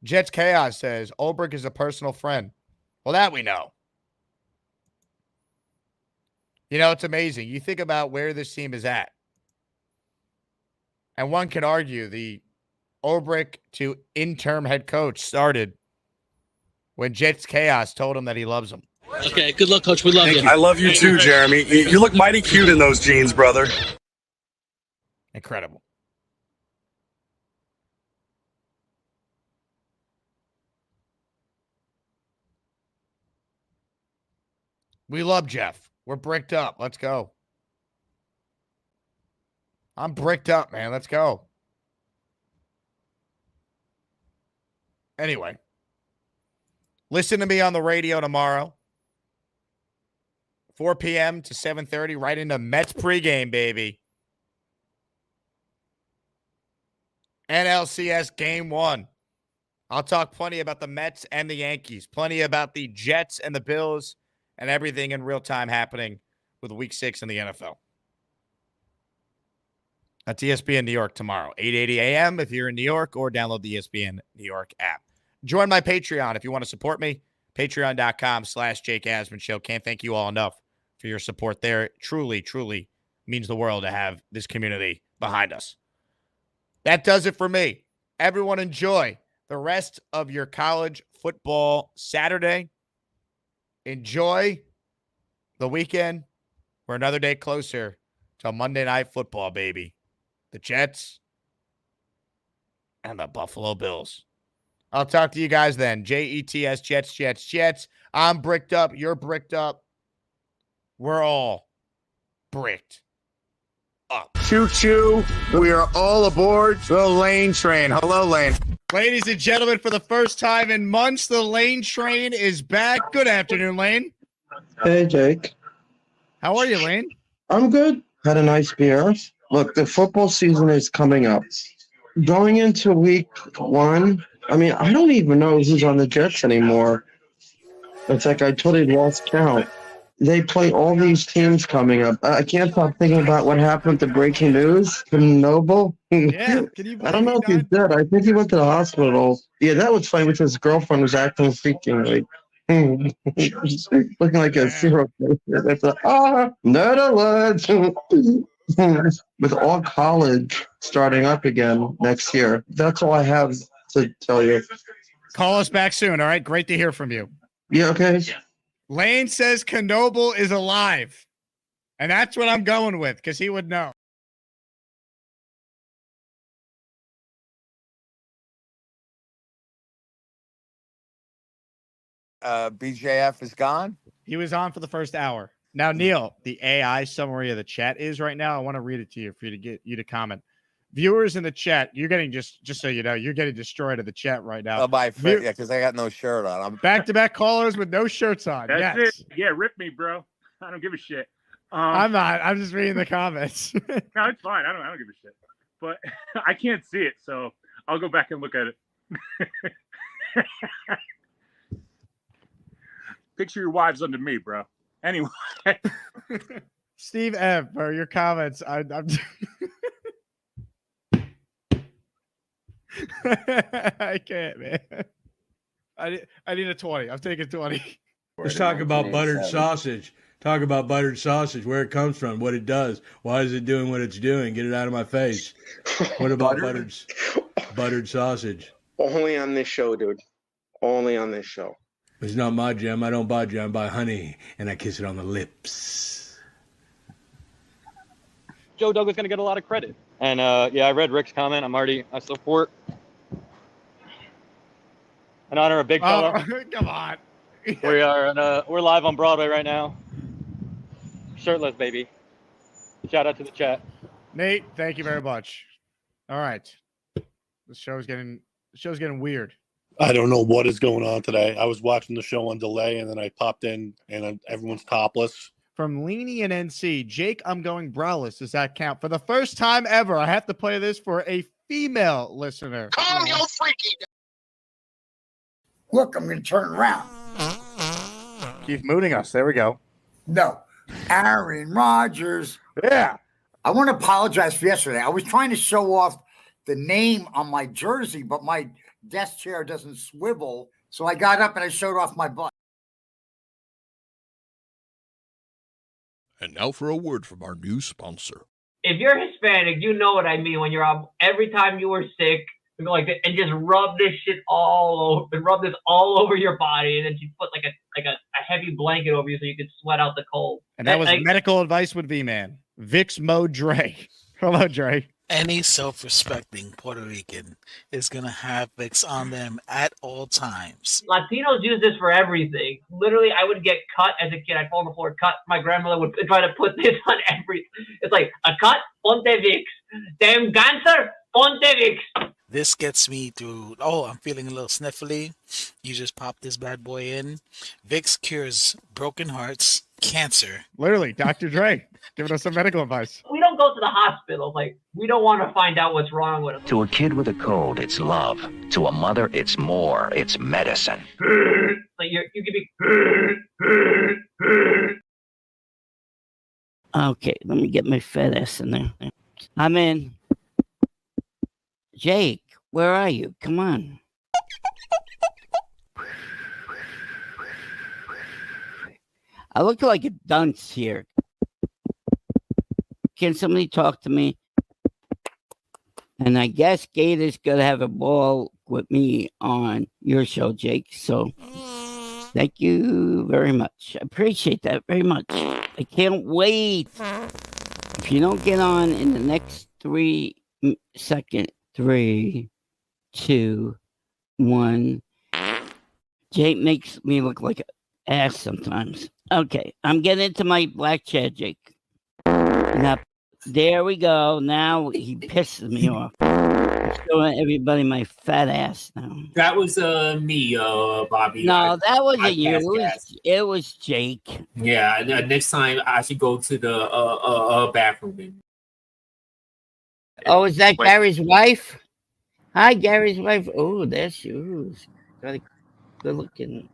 Jets Chaos says, Ulbrich is a personal friend. Well, that we know. You know, it's amazing. You think about where this team is at. And one could argue the Ulbrich to interim head coach started when Jets Chaos told him that he loves him. Okay, good luck, Coach. We love you. I love you too, Jeremy. You look mighty cute in those jeans, brother. Incredible. We love Jeff. We're bricked up. Let's go. I'm bricked up, man. Let's go. Anyway, listen to me on the radio tomorrow. 4 p.m. to 7:30, right into Mets pregame, baby. NLCS Game 1. I'll talk plenty about the Mets and the Yankees, plenty about the Jets and the Bills, and everything in real time happening with Week 6 in the NFL. That's ESPN New York tomorrow, 8:80 a.m. if you're in New York, or download the ESPN New York app. Join my Patreon if you want to support me. Patreon.com/Jake Asman Show. Can't thank you all enough for your support there. It truly, truly means the world to have this community behind us. That does it for me. Everyone enjoy the rest of your college football Saturday. Enjoy the weekend. We're another day closer to Monday Night Football, baby. The Jets and the Buffalo Bills. I'll talk to you guys then. Jets, Jets, Jets, Jets. I'm bricked up. You're bricked up. we're all bricked up. Choo choo. We are all aboard the Lane train. Hello, Lane. Ladies and gentlemen, for the first time in months, the Lane train is back. Good afternoon, Lane. Hey, Jake. How are you, Lane? I'm good. Had a nice beer. Look, the football season is coming up. Going into week 1, I mean, I don't even know who's on the Jets anymore. It's like I totally lost count. They play all these teams coming up. I can't stop thinking about what happened to breaking news from Noble. Yeah, can you I don't know if he's dead. I think he went to the hospital. Yeah, that was funny because his girlfriend was acting freaking like looking like a serial killer. That's nerd alert. With all college starting up again next year. That's all I have to tell you. Call us back soon, all right? Great to hear from you. Yeah, okay. Lane says Knoble is alive. And that's what I'm going with, because he would know. BJF is gone? He was on for the first hour. Now, Neil, the AI summary of the chat is right now. I want to read it to you for you to get you to comment. Viewers in the chat, you're getting just so you know, you're getting destroyed in the chat right now. Oh, my friend, yeah, because I got no shirt on. I'm back-to-back callers with no shirts on. That's yes. it. Yeah, rip me, bro. I don't give a shit. I'm not. I'm just reading the comments. No, it's fine. I don't give a shit. But I can't see it, so I'll go back and look at it. Picture your wives under me, bro. Anyway. Steve M, for your comments. I'm I can't, man. I need a 20. I'm taking 20. Let's talk about buttered sausage. Talk about buttered sausage, where it comes from, what it does. Why is it doing what it's doing? Get it out of my face. What about buttered sausage? Only on this show, dude. Only on this show. It's not my jam. I don't buy jam. I buy honey, and I kiss it on the lips. Joe Douglas going to get a lot of credit. And yeah, I read Rick's comment. I support in honor of Big Fella. Oh, come on. We're live on Broadway right now. Shirtless, baby. Shout out to the chat. Nate, thank you very much. All right. The show's getting weird. I don't know what is going on today. I was watching the show on delay, and then I popped in, and everyone's topless. From Leany and NC, Jake, I'm going braless. Does that count? For the first time ever, I have to play this for a female listener. Calm your freaky. Look, I'm going to turn around. Keep mooning us. There we go. No. Aaron Rodgers. Yeah. I want to apologize for yesterday. I was trying to show off the name on my jersey, but my desk chair doesn't swivel. So I got up and I showed off my butt. And now for a word from our new sponsor. If you're Hispanic, you know what I mean when you're on. Every time you were sick, you go like this, and just rub this shit all over, and rub this all over your body, and then you put like a heavy blanket over you so you can sweat out the cold. And that was medical advice with V-Man. Vicks Mo Dre. Hello, Dre. Any self-respecting Puerto Rican is going to have Vicks on them at all times. Latinos use this for everything. Literally, I would get cut as a kid. I'd fall on the floor, cut. My grandmother would try to put this on every. It's like, a cut, ponte Vicks. Damn cancer, ponte Vicks. This gets me through, I'm feeling a little sniffly. You just pop this bad boy in. Vicks cures broken hearts, cancer. Literally, Dr. Dre giving us some medical advice. We don't go to the hospital. Like, we don't want to find out what's wrong with them. To a kid with a cold, it's love. To a mother, it's more. It's medicine. Like, you can be. Okay, let me get my fat ass in there. I'm in. Jake, where are you? Come on. I look like a dunce here. Can somebody talk to me? And I guess Gator's gonna have a ball with me on your show, Jake. So thank you very much. I appreciate that very much. I can't wait. If you don't get on in the next 3 seconds, 3, 2, 1. Jake makes me look like ass sometimes. Okay, I'm getting into my black chair, Jake. Now, there we go. Now he pisses me off. I'm showing everybody my fat ass now. That was me, Bobby. No, that wasn't you. passed gas. It was Jake. Yeah, next time I should go to the bathroom. Oh, is that Gary's wife? Hi, Gary's wife. Oh, there she is. Got a good looking.